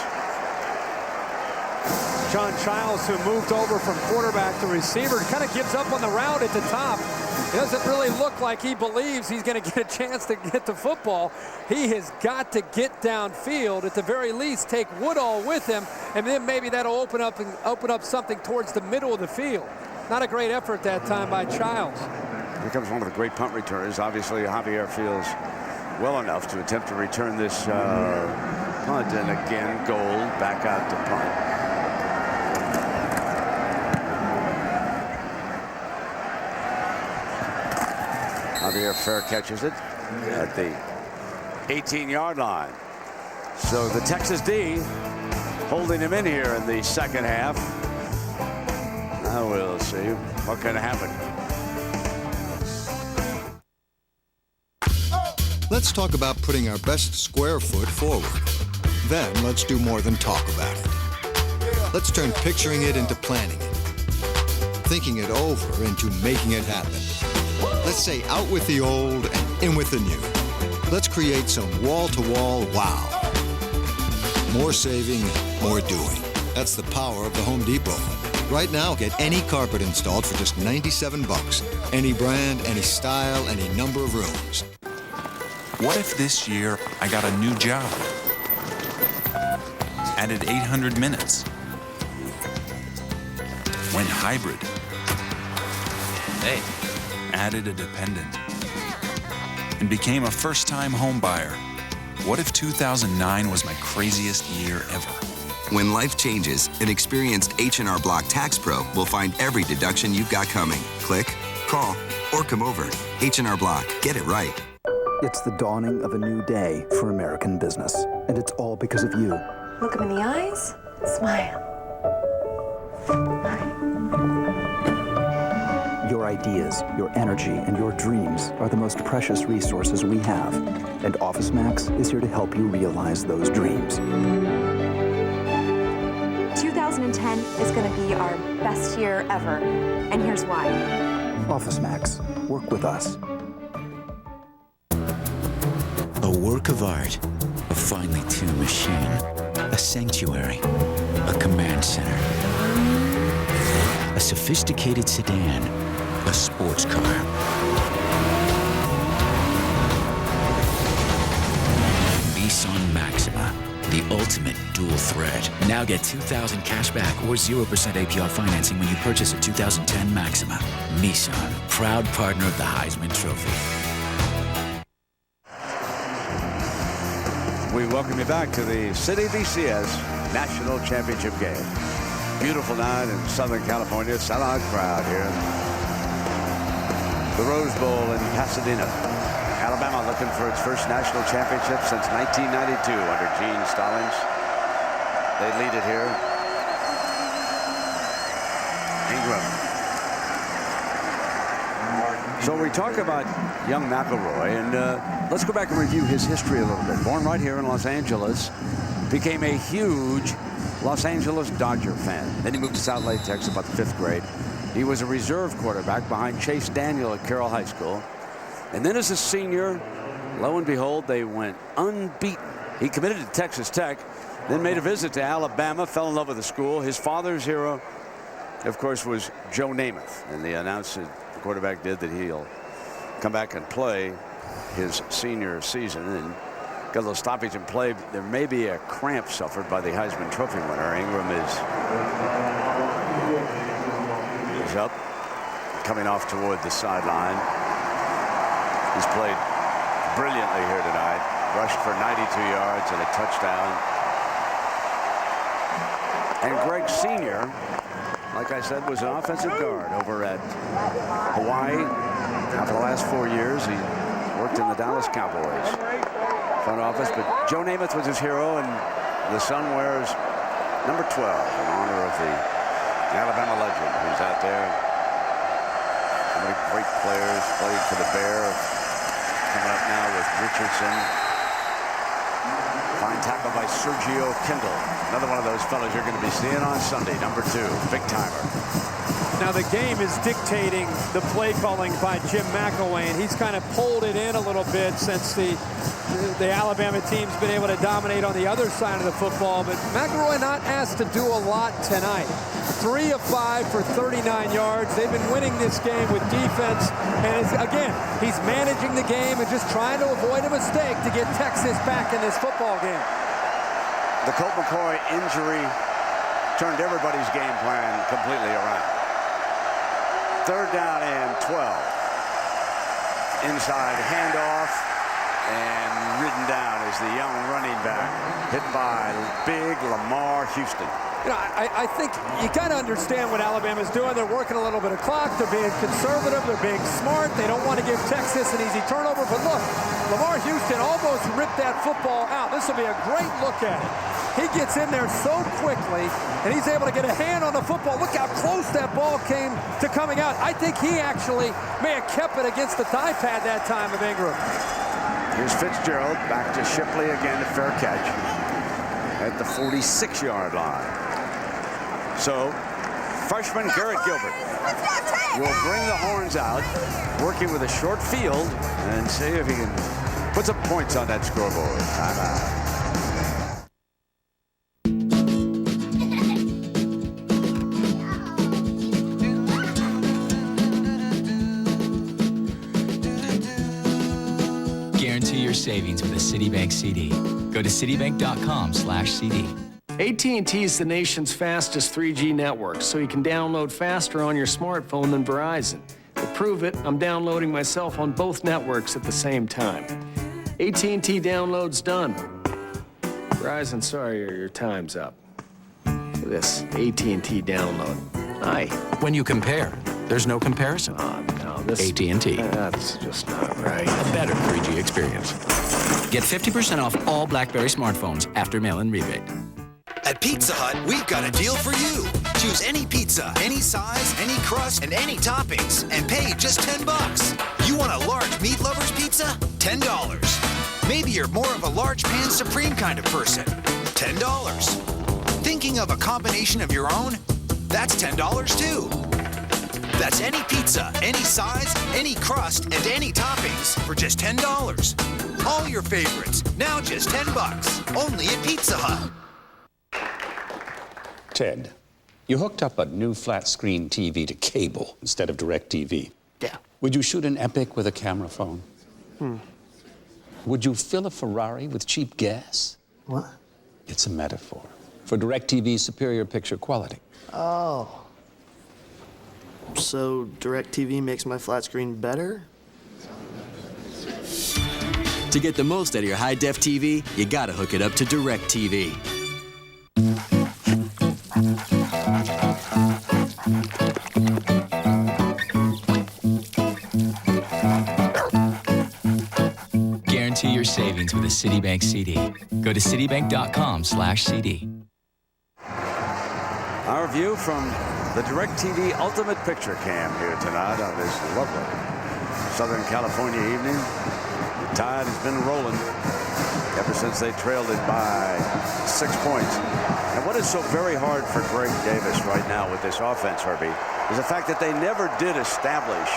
John Childs, who moved over from quarterback to receiver, kind of gives up on the route at the top. It doesn't really look like he believes he's going to get a chance to get the football. He has got to get downfield, at the very least take Woodall with him, and then maybe that'll open up something towards the middle of the field. Not a great effort that time by Childs. Here comes one of the great punt returners. Obviously, Javier feels well enough to attempt to return this punt, and again, Gold back out to punt. Javier Fair catches it at the 18-yard line. So the Texas D holding him in here in the 2nd half. Now we'll see what can happen. Let's talk about putting our best square foot forward. Then let's do more than talk about it. Let's turn picturing it into planning it, thinking it over into making it happen. Let's say out with the old and in with the new. Let's create some wall-to-wall wow. More saving, more doing. That's the power of the Home Depot. Right now, get any carpet installed for just $97. Any brand, any style, any number of rooms. What if this year I got a new job? Added 800 minutes. Went hybrid. Hey. Added a dependent. And became a first-time home buyer. What if 2009 was my craziest year ever? When life changes, an experienced H&R Block Tax Pro will find every deduction you've got coming. Click, call, or come over. H&R Block. Get it right. It's the dawning of a new day for American business, and it's all because of you. Look him in the eyes, smile. Your ideas, your energy, and your dreams are the most precious resources we have, and OfficeMax is here to help you realize those dreams. 2010 is going to be our best year ever, and here's why. OfficeMax. Work with us. A work of art, a finely tuned machine, a sanctuary, a command center, a sophisticated sedan, a sports car. Nissan Maxima, the ultimate dual threat. Now get 2,000 cash back or 0% APR financing when you purchase a 2010 Maxima. Nissan, proud partner of the Heisman Trophy. We welcome you back to the City BCS National Championship game. Beautiful night in Southern California. Sellout crowd here. the Rose Bowl in Pasadena. Alabama looking for its first national championship since 1992 under Gene Stallings. They lead it here. Ingram. So we talk about young McElroy, and let's go back and review his history a little bit. Born right here in Los Angeles, became a huge Los Angeles Dodger fan. Then he moved to South Lake, Texas, about the 5th grade. He was a reserve quarterback behind Chase Daniel at Carroll High School. And then as a senior, lo and behold, they went unbeaten. He committed to Texas Tech, then made a visit to Alabama, fell in love with the school. His father's hero, of course, was Joe Namath. And they announced that the quarterback did that he'll come back and play his senior season. And got a little stoppage in play. There may be a cramp suffered by the Heisman Trophy winner. Ingram is up, coming off toward the sideline. He's played brilliantly here tonight. Rushed for 92 yards and a touchdown. And Greg Sr., like I said, was an offensive guard over at Hawaii. Now for the last 4 years, he worked in the Dallas Cowboys front office. But Joe Namath was his hero, and the son wears number 12 in honor of the Alabama legend who's out there. So many great players played for the Bear. Coming up now with Richardson. Fine tackle by Sergio Kindle. Another one of those fellas you're going to be seeing on Sunday, number 2, big timer. Now the game is dictating the play calling by Jim McElwain. He's kind of pulled it in a little bit since the Alabama team's been able to dominate on the other side of the football, but McElroy not asked to do a lot tonight. 3 of 5 for 39 yards. They've been winning this game with defense, and again, he's managing the game and just trying to avoid a mistake to get Texas back in this football game. The Colt McCoy injury turned everybody's game plan completely around. 3rd down and 12. Inside handoff. And ridden down is the young running back, hit by big Lamar Houston. You know, I think you got to understand what Alabama's doing. They're working a little bit of clock. They're being conservative. They're being smart. They don't want to give Texas an easy turnover. But look, Lamar Houston almost ripped that football out. This will be a great look at it. He gets in there so quickly, and he's able to get a hand on the football. Look how close that ball came to coming out. I think he actually may have kept it against the thigh pad that time of Ingram. Here's Fitzgerald back to Shipley again, a fair catch at the 46-yard line. So freshman Garrett Gilbert will bring the Horns out, working with a short field, and see if he can put some points on that scoreboard. Timeout. Savings with a Citibank CD. Go to citibank.com/CD. AT&T is the nation's fastest 3G network, so you can download faster on your smartphone than Verizon. To prove it, I'm downloading myself on both networks at the same time. AT&T download's done. Verizon, sorry, your time's up. This AT&T download. Aye. When you compare, there's no comparison. AT&T. That's just not right. A better 3G experience. Get 50% off all BlackBerry smartphones after mail-in rebate. At Pizza Hut, we've got a deal for you. Choose any pizza, any size, any crust, and any toppings, and pay just $10. You want a large meat lover's pizza? $10. Maybe you're more of a large pan supreme kind of person. $10. Thinking of a combination of your own? That's $10 too. That's any pizza, any size, any crust, and any toppings for just $10. All your favorites, now just $10. Only at Pizza Hut. Ted, you hooked up a new flat-screen TV to cable instead of DirecTV. Yeah. Would you shoot an epic with a camera phone? Would you fill a Ferrari with cheap gas? What? It's a metaphor for DirecTV's superior picture quality. Oh. So DirecTV makes my flat screen better? To get the most out of your high-def TV, you gotta hook it up to DirecTV. savings with a Citibank CD. Go to citibank.com/CD. Our view from the DirecTV Ultimate Picture Cam here tonight on this lovely Southern California evening. The Tide has been rolling ever since they trailed it by 6 points. And what is so very hard for Greg Davis right now with this offense, Herbie, is the fact that they never did establish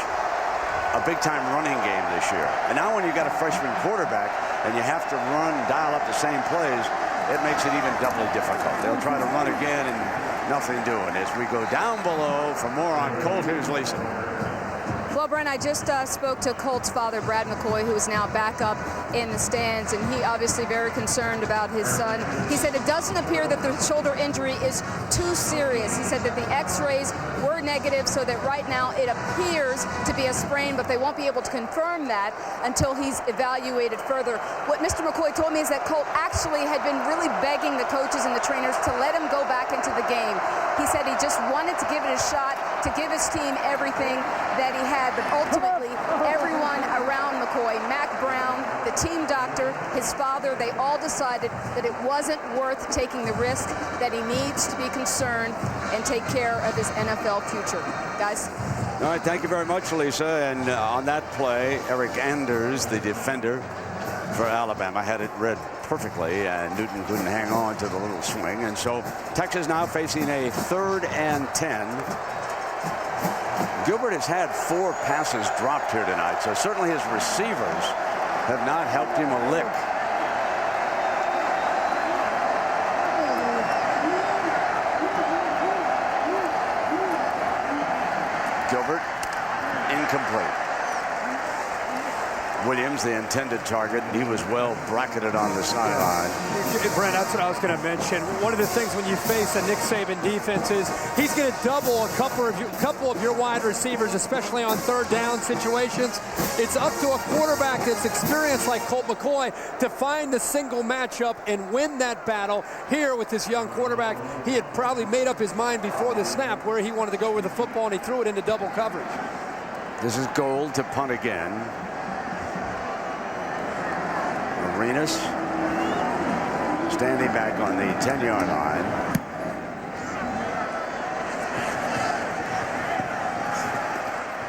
a big-time running game this year. And now when you got a freshman quarterback and you have to dial up the same plays, it makes it even doubly difficult. They'll try to run again and nothing doing. As we go down below for more on Colt, here's Lisa. Well, Brent, I just spoke to Colt's father, Brad McCoy, who is now back up in the stands, and he obviously very concerned about his son. He said it doesn't appear that the shoulder injury is too serious. He said that the x-rays were negative, so that right now it appears to be a sprain, but they won't be able to confirm that until he's evaluated further. What Mr. McCoy told me is that Colt actually had been really begging the coaches and the trainers to let him go back into the game. He said he just wanted to give it a shot, to give his team everything that he had, but ultimately everyone around McCoy, Mac Brown, the team doctor, his father, they all decided that it wasn't worth taking the risk, that he needs to be concerned and take care of his NFL future. Guys? All right, thank you very much, Lisa. And on that play, Eric Anders, the defender for Alabama, had it read perfectly, and Newton couldn't hang on to the little swing. And so Texas now facing a 3rd and 10. Gilbert has had 4 passes dropped here tonight, so certainly his receivers have not helped him a lick. Gilbert, incomplete. Williams, the intended target, he was well bracketed on the sideline. Brent, that's what I was going to mention. One of the things when you face a Nick Saban defense is he's going to double a couple of your wide receivers, especially on 3rd down situations. It's up to a quarterback that's experienced like Colt McCoy to find the single matchup and win that battle. Here with this young quarterback, he had probably made up his mind before the snap where he wanted to go with the football, and he threw it into double coverage. This is Gold to punt again. Arenas standing back on the 10-yard line.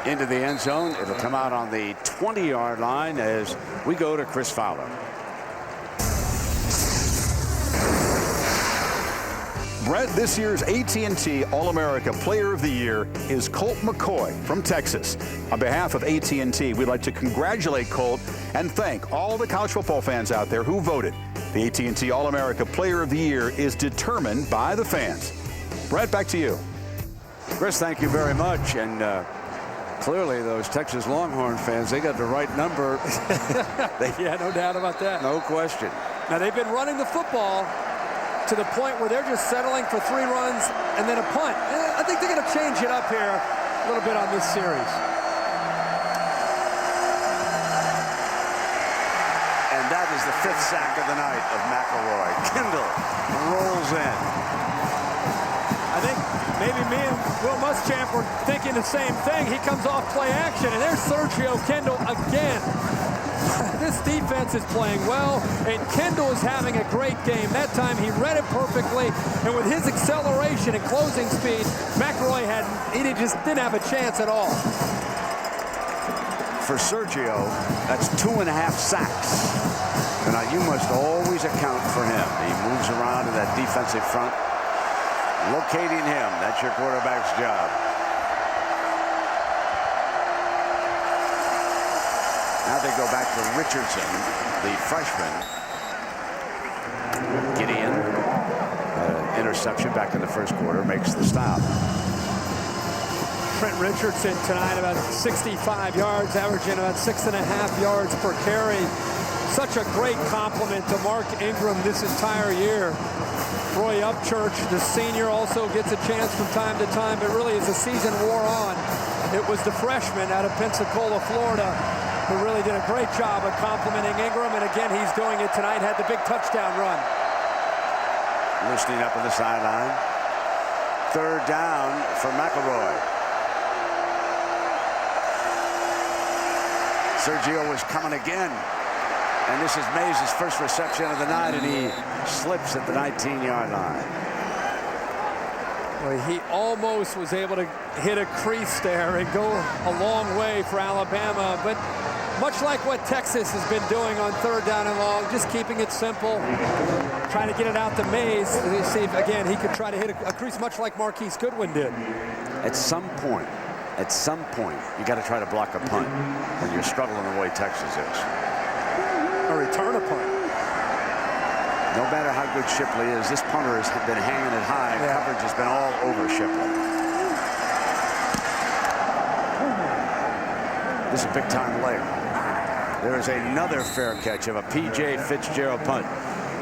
Into the end zone. It'll come out on the 20-yard line as we go to Chris Fowler. Brett, this year's AT&T All-America Player of the Year is Colt McCoy from Texas. On behalf of AT&T, we'd like to congratulate Colt and thank all the college football fans out there who voted. The AT&T All-America Player of the Year is determined by the fans. Brett, back to you. Chris, thank you very much. And clearly those Texas Longhorn fans, they got the right number. Yeah, no doubt about that. No question. Now, they've been running the football to the point where they're just settling for 3 runs and then a punt. I think they're going to change it up here a little bit on this series. And that is the 5th sack of the night of McElroy. Kendall rolls in. I think maybe me and Will Muschamp were thinking the same thing. He comes off play action, and there's Sergio Kendall again. This defense is playing well, and Kendall is having a great game. That time he read it perfectly, and with his acceleration and closing speed, McElroy just didn't have a chance at all. For Sergio, that's 2.5 sacks. And now you must always account for him. He moves around in that defensive front. Locating him, that's your quarterback's job. Now they go back to Richardson, the freshman. Gideon, interception back in the first quarter, makes the stop. Trent Richardson tonight about 65 yards, averaging about 6.5 yards per carry. Such a great compliment to Mark Ingram this entire year. Roy Upchurch, the senior, also gets a chance from time to time, but really as the season wore on, it was the freshman out of Pensacola, Florida, who really did a great job of complimenting Ingram, and again, he's doing it tonight, had the big touchdown run. Loosening up on the sideline. 3rd down for McElroy. Sergio was coming again. And this is Mays' first reception of the night, and he slips at the 19-yard line. Well, he almost was able to hit a crease there and go a long way for Alabama, but much like what Texas has been doing on 3rd down and long, just keeping it simple, trying to get it out to Mays. See if, again, he could try to hit a crease much like Marquise Goodwin did. At some point, you got to try to block a punt when you're struggling the way Texas is. Or return a punt. No matter how good Shipley is, this punter has been hanging it high. Yeah. Coverage has been all over Shipley. This is a big-time leg. There is another fair catch of a P.J. Fitzgerald punt.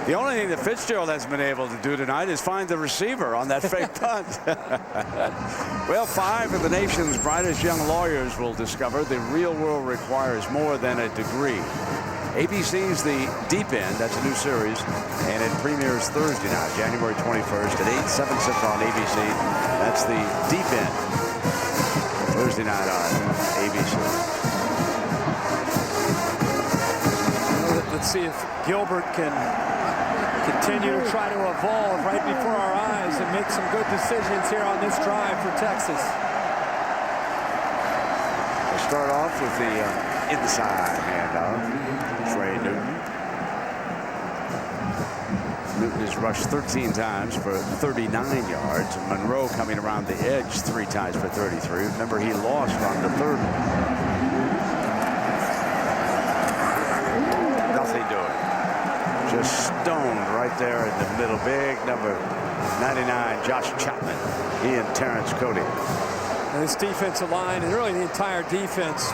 The only thing that Fitzgerald hasn't been able to do tonight is find the receiver on that fake punt. Well, 5 of the nation's brightest young lawyers will discover the real world requires more than a degree. ABC's The Deep End, that's a new series, and it premieres Thursday night, January 21st at 8, 7 Central on ABC. That's The Deep End, Thursday night on ABC. Let's see if Gilbert can continue to try to evolve right before our eyes and make some good decisions here on this drive for Texas. We'll start off with the inside handoff. Trey Newton. Newton has rushed 13 times for 39 yards. Monroe coming around the edge 3 times for 33. Remember, he lost on the 3rd one. Nothing doing. Just stoned right there in the middle. Big number 99, Josh Chapman. He and Terrence Cody. And this defensive line and really the entire defense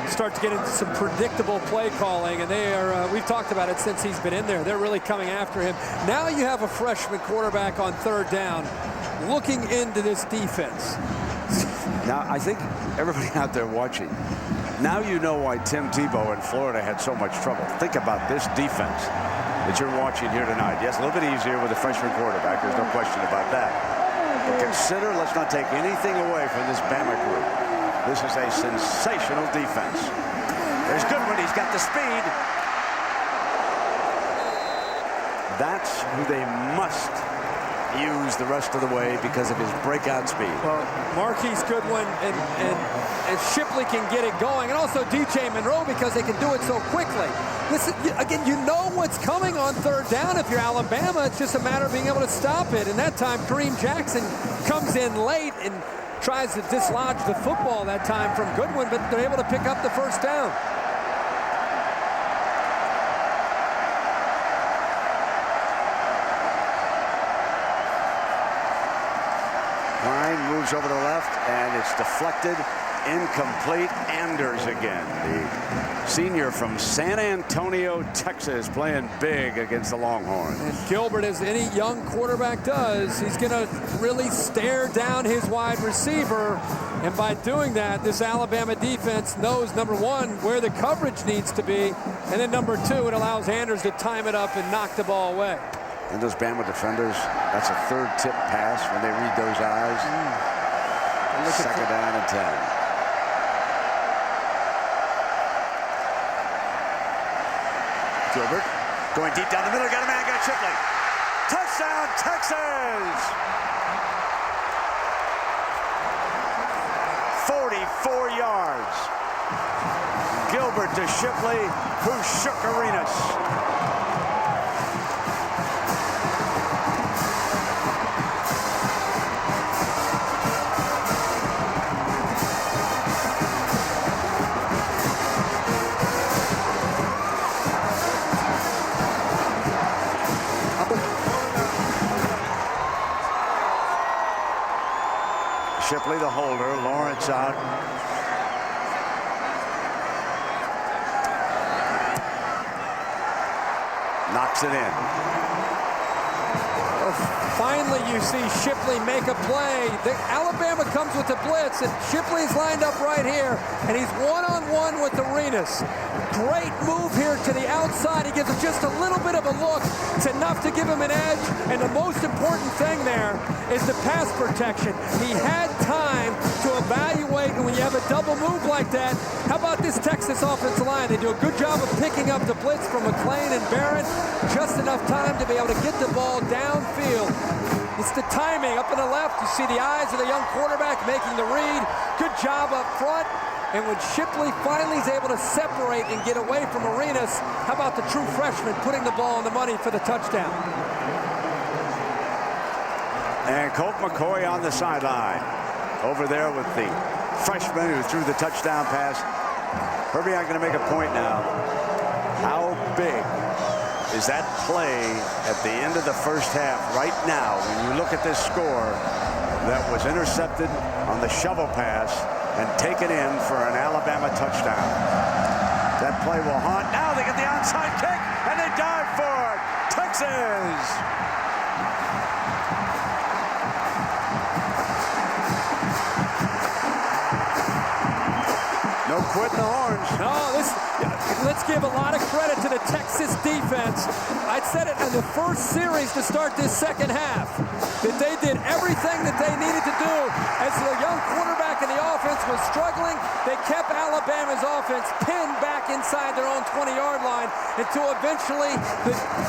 start to get into some predictable play calling, and they are, we've talked about it since he's been in there. They're really coming after him. Now you have a freshman quarterback on 3rd down looking into this defense. Now, I think everybody out there watching, now you know why Tim Tebow in Florida had so much trouble. Think about this defense that you're watching here tonight. Yes, a little bit easier with a freshman quarterback. There's no question about that. But consider, let's not take anything away from this Bama group. This is a sensational defense. There's Goodwin. He's got the speed. That's who they must use the rest of the way because of his breakout speed. Well, Marquise Goodwin and Shipley can get it going, and also DJ Monroe because they can do it so quickly. This is, again, you know what's coming on 3rd down if you're Alabama. It's just a matter of being able to stop it. And that time, Kareem Jackson comes in late and tries to dislodge the football that time from Goodwin, but they're able to pick up the 1st down. Klein moves over to the left, and it's deflected. Incomplete. Anders again, the senior from San Antonio, Texas, playing big against the Longhorns. And Gilbert, as any young quarterback does, he's going to really stare down his wide receiver. And by doing that, this Alabama defense knows, number 1, where the coverage needs to be. And then number 2, it allows Anders to time it up and knock the ball away. And those Bama defenders, that's a 3rd tip pass when they read those eyes. 2nd down and 10. Gilbert going deep down the middle. Got a man, got Shipley. Touchdown, Texas! 44 yards. Gilbert to Shipley, who shook arenas. Shipley the holder, Lawrence out. Knocks it in. Well, finally you see Shipley make a play. Alabama comes with the blitz, and Shipley's lined up right here, and he's one-on-one with Arenas. Great move here to the outside. He gives him just a little bit of a look. It's enough to give him an edge, and the most important thing there is the pass protection. He had time to to evaluate, and when you have a double move like that, how about this Texas offensive line? They do a good job of picking up the blitz from McClain and Barron. Just enough time to be able to get the ball downfield. It's the timing. Up in the left, you see the eyes of the young quarterback making the read. Good job up front. And when Shipley finally is able to separate and get away from Arenas, how about the true freshman putting the ball on the money for the touchdown? And Colt McCoy on the sideline. Over there with the freshman who threw the touchdown pass. Herbie, I'm going to make a point now. How big is that play at the end of the first half right now when you look at this score that was intercepted on the shovel pass and taken in for an Alabama touchdown? That play will haunt. Now they get the onside kick and they dive for it. Texas! No quitting the horns. No, let's give a lot of credit to the Texas defense. I said it in the first series to start this second half, that they did everything that they needed to do. As the young quarterback in the offense was struggling, they kept Alabama's offense pinned back inside their own 20-yard line until eventually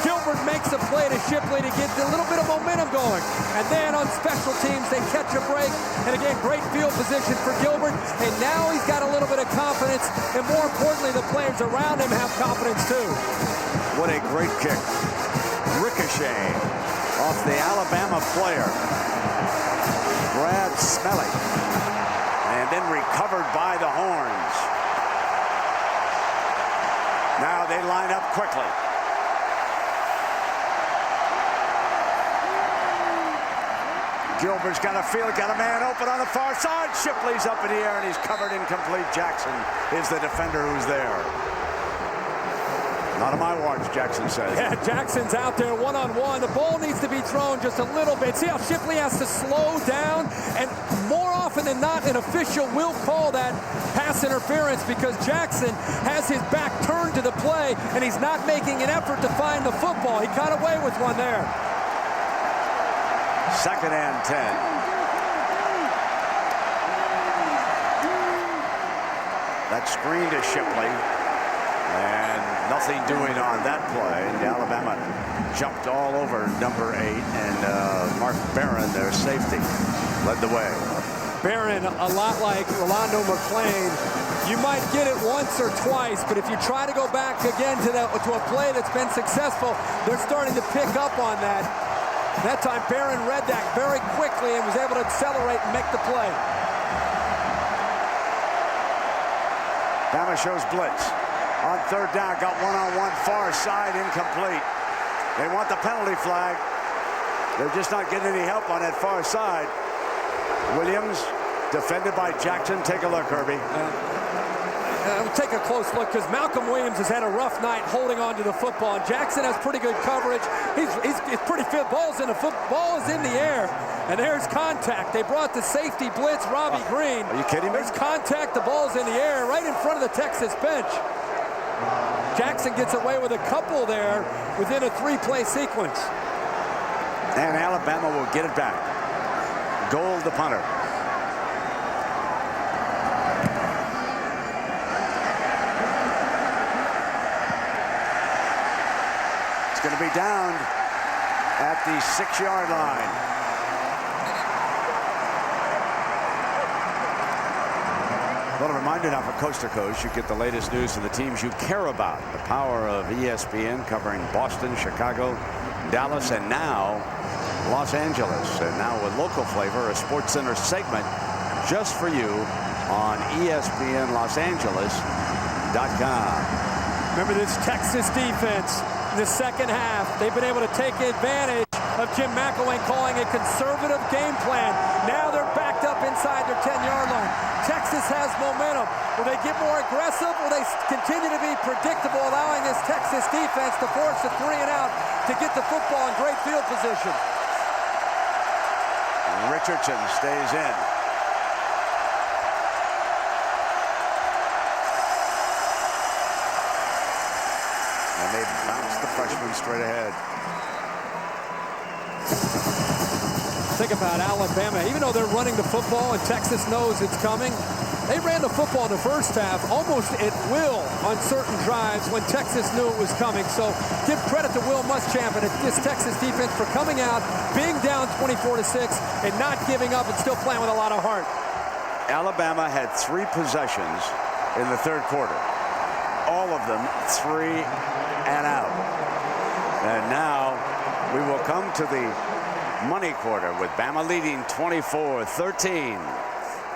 Gilbert makes a play to Shipley to get a little bit of momentum going. And then on special teams, they catch a break. And again, great field position for Gilbert. And now he's got a little bit of confidence. And more importantly, the players around him have confidence too. What a great kick. Ricochet off the Alabama player, Brad Smelly. And then recovered by the Horns. Now they line up quickly. Gilbert's got a field, got a man open on the far side. Shipley's up in the air and he's covered incomplete. Jackson is the defender who's there. Not on my watch, Jackson says. Yeah, Jackson's out there one-on-one. The ball needs to be thrown just a little bit. See how Shipley has to slow down? And more often than not, an official will call that pass interference because Jackson has his back turned to the play and he's not making an effort to find the football. He got away with one there. 2nd and 10. That screen to Shipley. And nothing doing on that play. And Alabama jumped all over number 8. And Mark Barron, their safety, led the way. Barron, a lot like Rolando McClain. You might get it once or twice, but if you try to go back again to a play that's been successful, they're starting to pick up on that. That time, Barron read that very quickly and was able to accelerate and make the play. Bama shows blitz. On 3rd down, got one-on-one far side, incomplete. They want the penalty flag. They're just not getting any help on that far side. Williams, defended by Jackson. Take a look, Herbie. Take a close look because Malcolm Williams has had a rough night holding on to the football. Jackson has pretty good coverage. He's pretty fit. Ball's in the football is in the air, and there's contact. They brought the safety blitz, Robbie Green. Are you kidding me? There's contact. The ball's in the air, right in front of the Texas bench. Jackson gets away with a couple there within a 3-play sequence. And Alabama will get it back. Gold, the punter. It's going to be down at the 6-yard line. Well, a reminder now for Coast to Coast, you get the latest news from the teams you care about. The power of ESPN covering Boston, Chicago, Dallas, and now Los Angeles. And now with local flavor, a SportsCenter segment just for you on ESPNLosAngeles.com. Remember this Texas defense in the second half. They've been able to take advantage of Jim McElwain calling a conservative game plan. Now they're backed up inside their 10-yard line. Texas has momentum. Will they get more aggressive? Will they continue to be predictable, allowing this Texas defense to force a 3-and-out to get the football in great field position? Richardson stays in. And they bounce the freshman straight ahead. Think about Alabama. Even though they're running the football and Texas knows it's coming, they ran the football in the first half almost at will on certain drives when Texas knew it was coming. So give credit to Will Muschamp and this Texas defense for coming out, being down 24-6, and not giving up and still playing with a lot of heart. Alabama had 3 possessions in the third quarter. All of them 3 and out. And now we will come to the money quarter with Bama leading 24-13.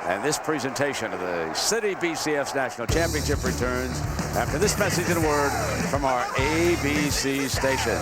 And this presentation of the City BCS National Championship returns after this message and word from our ABC station.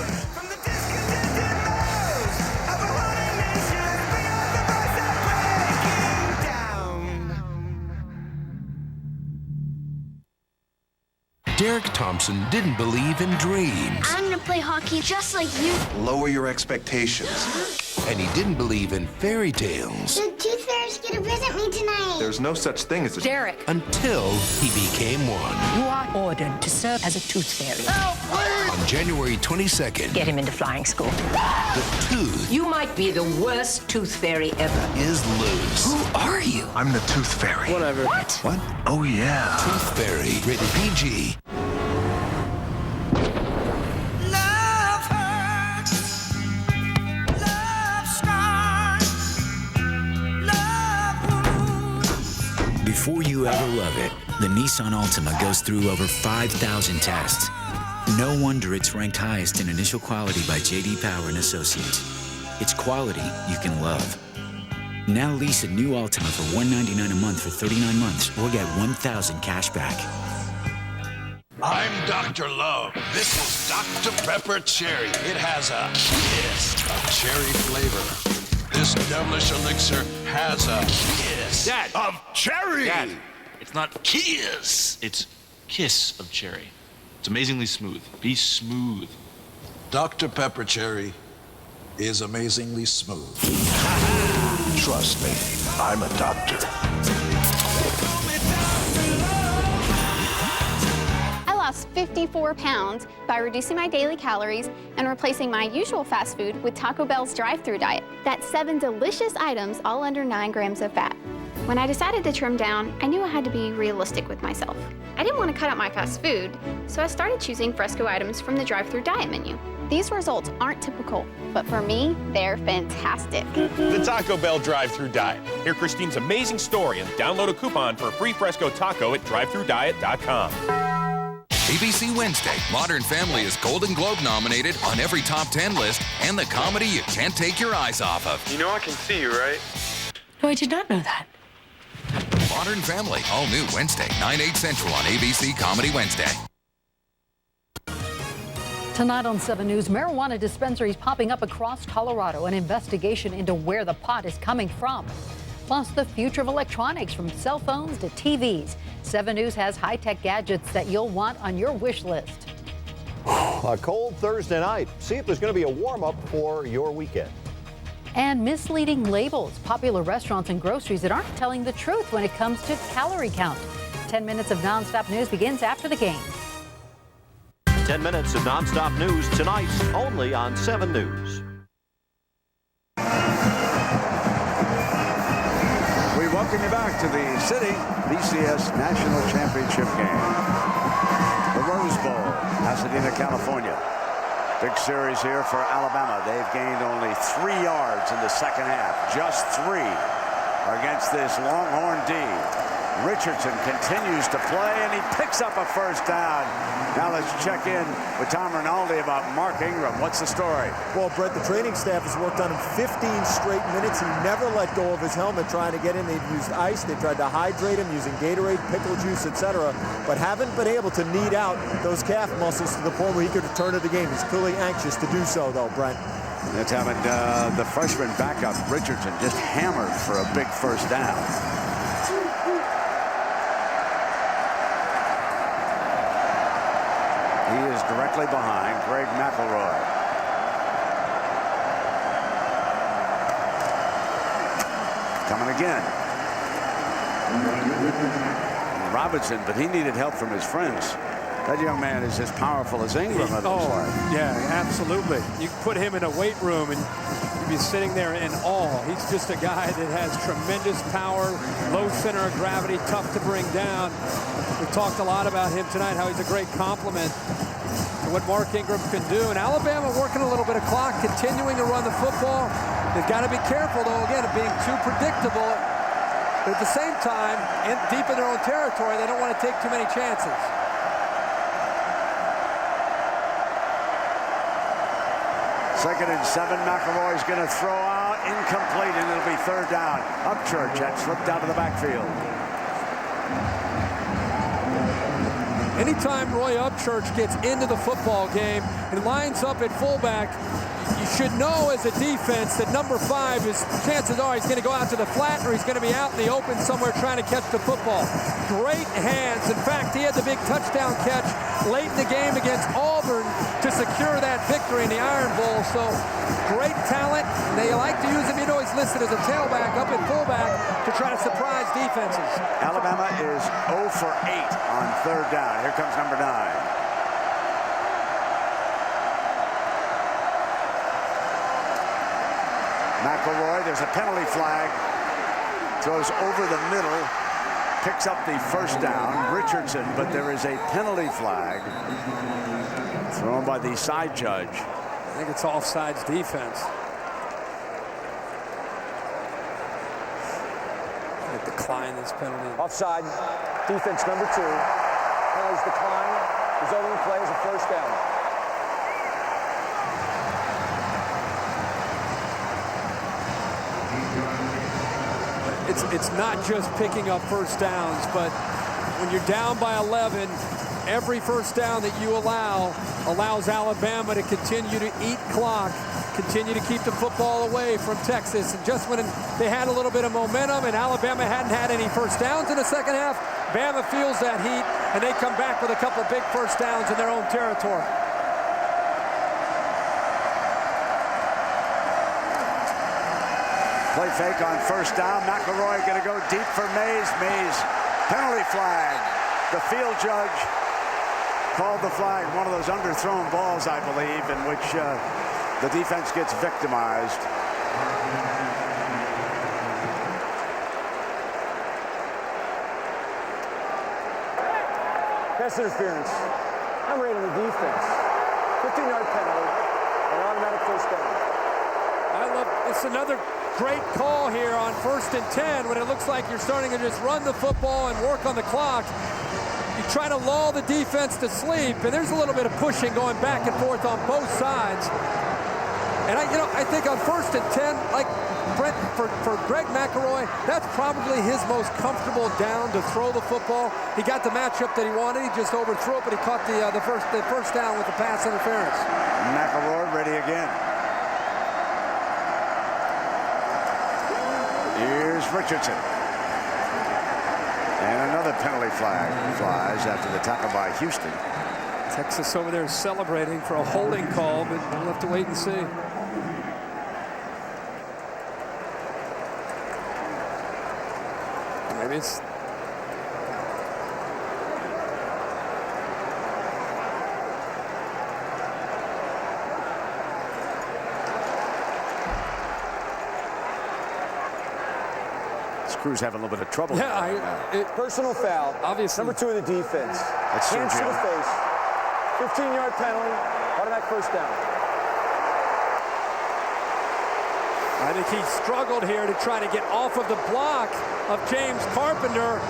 Derek Thompson didn't believe in dreams. I'm gonna play hockey just like you. Lower your expectations. And he didn't believe in fairy tales. The tooth fairy's gonna visit me tonight. There's no such thing as a... Derek. Until he became one. You are ordered to serve as a tooth fairy. Oh, please! On January 22nd. Get him into flying school. The tooth... You might be the worst tooth fairy ever. ...is loose. Who are you? I'm the tooth fairy. Whatever. What? What? Oh, yeah. Tooth Fairy. Rated PG. Before you ever love it, the Nissan Altima goes through over 5,000 tests. No wonder it's ranked highest in initial quality by J.D. Power and Associates. It's quality you can love. Now lease a new Altima for $199 a month for 39 months or get $1,000 cash back. I'm Dr. Love. This is Dr. Pepper Cherry. It has a kiss of cherry flavor. This devilish elixir has a kiss of cherry. Dad, it's not kiss. It's kiss of cherry. It's amazingly smooth. Be smooth. Dr. Pepper Cherry is amazingly smooth. Trust me, I'm a doctor. I lost 54 pounds by reducing my daily calories and replacing my usual fast food with Taco Bell's drive-thru diet. That's 7 delicious items, all under 9 grams of fat. When I decided to trim down, I knew I had to be realistic with myself. I didn't want to cut out my fast food, so I started choosing fresco items from the drive-thru diet menu. These results aren't typical, but for me, they're fantastic. The Taco Bell drive-thru diet. Hear Christine's amazing story and download a coupon for a free fresco taco at drivethruddiet.com. ABC Wednesday, Modern Family is Golden Globe nominated on every top 10 list and the comedy you can't take your eyes off of. You know I can see you, right? No, I did not know that. Modern Family, all new Wednesday, 9/8 Central on ABC Comedy Wednesday. Tonight on 7 News, marijuana dispensaries popping up across Colorado. An investigation into where the pot is coming from. Plus, the future of electronics, from cell phones to TVs. 7 News has high-tech gadgets that you'll want on your wish list. A cold Thursday night. See if there's going to be a warm-up for your weekend. And misleading labels. Popular restaurants and groceries that aren't telling the truth when it comes to calorie count. 10 minutes of nonstop news begins after the game. 10 minutes of nonstop news tonight, only on 7 News. We welcome you back to the City BCS National Championship game. The Rose Bowl, Pasadena, California. Big series here for Alabama. They've gained only 3 yards in the second half. Just 3 against this Longhorn D. Richardson continues to play, and he picks up a first down. Now let's check in with Tom Rinaldi about Mark Ingram. What's the story? Well, Brett, the training staff has worked on him 15 straight minutes. He never let go of his helmet trying to get in. They've used ice. They tried to hydrate him using Gatorade, pickle juice, etc., but haven't been able to knead out those calf muscles to the point where he could return to the game. He's clearly anxious to do so, though, Brent. That's having the freshman backup, Richardson, just hammered for a big first down. He is directly behind Greg McElroy. Coming again. Robinson, but he needed help from his friends. That young man is as powerful as Ingram. Yeah, absolutely. You put him in a weight room and you'd be sitting there in awe. He's just a guy that has tremendous power, low center of gravity, tough to bring down. We talked a lot about him tonight, how he's a great complement to what Mark Ingram can do. And Alabama working a little bit of clock, continuing to run the football. They've got to be careful, though, again, of being too predictable. But at the same time, deep in their own territory, they don't want to take too many chances. Second and 7, McElroy's going to throw out, incomplete, and it'll be third down. Upchurch had slipped out of the backfield. Anytime Roy Upchurch gets into the football game and lines up at fullback, you should know as a defense that number 5 is, chances are he's going to go out to the flat or he's going to be out in the open somewhere trying to catch the football. Great hands. In fact, he had the big touchdown catch late in the game against Auburn to secure that victory in the Iron Bowl. So great talent. They like to use him. You know, he's listed as a tailback up at fullback to try to surprise defenses. Alabama is 0 for 8 on third down. Here comes number 9. McElroy, there's a penalty flag. Throws over the middle. Picks up the first down. Richardson, but there is a penalty flag thrown by the side judge. I think it's offsides defense. They decline this penalty. Offside, defense number 2. Penalties decline, resulting in play as a first down. It's not just picking up first downs, but when you're down by 11, every first down that you allows Alabama to continue to eat clock, continue to keep the football away from Texas. And just when they had a little bit of momentum and Alabama hadn't had any first downs in the second half, Bama feels that heat, and they come back with a couple big first downs in their own territory. Play fake on first down. McElroy going to go deep for Mays. Mays, penalty flag. The field judge called the flag. One of those underthrown balls, I believe, in which the defense gets victimized. Pass interference. I'm rating the defense. 15-yard penalty. An automatic first down. It's another great call here on 1st and 10 when it looks like you're starting to just run the football and work on the clock. You try to lull the defense to sleep, and there's a little bit of pushing going back and forth on both sides. And I think on 1st and 10, like Brent, for Greg McElroy, that's probably his most comfortable down to throw the football. He got the matchup that he wanted. He just overthrew it, but he caught the first down with the pass interference. McElroy ready again. Here's Richardson. And another penalty flag flies after the tackle by Houston. Texas over there celebrating for a holding call, but we'll have to wait and see. Maybe it's... Crew's having a little bit of trouble. Yeah, personal foul. Obviously. Number 2 of the defense. That's hands to Sergio. the face. 15-yard penalty. Automatic first down. I think he struggled here to try to get off of the block of James Carpenter.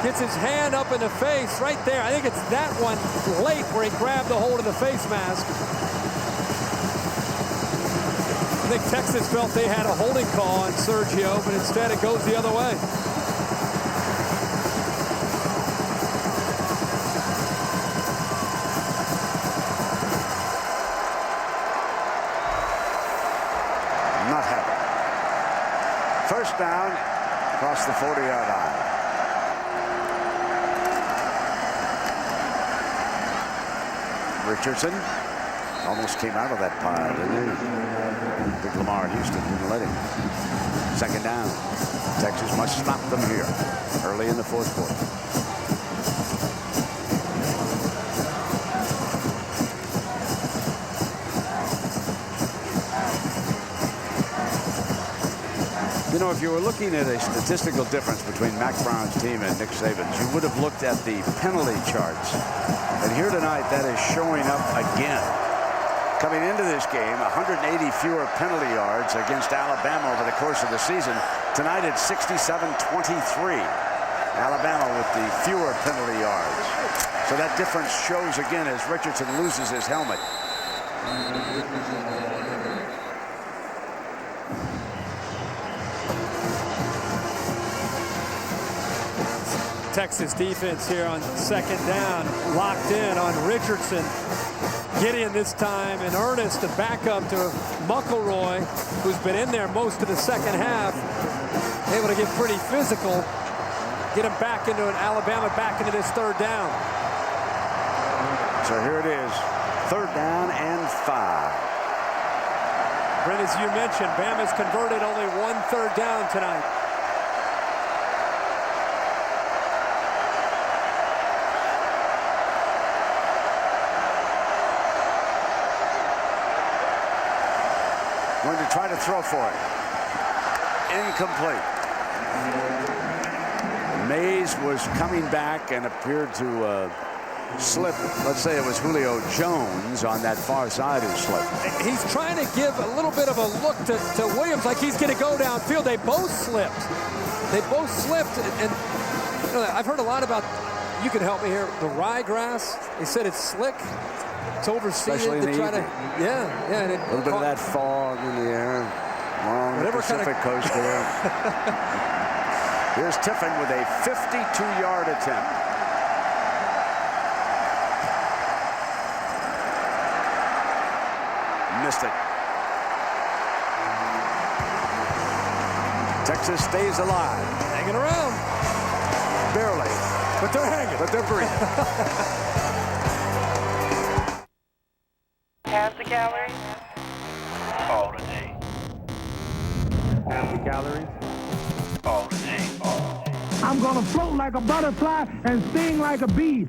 Gets his hand up in the face right there. I think it's that one late where he grabbed the hold of the face mask. I think Texas felt they had a holding call on Sergio, but instead it goes the other way. Not happy. First down across the 40-yard line. Richardson almost came out of that pile, didn't he? Big Lamar Houston didn't let him. Second down. Texas must stop them here early in the fourth quarter. You know, if you were looking at a statistical difference between Mac Brown's team and Nick Saban's, you would have looked at the penalty charts. And here tonight, that is showing up again. Coming into this game, 180 fewer penalty yards against Alabama over the course of the season. Tonight it's 67-23. Alabama with the fewer penalty yards. So that difference shows again as Richardson loses his helmet. Texas defense here on second down, locked in on Richardson. Gideon this time in earnest, the backup to McElroy, who's been in there most of the second half. Able to get pretty physical, get him back into Alabama, back into this third down. So here it is, 3rd down and 5. Brent, as you mentioned, Bama's converted only 1 third down tonight. Going to try to throw for it. Incomplete. Mays was coming back and appeared to slip. Let's say it was Julio Jones on that far side who slipped. He's trying to give a little bit of a look to Williams, like he's going to go downfield. They both slipped. And you know, I've heard a lot about, you can help me here, the ryegrass. They said it's slick. It's overseeded. Especially in the try to, evening. yeah. And A little bit of that fog in the air along the Pacific coast there. Here's Tiffin with a 52-yard attempt. Missed it. Texas stays alive. Hanging around. Barely. But they're hanging. But they're breathing. Half the calories all the day. Half the calories all the day. I'm gonna float like a butterfly and sting like a bee.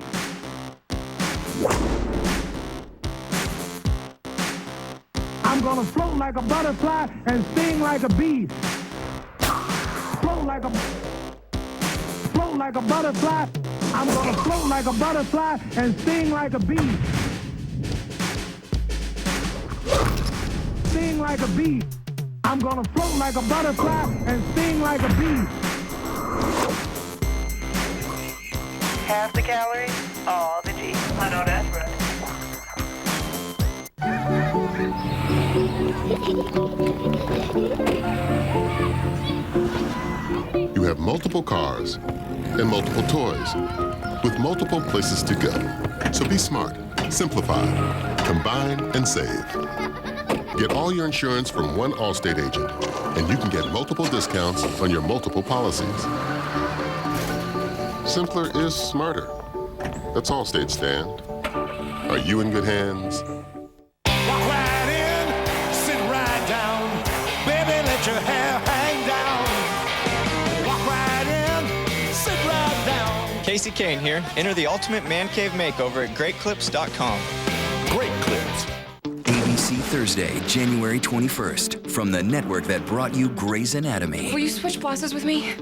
I'm gonna float like a butterfly and sting like a bee. Float like a butterfly. I'm gonna float like a butterfly and sting like a bee. Sting like a bee. I'm gonna float like a butterfly and sting like a bee. Half the calories, all the G. I know that's right. You have multiple cars and multiple toys with multiple places to go. So be smart, simplify, combine, and save. Get all your insurance from one Allstate agent, and you can get multiple discounts on your multiple policies. Simpler is smarter. That's Allstate stand. Are you in good hands? Walk right in, sit right down. Baby, let your hair hang down. Walk right in, sit right down. Casey Kane here. Enter the Ultimate Man Cave Makeover at GreatClips.com. Great Clips. ABC Thursday, January 21st, from the network that brought you Grey's Anatomy. Will you switch bosses with me?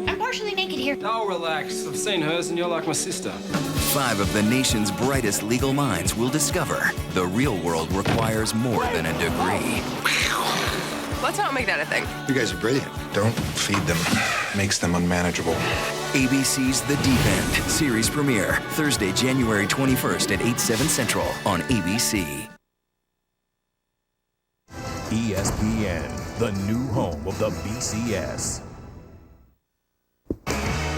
I'm partially naked here. Oh, relax. I've seen hers and you're like my sister. 5 of the nation's brightest legal minds will discover the real world requires more than a degree. Let's not make that a thing. You guys are brilliant. Don't feed them. Makes them unmanageable. ABC's The Deep End series premiere, Thursday, January 21st at 8/7 Central on ABC. ESPN, the new home of the BCS.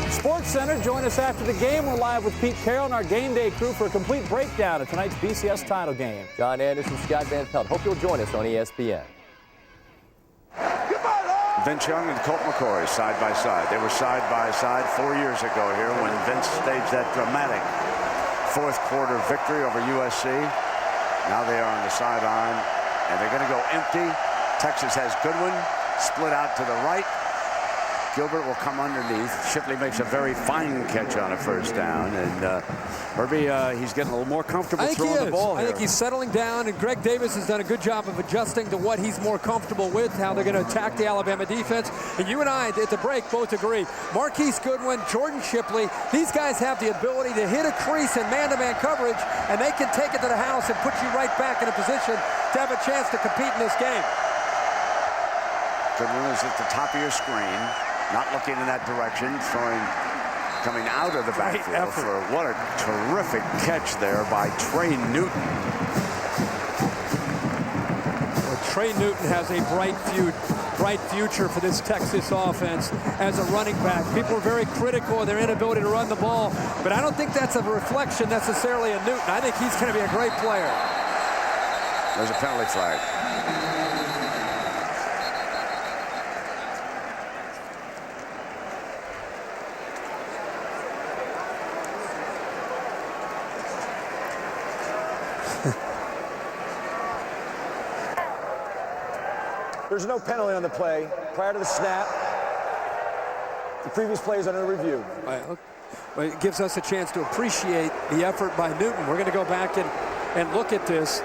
Sports Center, join us after the game. We're live with Pete Carroll and our game day crew for a complete breakdown of tonight's BCS title game. John Anderson, Scott Van Pelt. Hope you'll join us on ESPN. Vince Young and Colt McCoy side by side. They were side by side 4 years ago here when Vince staged that dramatic fourth quarter victory over USC. Now they are on the sideline, and they're going to go empty. Texas has Goodwin split out to the right. Gilbert will come underneath. Shipley makes a very fine catch on a first down. And Herbie, he's getting a little more comfortable throwing the ball here. I think he's settling down, and Greg Davis has done a good job of adjusting to what he's more comfortable with, how they're going to attack the Alabama defense. And you and I, at the break, both agree. Marquise Goodwin, Jordan Shipley, these guys have the ability to hit a crease in man-to-man coverage, and they can take it to the house and put you right back in a position to have a chance to compete in this game. Goodwin is at the top of your screen, not looking in that direction, coming out of the backfield for what a terrific catch there by Trey Newton. Well, Trey Newton has a bright future for this Texas offense as a running back. People are very critical of their inability to run the ball, but I don't think that's a reflection necessarily of Newton. I think he's going to be a great player. There's a penalty flag. There's no penalty on the play. Prior to the snap, the previous play is under review. Well, it gives us a chance to appreciate the effort by Newton. We're going to go back and look at this.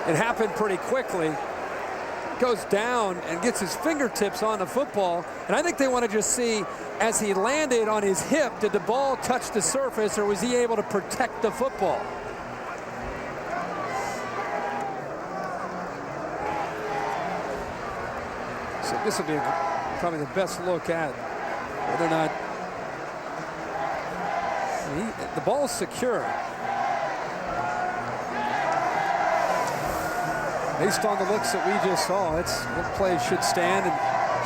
It happened pretty quickly. Goes down and gets his fingertips on the football. And I think they want to just see, as he landed on his hip, did the ball touch the surface, or was he able to protect the football? So this will be probably the best look at whether or not the ball's secure. Based on the looks that we just saw, that play should stand and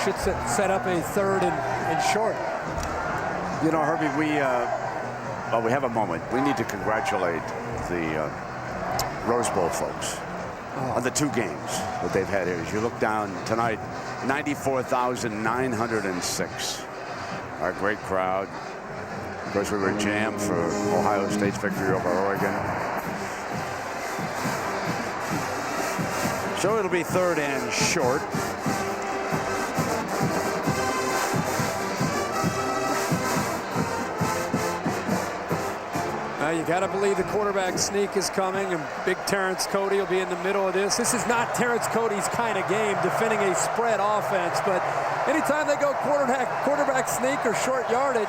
should set up a third and short. You know, Herbie, we have a moment. We need to congratulate the Rose Bowl folks on the 2 games that they've had here. As you look down tonight, 94,906. Our great crowd. Of course, we were jammed for Ohio State's victory over Oregon. So it'll be third and short. You got to believe the quarterback sneak is coming, and big Terrence Cody will be in the middle of this. This is not Terrence Cody's kind of game, defending a spread offense, but anytime they go quarterback sneak or short yardage,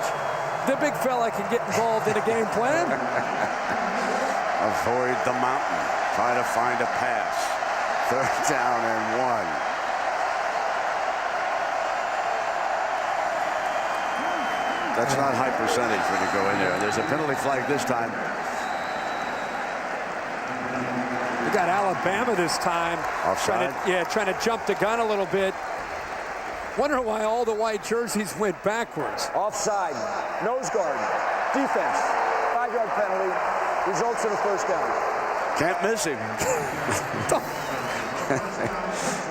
the big fella can get involved in a game plan. Avoid the mountain. Try to find a pass. Third down and 1. That's not high percentage when you go in there. There's a penalty flag this time. We got Alabama this time. Offside? Trying to jump the gun a little bit. Wonder why all the white jerseys went backwards. Offside. Nose guard. Defense. 5-yard penalty. Results in a first down. Can't miss him.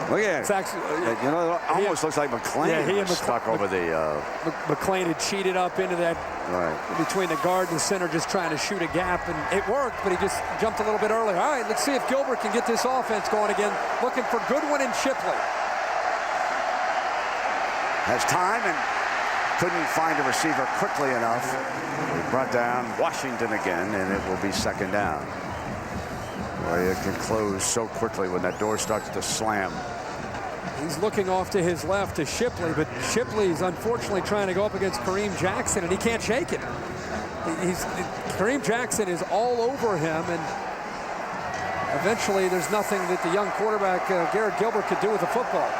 Look at it. Actually, you know, it almost looks like McClain was stuck over the... McClain had cheated up into that between the guard and the center, just trying to shoot a gap, and it worked, but he just jumped a little bit early. All right, let's see if Gilbert can get this offense going again. Looking for Goodwin and Shipley. Has time and couldn't find a receiver quickly enough. He brought down Washington again, and it will be second down. Boy, it can close so quickly when that door starts to slam. He's looking off to his left to Shipley, but Shipley's unfortunately trying to go up against Kareem Jackson, and he can't shake it. Kareem Jackson is all over him, and eventually there's nothing that the young quarterback, Garrett Gilbert, could do with the football.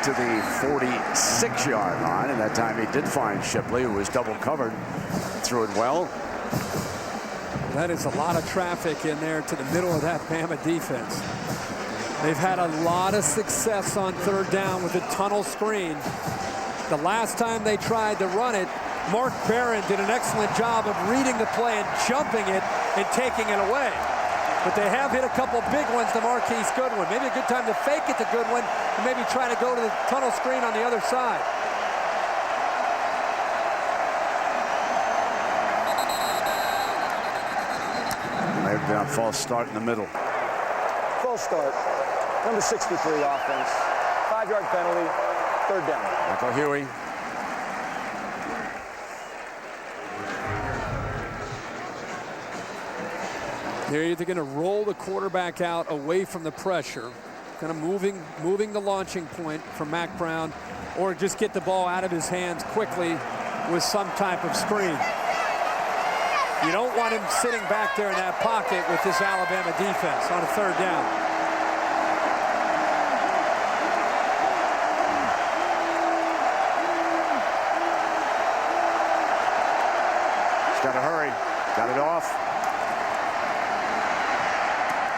To the 46-yard line, and that time he did find Shipley, who was double covered, threw it well. That is a lot of traffic in there to the middle of that Bama defense. They've had a lot of success on third down with the tunnel screen. The last time they tried to run it, Mark Barron did an excellent job of reading the play and jumping it and taking it away. But they have hit a couple big ones to Marquise Goodwin. Maybe a good time to fake it to Goodwin and maybe try to go to the tunnel screen on the other side. They've been a false start in the middle. False start. Number 63 offense. 5-yard penalty. 3rd down. Michael Huey. They're either going to roll the quarterback out away from the pressure, kind of moving the launching point from Mack Brown, or just get the ball out of his hands quickly with some type of screen. You don't want him sitting back there in that pocket with this Alabama defense on a 3rd down. He's got to hurry. Got it off.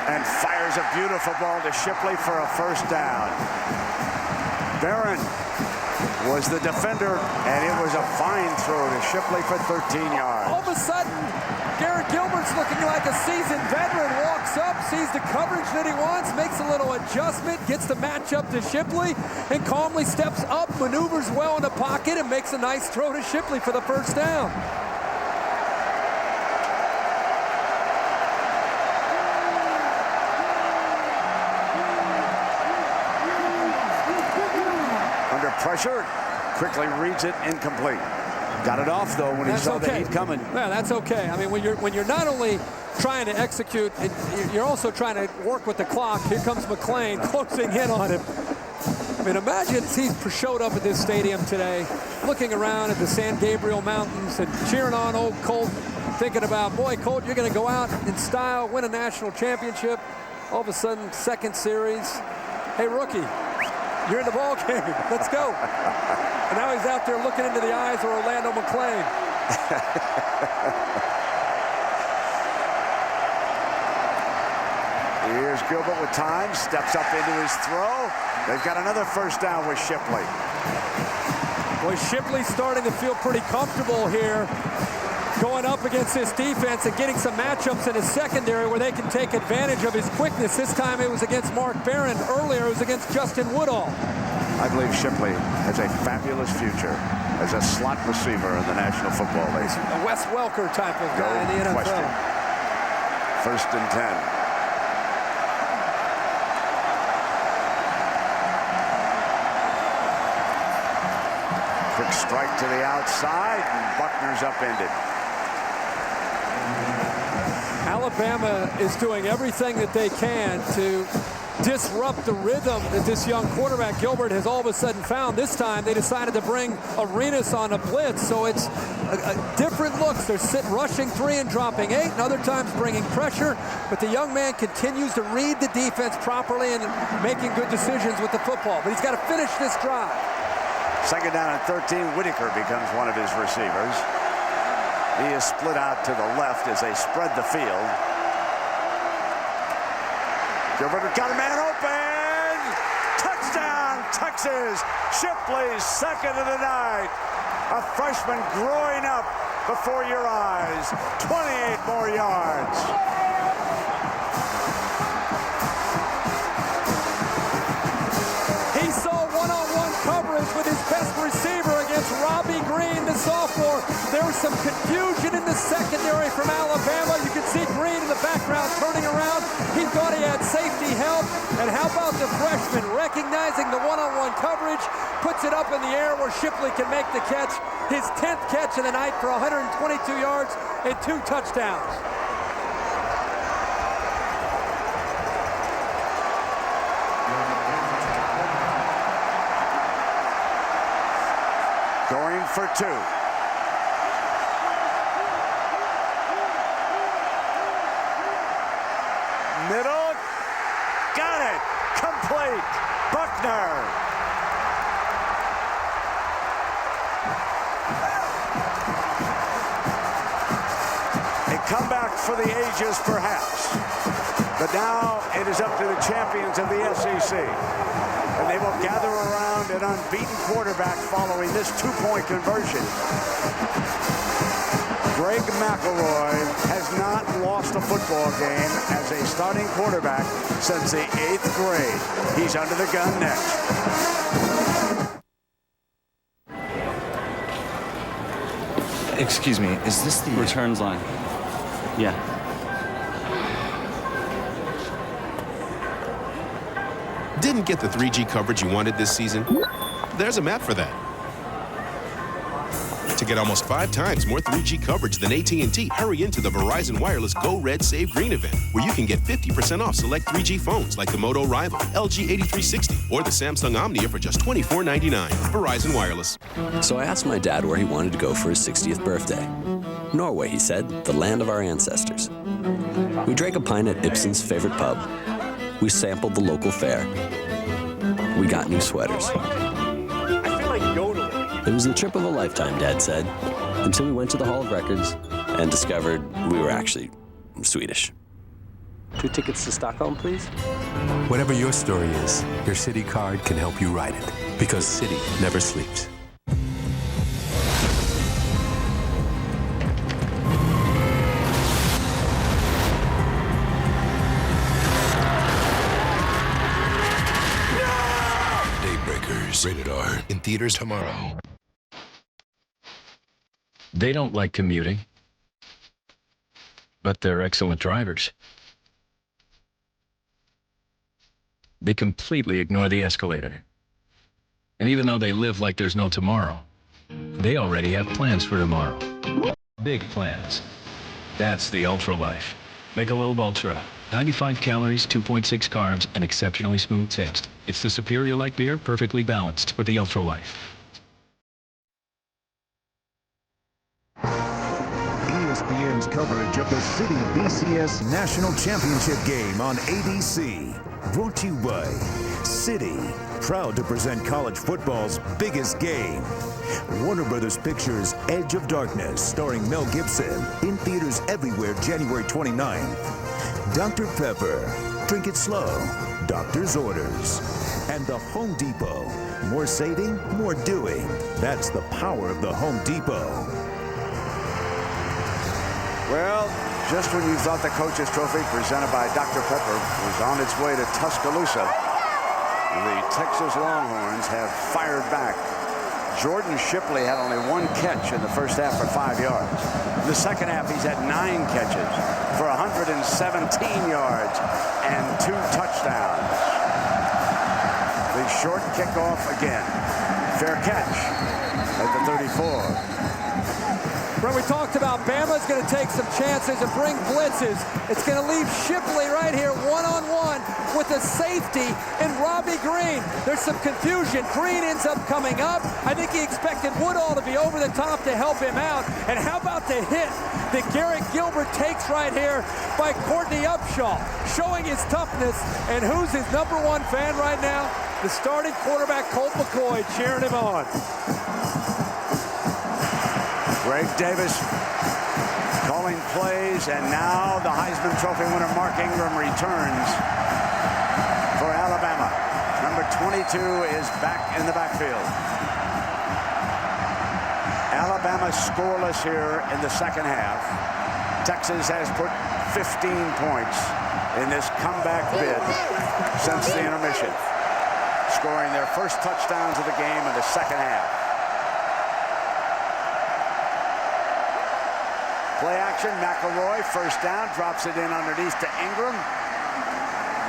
And fires a beautiful ball to Shipley for a 1st down. Barron was the defender, and it was a fine throw to Shipley for 13 yards. All of a sudden, Garrett Gilbert's looking like a seasoned veteran, walks up, sees the coverage that he wants, makes a little adjustment, gets the matchup to Shipley, and calmly steps up, maneuvers well in the pocket, and makes a nice throw to Shipley for the 1st down. Pressure, quickly reads it, incomplete. Got it off though when he saw the heat coming. Yeah, that's okay. I mean, when you're not only trying to execute, you're also trying to work with the clock. Here comes McClain closing in on him. I mean, imagine he showed up at this stadium today, looking around at the San Gabriel Mountains and cheering on old Colt, thinking about, boy, Colt, you're going to go out in style, win a national championship. All of a sudden, 2nd series. Hey, rookie. You're in the ball game. Let's go. And now he's out there looking into the eyes of Orlando McClain. Here's Gilbert with time. Steps up into his throw. They've got another 1st down with Shipley. Boy, Shipley's starting to feel pretty comfortable here, going up against this defense and getting some matchups in his secondary where they can take advantage of his quickness. This time it was against Mark Barron. Earlier it was against Justin Woodall. I believe Shipley has a fabulous future as a slot receiver in the National Football League. He's a Wes Welker type of guy in the NFL. Question. 1st and 10. Quick strike to the outside, and Buckner's upended. Alabama is doing everything that they can to disrupt the rhythm that this young quarterback Gilbert has all of a sudden found. This time they decided to bring Arenas on a blitz, so it's different looks. They're rushing 3 and dropping 8, and other times bringing pressure, but the young man continues to read the defense properly and making good decisions with the football, but he's got to finish this drive. 2nd down and 13, Whitaker becomes one of his receivers. He is split out to the left as they spread the field. Gilbert got a man open. Touchdown, Texas. Shipley's 2nd of the night. A freshman growing up before your eyes. 28 more yards. He saw one-on-one coverage with his best receiver against Robbie Green, the sophomore. There was some confusion in the secondary from Alabama. You can see Green in the background turning around. He thought he had safety help. And how about the freshman recognizing the one-on-one coverage, puts it up in the air where Shipley can make the catch. His 10th catch of the night for 122 yards and 2 touchdowns. Going for 2. Middle. Got it. Complete. Buckner. A comeback for the ages, perhaps. But now it is up to the champions of the SEC. And they will gather around an unbeaten quarterback following this 2-point conversion. Greg McElroy has not lost a football game as a starting quarterback since the 8th grade. He's under the gun next. Excuse me, is this the returns line? Yeah. Didn't get the 3G coverage you wanted this season? There's a map for that. To get almost 5 times more 3G coverage than AT&T, hurry into the Verizon Wireless Go Red Save Green event, where you can get 50% off select 3G phones like the Moto Rival, LG 8360, or the Samsung Omnia for just $24.99. Verizon Wireless. So I asked my dad where he wanted to go for his 60th birthday. Norway, he said, the land of our ancestors. We drank a pint at Ibsen's favorite pub. We sampled the local fare. We got new sweaters. I feel like yodeling. It was the trip of a lifetime, Dad said, until we went to the Hall of Records and discovered we were actually Swedish. 2 tickets to Stockholm, please? Whatever your story is, your Citi card can help you write it, because Citi never sleeps. Rated R. In theaters tomorrow. They don't like commuting, but they're excellent drivers. They completely ignore the escalator. And even though they live like there's no tomorrow, they already have plans for tomorrow. Big plans. That's the Ultra Life. Michelob Ultra. 95 calories, 2.6 carbs, and exceptionally smooth taste. It's the superior light beer, perfectly balanced with the Ultra Life. ESPN's coverage of the Citi BCS National Championship game on ABC. Brought to you by Citi, proud to present college football's biggest game. Warner Brothers Pictures' Edge of Darkness, starring Mel Gibson, in theaters everywhere January 29th. Dr. Pepper, drink it slow, doctor's orders. And the Home Depot, more saving, more doing. That's the power of the Home Depot. Well, just when you thought the coach's trophy presented by Dr. Pepper was on its way to Tuscaloosa, the Texas Longhorns have fired back. Jordan Shipley had only 1 catch in the first half for 5 yards. In the second half, he's had 9 catches for 117 yards and 2 touchdowns. The short kickoff again. Fair catch at the 34. When we talked about Bama's going to take some chances and bring blitzes. It's going to leave Shipley right here one-on-one with a safety in Robbie Green. There's some confusion. Green ends up coming up. I think he expected Woodall to be over the top to help him out. And how about the hit that Garrett Gilbert takes right here by Courtney Upshaw, showing his toughness. And who's his #1 fan right now? The starting quarterback, Colt McCoy, cheering him on. Greg Davis calling plays, and now the Heisman Trophy winner Mark Ingram returns for Alabama. Number 22 is back in the backfield. Alabama scoreless here in the second half. Texas has put 15 points in this comeback bid since the intermission, scoring their first touchdowns of the game in the second half. Play action, McElroy, first down, drops it in underneath to Ingram.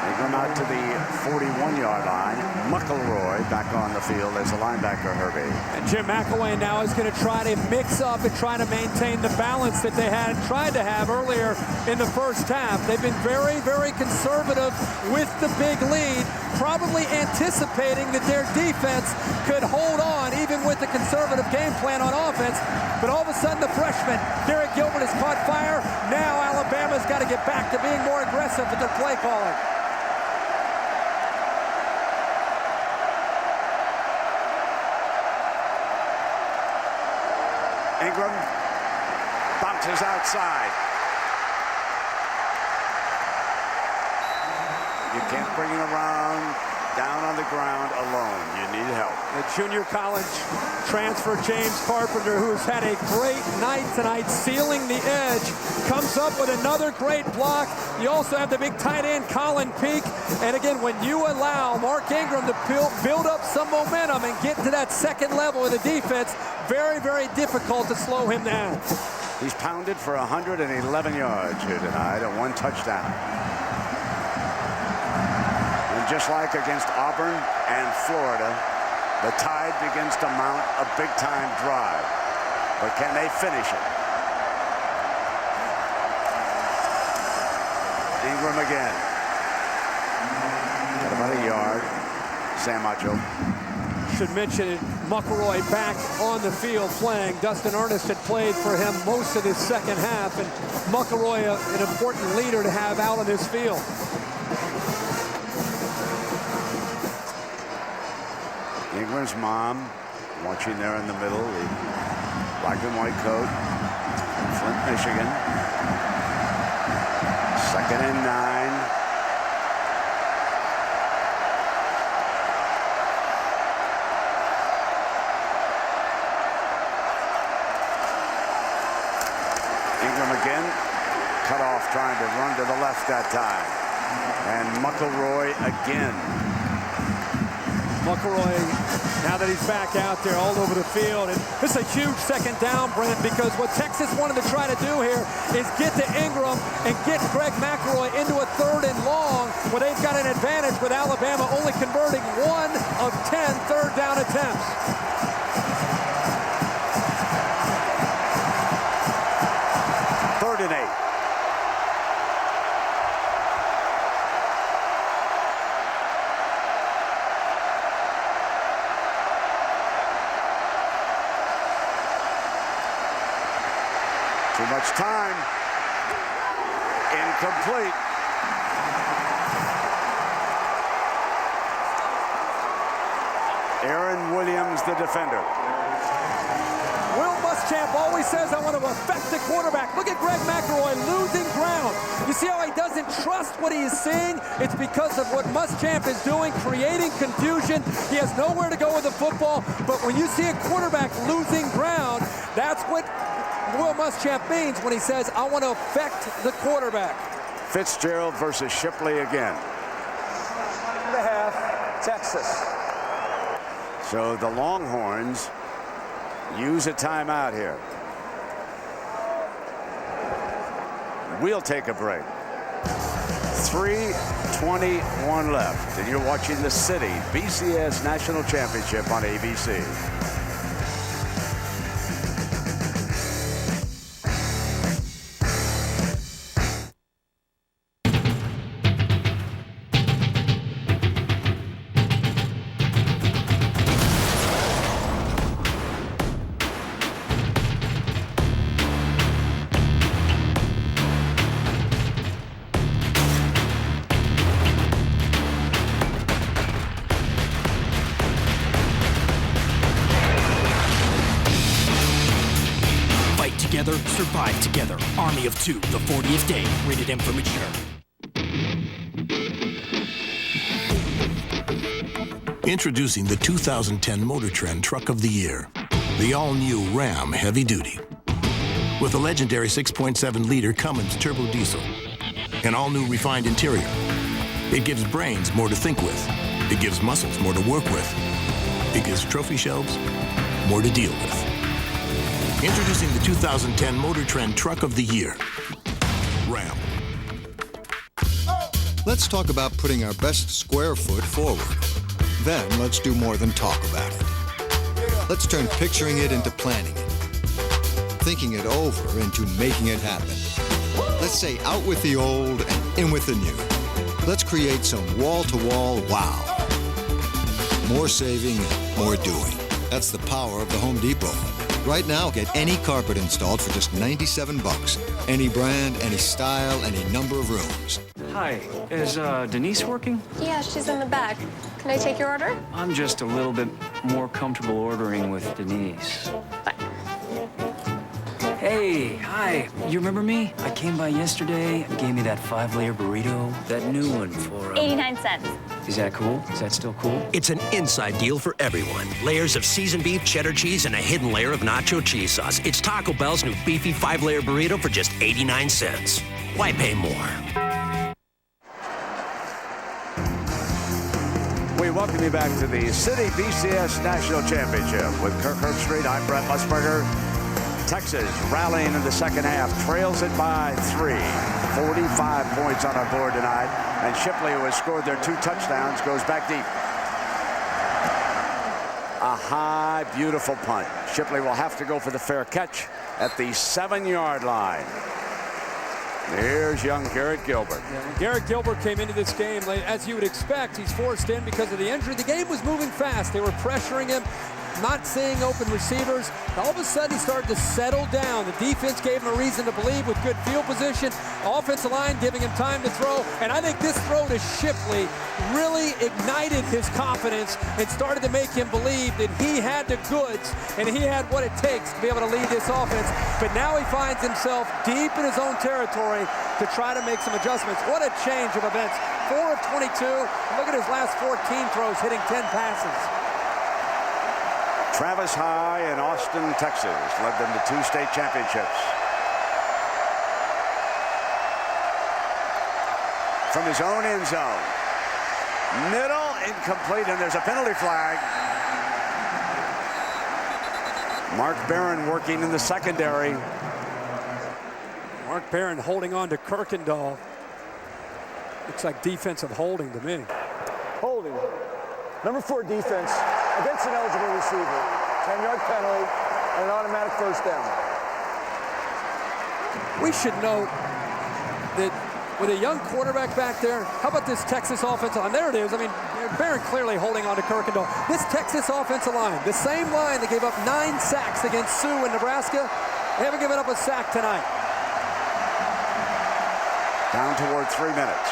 Ingram out to the 41-yard line. McElroy back on the field as a linebacker, Herbie. And Jim McElwain now is going to try to mix up and try to maintain the balance that they had tried to have earlier in the first half. They've been very, very conservative with the big lead, probably anticipating that their defense could hold on even with the conservative game plan on offense. But all of a sudden, the freshman, Garrett Gilbert, has caught fire. Now Alabama's got to get back to being more aggressive with their play calling. Ingram bounces outside. You can't bring him around down on the ground alone. You need help. The junior college transfer James Carpenter, who has had a great night tonight, sealing the edge, comes up with another great block. You also have the big tight end Colin Peak. And again, when you allow Mark Ingram to build up some momentum and get to that second level of the defense, very, very difficult to slow him down. He's pounded for 111 yards here tonight and 1 touchdown. And just like against Auburn and Florida, the Tide begins to mount a big-time drive. But can they finish it? Ingram again. Got about a yard. Sam Macho. Should mention McElroy back on the field playing. Dustin Earnest had played for him most of his second half, and McElroy, an important leader to have out on this field. Ingram's mom watching there in the middle, the black and white coat, Flint, Michigan. 2nd and 9. Ingram again, cut off, trying to run to the left that time. And McElroy again. McElroy, now that he's back out there all over the field, and this is a huge second down, Brent, because what Texas wanted to try to do here is get to Ingram and get Greg McElroy into a 3rd and long, where they've got an advantage with Alabama only converting 1 of 10 third down attempts. Third and 8. Too much time. Incomplete. Aaron Williams, the defender. Will Muschamp always says, I want to affect the quarterback. Look at Greg McElroy losing ground. You see how he doesn't trust what he is seeing? It's because of what Muschamp is doing, creating confusion. He has nowhere to go with the football. But when you see a quarterback losing ground, that's what Will Muschamp means when he says, I want to affect the quarterback. Fitzgerald versus Shipley again. The half, Texas. So the Longhorns use a timeout here. We'll take a break. 3:21 left, and you're watching the City BCS National Championship on ABC. Together, survive together. Army of Two, the 40th day. Rated M for mature. Introducing the 2010 Motor Trend Truck of the Year, the all-new Ram Heavy Duty. With a legendary 6.7-liter Cummins turbo diesel, an all-new refined interior. It gives brains more to think with. It gives muscles more to work with. It gives trophy shelves more to deal with. Introducing the 2010 Motor Trend Truck of the Year, Ram. Let's talk about putting our best square foot forward. Then let's do more than talk about it. Let's turn picturing it into planning it. Thinking it over into making it happen. Let's say out with the old and in with the new. Let's create some wall-to-wall wow. More saving, more doing. That's the power of the Home Depot. Right now, get any carpet installed for just $97. Any brand, any style, any number of rooms. Hi, is Denise working? Yeah, she's in the back. Can I take your order? I'm just a little bit more comfortable ordering with Denise. Hey, hi. You remember me? I came by yesterday and gave me that 5-layer burrito. That new one for... 89 cents. Is that cool? Is that still cool? It's an inside deal for everyone. Layers of seasoned beef, cheddar cheese, and a hidden layer of nacho cheese sauce. It's Taco Bell's new beefy 5-layer burrito for just 89 cents. Why pay more? We welcome you back to the City BCS National Championship. With Kirk Herbstreit, I'm Brett Musburger. Texas rallying in the second half, trails it by 3. 45 points on our board tonight. And Shipley, who has scored their 2 touchdowns, goes back deep. A high, beautiful punt. Shipley will have to go for the fair catch at the 7-yard line. Here's young Garrett Gilbert. Yeah, when Garrett Gilbert came into this game, as you would expect, he's forced in because of the injury. The game was moving fast. They were pressuring him, not seeing open receivers. All of a sudden, he started to settle down. The defense gave him a reason to believe with good field position. Offensive line giving him time to throw. And I think this throw to Shipley really ignited his confidence and started to make him believe that he had the goods and he had what it takes to be able to lead this offense. But now he finds himself deep in his own territory to try to make some adjustments. What a change of events. 4 of 22. Look at his last 14 throws, hitting 10 passes. Travis High in Austin, Texas, led them to 2 state championships. From his own end zone. Middle, incomplete, and there's a penalty flag. Mark Barron working in the secondary. Mark Barron holding on to Kirkendall. Looks like defensive holding to me. Holding. Number 4 defense against an eligible receiver. 10-yard penalty and an automatic first down. We should note that with a young quarterback back there, how about this Texas offensive line? There it is. I mean, Barron clearly holding on to Kirkendall. This Texas offensive line, the same line that gave up 9 sacks against Sioux in Nebraska, they haven't given up a sack tonight. Down toward 3 minutes.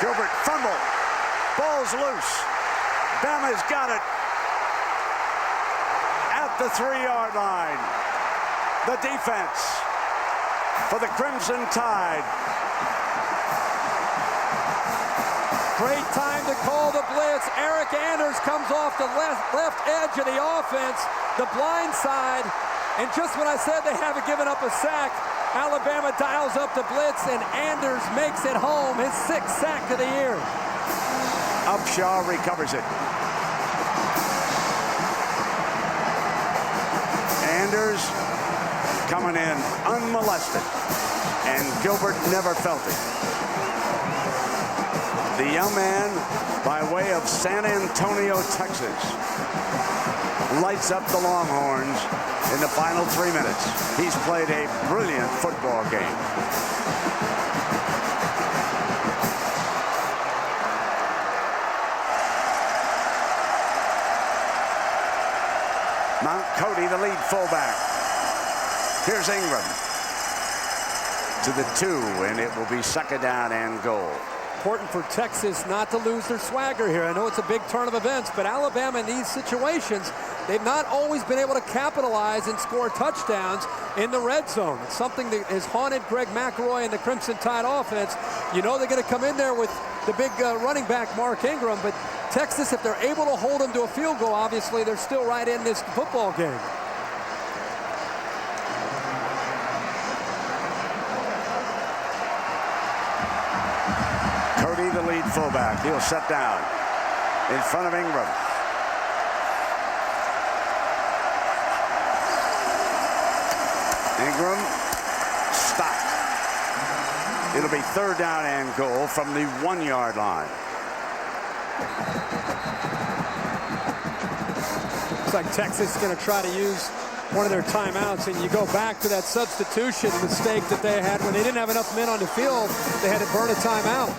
Gilbert fumble. Ball's loose. Bama's got it at the 3-yard line. The defense for the Crimson Tide. Great time to call the blitz. Eric Anders comes off the left edge of the offense, the blind side. And just when I said they haven't given up a sack, Alabama dials up the blitz, and Anders makes it home, his 6th sack of the year. Upshaw recovers it. Anders coming in unmolested, and Gilbert never felt it. The young man, by way of San Antonio, Texas, lights up the Longhorns in the final 3 minutes. He's played a brilliant football game. Mount Cody, the lead fullback. Here's Ingram to the 2, and it will be 2nd down and goal. Important for Texas not to lose their swagger here. I know it's a big turn of events, but Alabama in these situations, they've not always been able to capitalize and score touchdowns in the red zone. It's something that has haunted Greg McElroy and the Crimson Tide offense. You know they're going to come in there with the big running back, Mark Ingram, but Texas, if they're able to hold them to a field goal, obviously they're still right in this football game. Cody, the lead fullback. He'll set down in front of Ingram. Ingram stopped. It'll be 3rd down and goal from the 1-yard line. Looks like Texas is going to try to use one of their timeouts, and you go back to that substitution mistake that they had when they didn't have enough men on the field. They had to burn a timeout.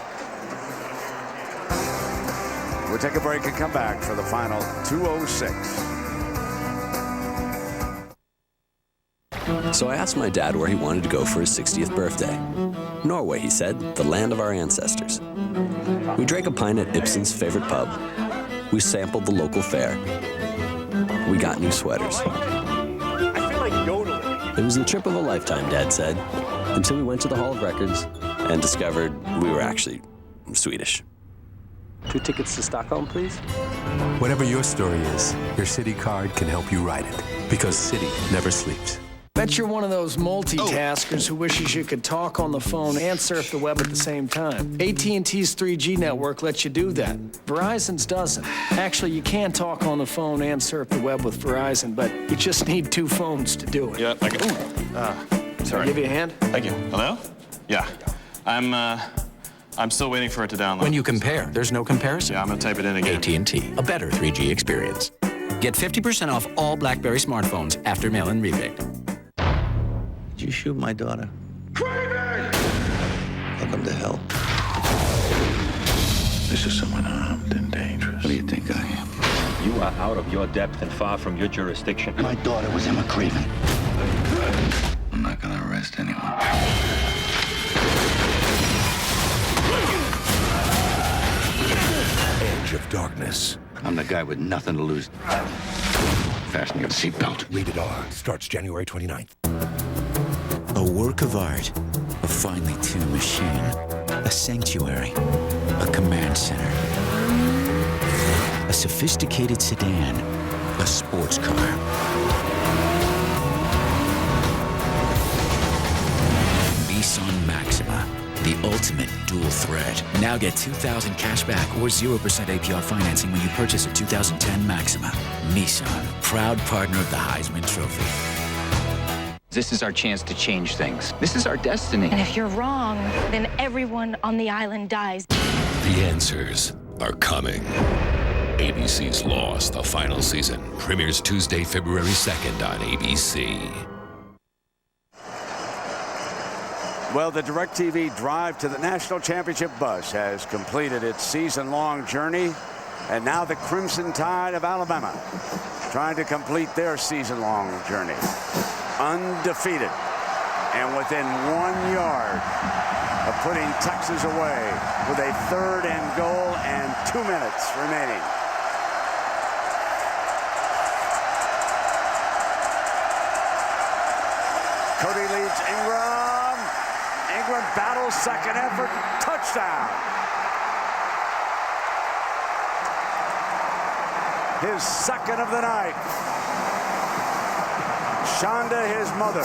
We'll take a break and come back for the final 2:06. So I asked my dad where he wanted to go for his 60th birthday. Norway, he said, the land of our ancestors. We drank a pint at Ibsen's favorite pub. We sampled the local fare. We got new sweaters. I feel like yodeling. It was the trip of a lifetime, Dad said, until we went to the Hall of Records and discovered we were actually Swedish. 2 tickets to Stockholm, please? Whatever your story is, your Citi card can help you write it. Because Citi never sleeps. Bet you're one of those multitaskers who wishes you could talk on the phone and surf the web at the same time. AT&T's 3G network lets you do that. Verizon's doesn't. Actually, you can talk on the phone and surf the web with Verizon, but you just need 2 phones to do it. Yeah, I can. Sorry. Can I give you a hand? Thank you. Hello? Yeah. I'm still waiting for it to download. When you compare, there's no comparison. Yeah, I'm gonna type it in again. AT&T, a better 3G experience. Get 50% off all BlackBerry smartphones after mail-in rebate. Did you shoot my daughter? Welcome to hell. This is someone armed and dangerous. What do you think I am? You are out of your depth and far from your jurisdiction. My daughter was Emma Craven. I'm not gonna arrest anyone. Edge of Darkness. I'm the guy with nothing to lose. Fasten your seatbelt. Rated R. Starts January 29th. A work of art, a finely tuned machine, a sanctuary, a command center, a sophisticated sedan, a sports car. Nissan Maxima, the ultimate dual threat. Now get $2,000 cash back or 0% APR financing when you purchase a 2010 Maxima. Nissan, proud partner of the Heisman Trophy. This is our chance to change things. This is our destiny. And if you're wrong, then everyone on the island dies. The answers are coming. ABC's Lost, the final season, premieres Tuesday, February 2nd on ABC. Well, the DirecTV drive to the national championship bus has completed its season-long journey, and now the Crimson Tide of Alabama trying to complete their season-long journey. Undefeated and within 1 yard of putting Texas away with a 3rd and goal and 2 minutes remaining. Cody leads Ingram. Ingram battles, second effort, touchdown. His second of the night. Shonda, his mother.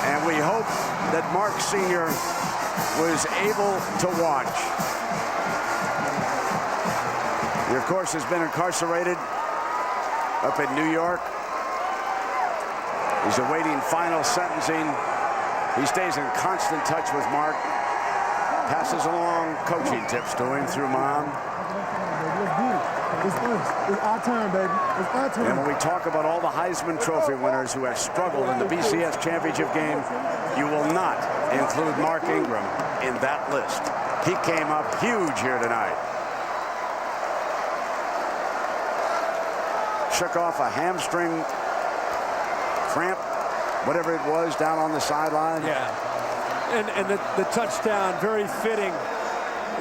And we hope that Mark Sr. was able to watch. He, of course, has been incarcerated up in New York. He's awaiting final sentencing. He stays in constant touch with Mark. Passes along coaching tips to him through Mom. It's our turn, baby. It's our turn. And when we talk about all the Heisman Trophy winners who have struggled in the BCS championship game, you will not include Mark Ingram in that list. He came up huge here tonight. Shook off a hamstring cramp, whatever it was, down on the sideline. Yeah, and the touchdown, very fitting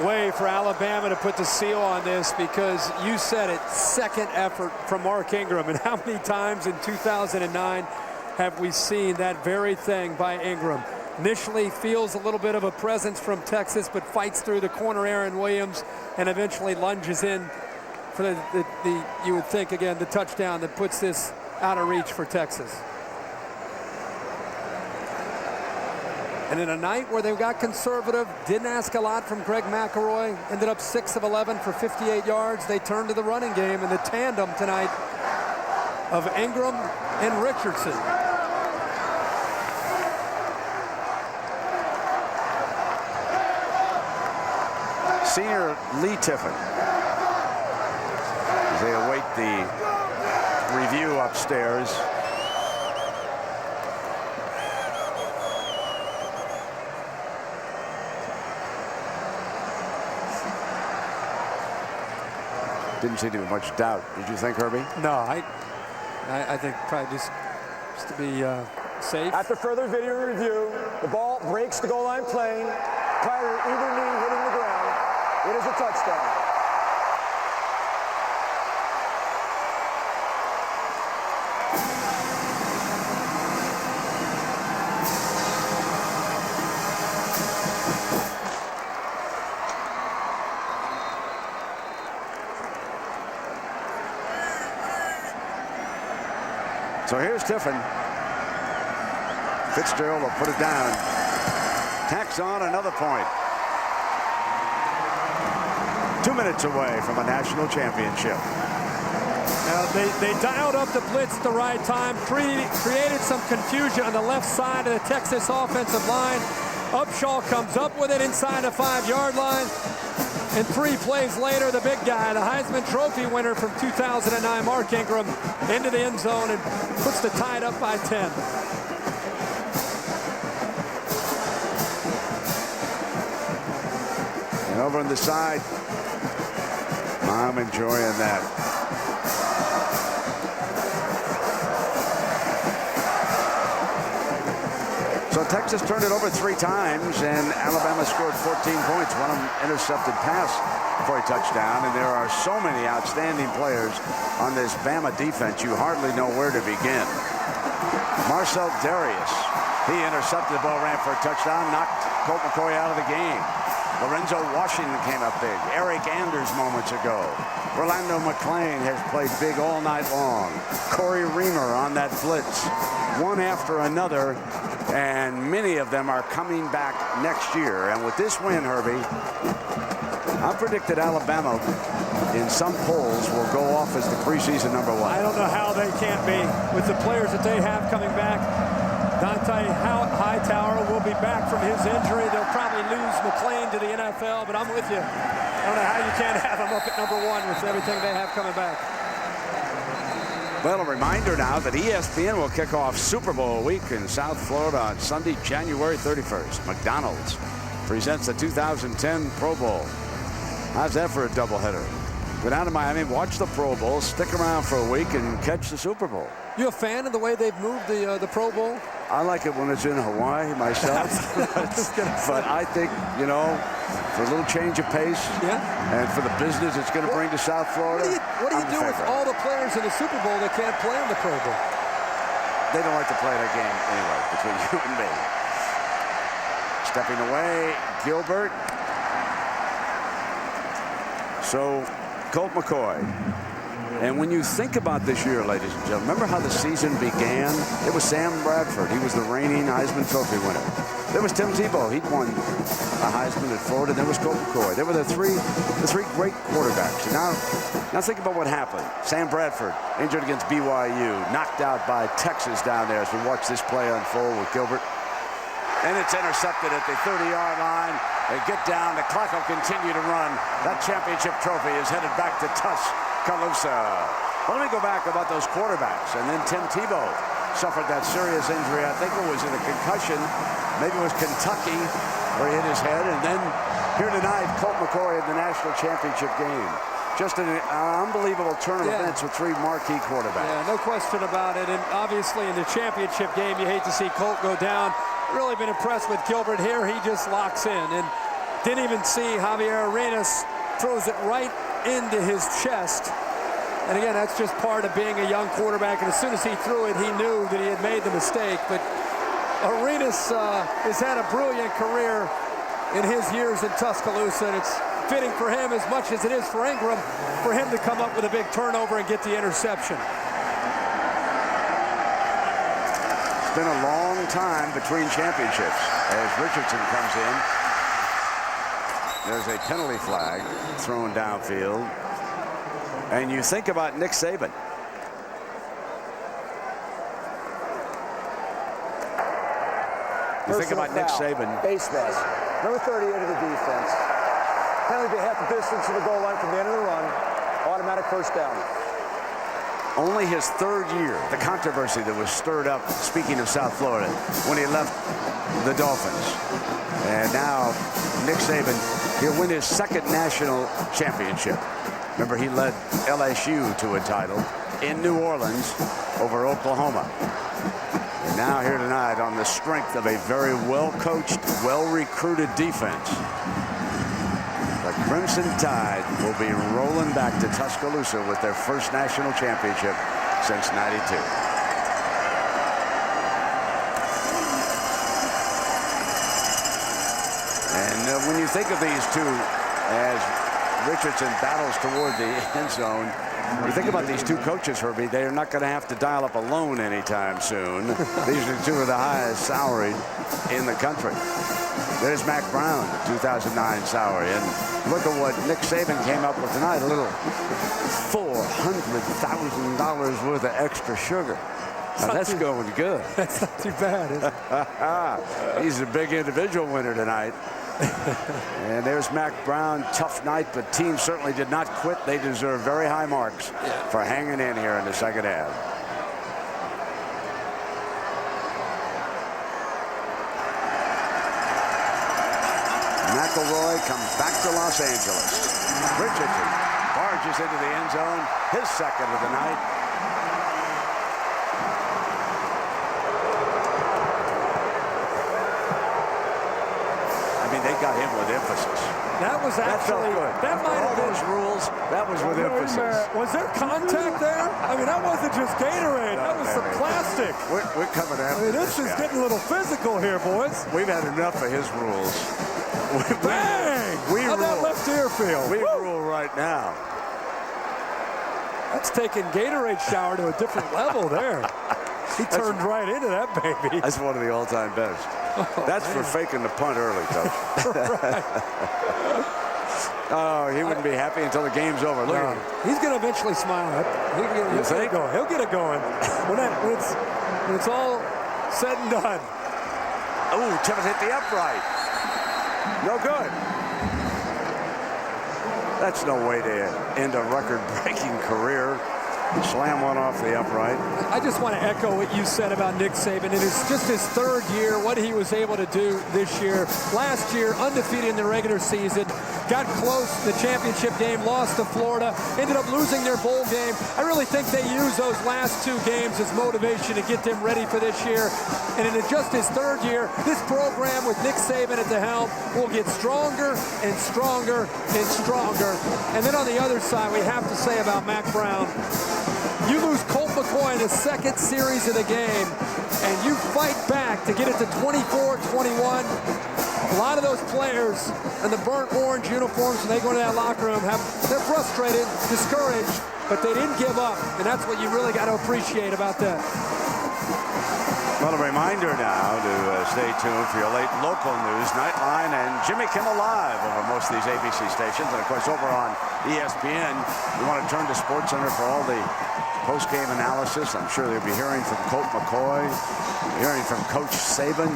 way for Alabama to put the seal on this, because you said it, second effort from Mark Ingram. And how many times in 2009 have we seen that very thing by Ingram? Initially feels a little bit of a presence from Texas, but fights through the corner Aaron Williams and eventually lunges in for the you would think, again, the touchdown that puts this out of reach for Texas. And in a night where they got conservative, didn't ask a lot from Greg McElroy, ended up 6 of 11 for 58 yards, they turned to the running game, and the tandem tonight of Ingram and Richardson. Senior Lee Tiffin, as they await the review upstairs. Didn't seem to be much doubt. Did you think, Herbie? No, I think probably just to be safe. After further video review, the ball breaks the goal line plane prior to either knee hitting the ground. It is a touchdown. So here's Tiffin. Fitzgerald will put it down. Tacks on another point. 2 minutes away from a national championship. They dialed up the blitz at the right time, created some confusion on the left side of the Texas offensive line. Upshaw comes up with it inside the 5-yard line. And 3 plays later, the big guy, the Heisman Trophy winner from 2009, Mark Ingram, into the end zone and puts the Tide up by 10. And over on the side, I'm enjoying that. So Texas turned it over 3 times, and Alabama scored 14 points. One of them intercepted pass for a touchdown, and there are so many outstanding players on this Bama defense, you hardly know where to begin. Marcel Darius, he intercepted the ball, ran for a touchdown, knocked Colt McCoy out of the game. Lorenzo Washington came up big. Eric Anders moments ago. Orlando McClain has played big all night long. Corey Reamer on that blitz, one after another. And many of them are coming back next year. And with this win, Herbie, I predicted Alabama in some polls will go off as the preseason #1. I don't know how they can't be with the players that they have coming back. Dante Hightower will be back from his injury. They'll probably lose McClain to the NFL, but I'm with you. I don't know how you can't have him up at #1 with everything they have coming back. Well, a reminder now that ESPN will kick off Super Bowl week in South Florida on Sunday, January 31st. McDonald's presents the 2010 Pro Bowl. How's that for a doubleheader? Go down to Miami, watch the Pro Bowl, stick around for a week, and catch the Super Bowl. You a fan of the way they've moved the Pro Bowl? I like it when it's in Hawaii myself. But I think, you know, for a little change of pace, and for the business it's going to bring to South Florida. What do you do with all the players in the Super Bowl that can't play in the Pro Bowl? They don't like to play that game anyway, between you and me. Stepping away, Gilbert. So, Colt McCoy. And when you think about this year, ladies and gentlemen, remember how the season began? It was Sam Bradford. He was the reigning Heisman Trophy winner. There was Tim Tebow. He'd won a Heisman at Florida. There was Colt McCoy. There were the three great quarterbacks. And now think about what happened. Sam Bradford injured against BYU, knocked out by Texas down there as we watch this play unfold with Gilbert. And it's intercepted at the 30-yard line. They get down. The clock will continue to run. That championship trophy is headed back to Tuscaloosa. Well, let me go back about those quarterbacks. And then Tim Tebow suffered that serious injury. I think it was in a concussion. Maybe it was Kentucky where he hit his head. And then here tonight, Colt McCoy in the national championship game. Just an unbelievable turn of events with 3 marquee quarterbacks. Yeah, no question about it. And obviously in the championship game, you hate to see Colt go down. Really been impressed with Gilbert here. He just locks in and didn't even see Javier Arenas throws it right into his chest. And again, that's just part of being a young quarterback. And as soon as he threw it, he knew that he had made the mistake. But Arenas has had a brilliant career in his years in Tuscaloosa. And it's fitting for him as much as it is for Ingram for him to come up with a big turnover and get the interception. It's been a long time between championships as Richardson comes in. There's a penalty flag thrown downfield. And you think about Nick Saban. You think about Nick Saban. Base mask. Number 38 of the defense. Penalty be half the distance to the goal line from the end of the run. Automatic first down. Only his 3rd year, the controversy that was stirred up, speaking of South Florida, when he left the Dolphins. And now Nick Saban, he'll win his 2nd national championship. Remember, he led LSU to a title in New Orleans over Oklahoma. And now here tonight on the strength of a very well-coached, well-recruited defense. The Crimson Tide will be rolling back to Tuscaloosa with their first national championship since '92. And when you think of these two as Richardson battles toward the end zone, You think about these two coaches, Herbie, they are not going to have to dial up a loan anytime soon. These are two of the highest salaried in the country. There's Mac Brown, 2009 salary. And look at what Nick Saban came up with tonight, a little $400,000 worth of extra sugar. Now, that's going good. That's not too bad, is it? He's a big individual winner tonight. And there's Mac Brown, tough night, but team certainly did not quit. They deserve very high marks for hanging in here in the second half. McElroy comes back to Los Angeles. Richardson barges into the end zone, his second of the night. They got him with emphasis. That was actually, that might have been those rules. That was with emphasis. Was there contact there? I mean, that wasn't just Gatorade. That was some plastic. We're coming after this is getting a little physical here, boys. We've had enough of his rules. Bang! How'd that left ear feel? We rule right now. That's taking Gatorade shower to a different level there. He turned right into that baby. That's one of the all-time best. That's for faking the punt early, Coach. Oh, he wouldn't be happy until the game's over. Look at him. He's going to eventually smile. He'll get it going. He'll get it going. When it's all said and done. Oh, Tibbs hit the upright. No good. That's no way to end a record-breaking career. Slam one off the upright. I just want to echo what you said about Nick Saban. It is just his third year, what he was able to do this year. Last year, undefeated in the regular season. Got close to the championship game, lost to Florida, ended up losing their bowl game. I really think they used those last two games as motivation to get them ready for this year. And in just his third year, this program with Nick Saban at the helm will get stronger and stronger and stronger. And then on the other side, we have to say about Mac Brown, you lose Colt McCoy in the second series of the game, and you fight back to get it to 24-21. A lot of those players in the burnt orange uniforms, when they go into that locker room, they're frustrated, discouraged, but they didn't give up, and that's what you really got to appreciate about that. Well, a reminder now to stay tuned for your late local news, Nightline, and Jimmy Kimmel Live over most of these ABC stations. And, of course, over on ESPN, we want to turn to SportsCenter for all the post-game analysis. I'm sure they'll be hearing from Colt McCoy, hearing from Coach Saban.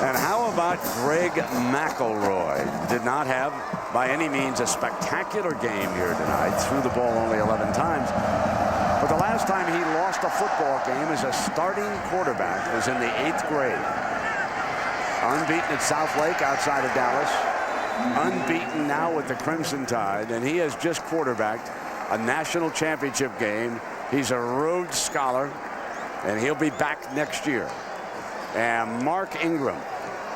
And how about Greg McElroy? Did not have, by any means, a spectacular game here tonight. Threw the ball only 11 times. But the last time he lost a football game as a starting quarterback was in the 8th grade. Unbeaten at South Lake outside of Dallas. Unbeaten now with the Crimson Tide. And he has just quarterbacked a national championship game. He's a Rhodes Scholar, and he'll be back next year. And Mark Ingram,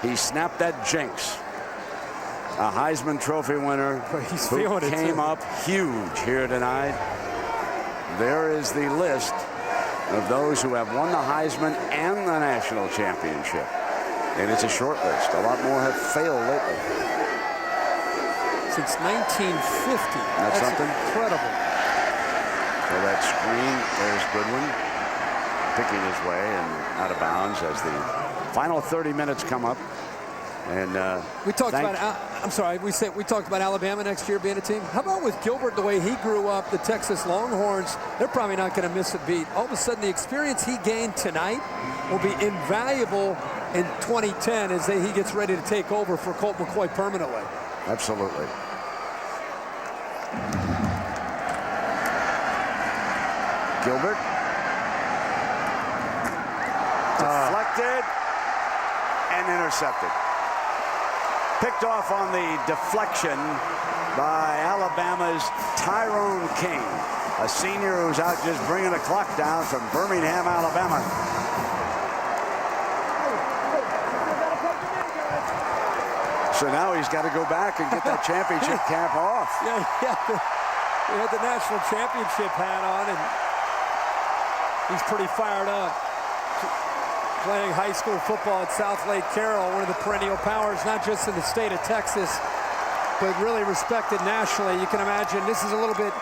he snapped that jinx. A Heisman Trophy winner who came up huge here tonight. There is the list of those who have won the Heisman and the national championship. And it's a short list. A lot more have failed lately. Since 1950. That's something? Incredible. So that screen, there's Goodwin picking his way and out of bounds as the final 30 minutes come up. And we talked about, I'm sorry, we talked about Alabama next year being a team. How about with Gilbert, the way he grew up, the Texas Longhorns, they're probably not going to miss a beat. All of a sudden, the experience he gained tonight will be invaluable in 2010 as he gets ready to take over for Colt McCoy permanently. Absolutely. Gilbert. Deflected and intercepted. Picked off on the deflection by Alabama's Tyrone King, a senior who's out just bringing the clock down from Birmingham, Alabama. So now he's got to go back and get that championship cap off. Yeah, he had the national championship hat on, and he's pretty fired up. Playing high school football at South Lake Carroll, one of the perennial powers, not just in the state of Texas, but really respected nationally. You can imagine this is a little bit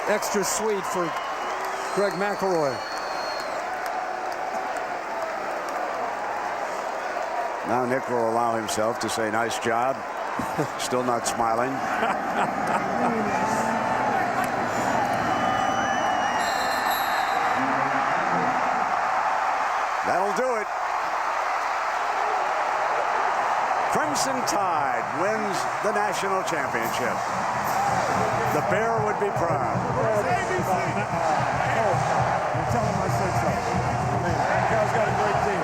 extra sweet for Greg McElroy. Now Nick will allow himself to say, nice job. Still not smiling. That'll do it. Crimson Tide wins the national championship. The Bear would be proud. Tell him I said so. Man, that guy's got a great team.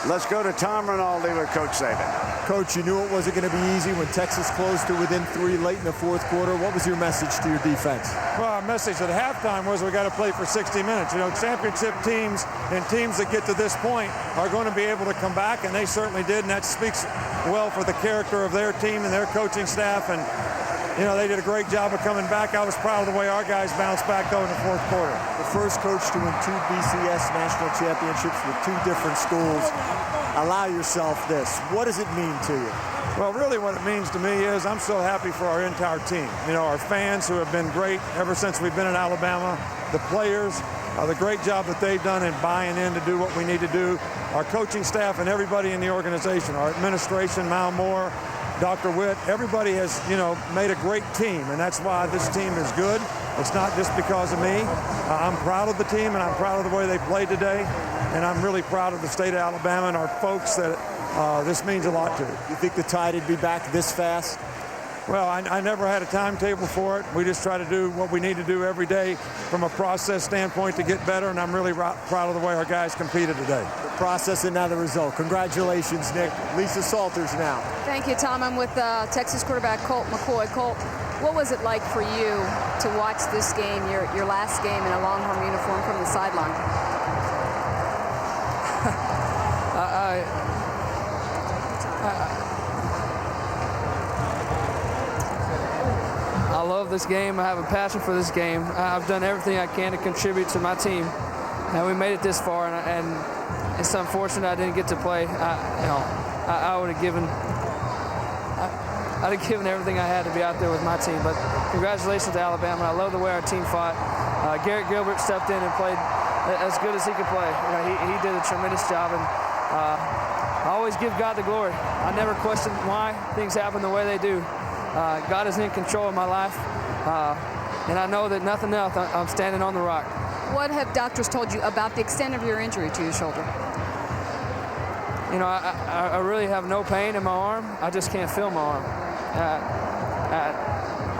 Let's go to Tom Rinaldi with Coach Saban. Coach, you knew it wasn't going to be easy when Texas closed to within 3 late in the fourth quarter. What was your message to your defense? Well, our message at halftime was we got to play for 60 minutes. You know, championship teams and teams that get to this point are going to be able to come back, and they certainly did, and that speaks well for the character of their team and their coaching staff. And, you know, they did a great job of coming back. I was proud of the way our guys bounced back, though, in the fourth quarter. The first coach to win 2 BCS national championships with 2 different schools. Allow yourself this. What does it mean to you? Well, really what it means to me is I'm so happy for our entire team. You know, our fans who have been great ever since we've been in Alabama, the players, the great job that they've done in buying in to do what we need to do, our coaching staff and everybody in the organization, our administration, Mal Moore, Dr. Witt, everybody has, you know, made a great team, and that's why this team is good. It's not just because of me. I'm proud of the team, and I'm proud of the way they played today, and I'm really proud of the state of Alabama and our folks that this means a lot to. You think the Tide would be back this fast? Well, I never had a timetable for it. We just try to do what we need to do every day from a process standpoint to get better, and I'm really proud of the way our guys competed today. The process and now the result. Congratulations, Nick. Lisa Salters now. Thank you, Tom. I'm with Texas quarterback Colt McCoy. Colt, what was it like for you to watch this game, your last game in a Longhorn uniform from the sideline? I love this game. I have a passion for this game. I've done everything I can to contribute to my team, and we made it this far. And it's unfortunate I didn't get to play. I would have given. I'd have given everything I had to be out there with my team. But congratulations to Alabama. I love the way our team fought. Garrett Gilbert stepped in and played as good as he could play. You know, he did a tremendous job, and I always give God the glory. I never question why things happen the way they do. God is in control of my life, and I know that nothing else, I'm standing on the rock. What have doctors told you about the extent of your injury to your shoulder? You know, I really have no pain in my arm. I just can't feel my arm.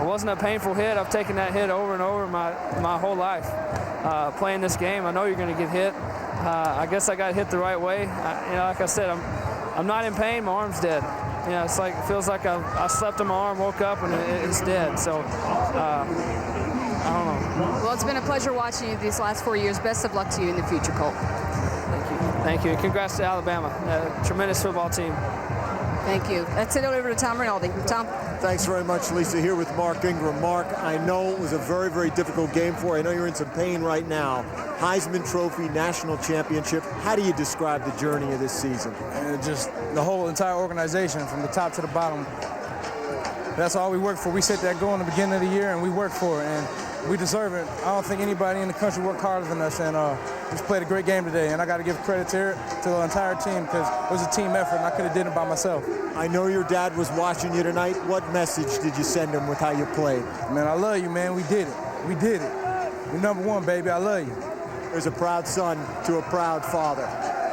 It wasn't a painful hit. I've taken that hit over and over my whole life. Playing this game, I know you're going to get hit. I guess I got hit the right way. You know, like I said, I'm not in pain. My arm's dead. You know, it feels like I slept on my arm, woke up, and it's dead. So, I don't know. Well, it's been a pleasure watching you these last 4 years. Best of luck to you in the future, Colt. Thank you. Thank you. Congrats to Alabama. Tremendous football team. Thank you. That's it over to Tom Rinaldi. Tom. Thanks very much, Lisa. Here with Mark Ingram. Mark, I know it was a very, very difficult game for you. I know you're in some pain right now. Heisman Trophy, national championship. How do you describe the journey of this season? Just the whole entire organization, from the top to the bottom. That's all we work for. We set that goal in the beginning of the year, and we work for it, and we deserve it. I don't think anybody in the country worked harder than us, and we just played a great game today. And I got to give credit to the entire team, because it was a team effort, and I could have did it by myself. I know your dad was watching you tonight. What message did you send him with how you played? Man, I love you, man. We did it. We did it. You're number one, baby. I love you. There's a proud son to a proud father.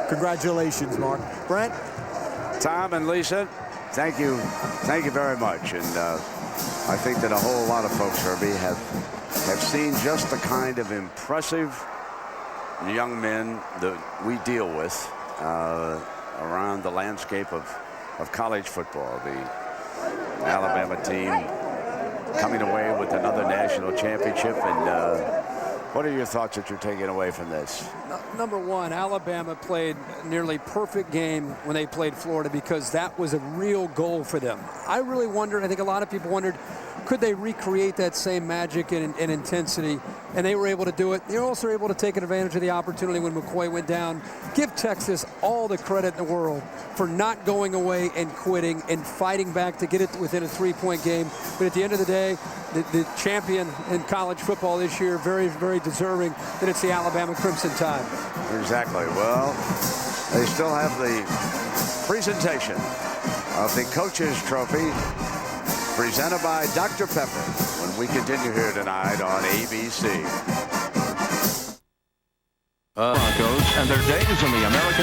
Congratulations, Mark. Brent? Tom and Lisa, thank you very much. And I think that a whole lot of folks, Herbie, have seen just the kind of impressive young men that we deal with around the landscape of college football. The Alabama team coming away with another national championship, and What are your thoughts that you're taking away from this? Number one, Alabama played a nearly perfect game when they played Florida because that was a real goal for them. I really wondered, I think a lot of people wondered, could they recreate that same magic and intensity? And they were able to do it. They were also able to take advantage of the opportunity when McCoy went down. Give Texas all the credit in the world for not going away and quitting and fighting back to get it within a 3-point game. But at the end of the day, the champion in college football this year, very, very deserving that it's the Alabama Crimson Tide. Exactly. Well, they still have the presentation of the Coach's Trophy presented by Dr. Pepper when we continue here tonight on ABC. Broncos and their days in the American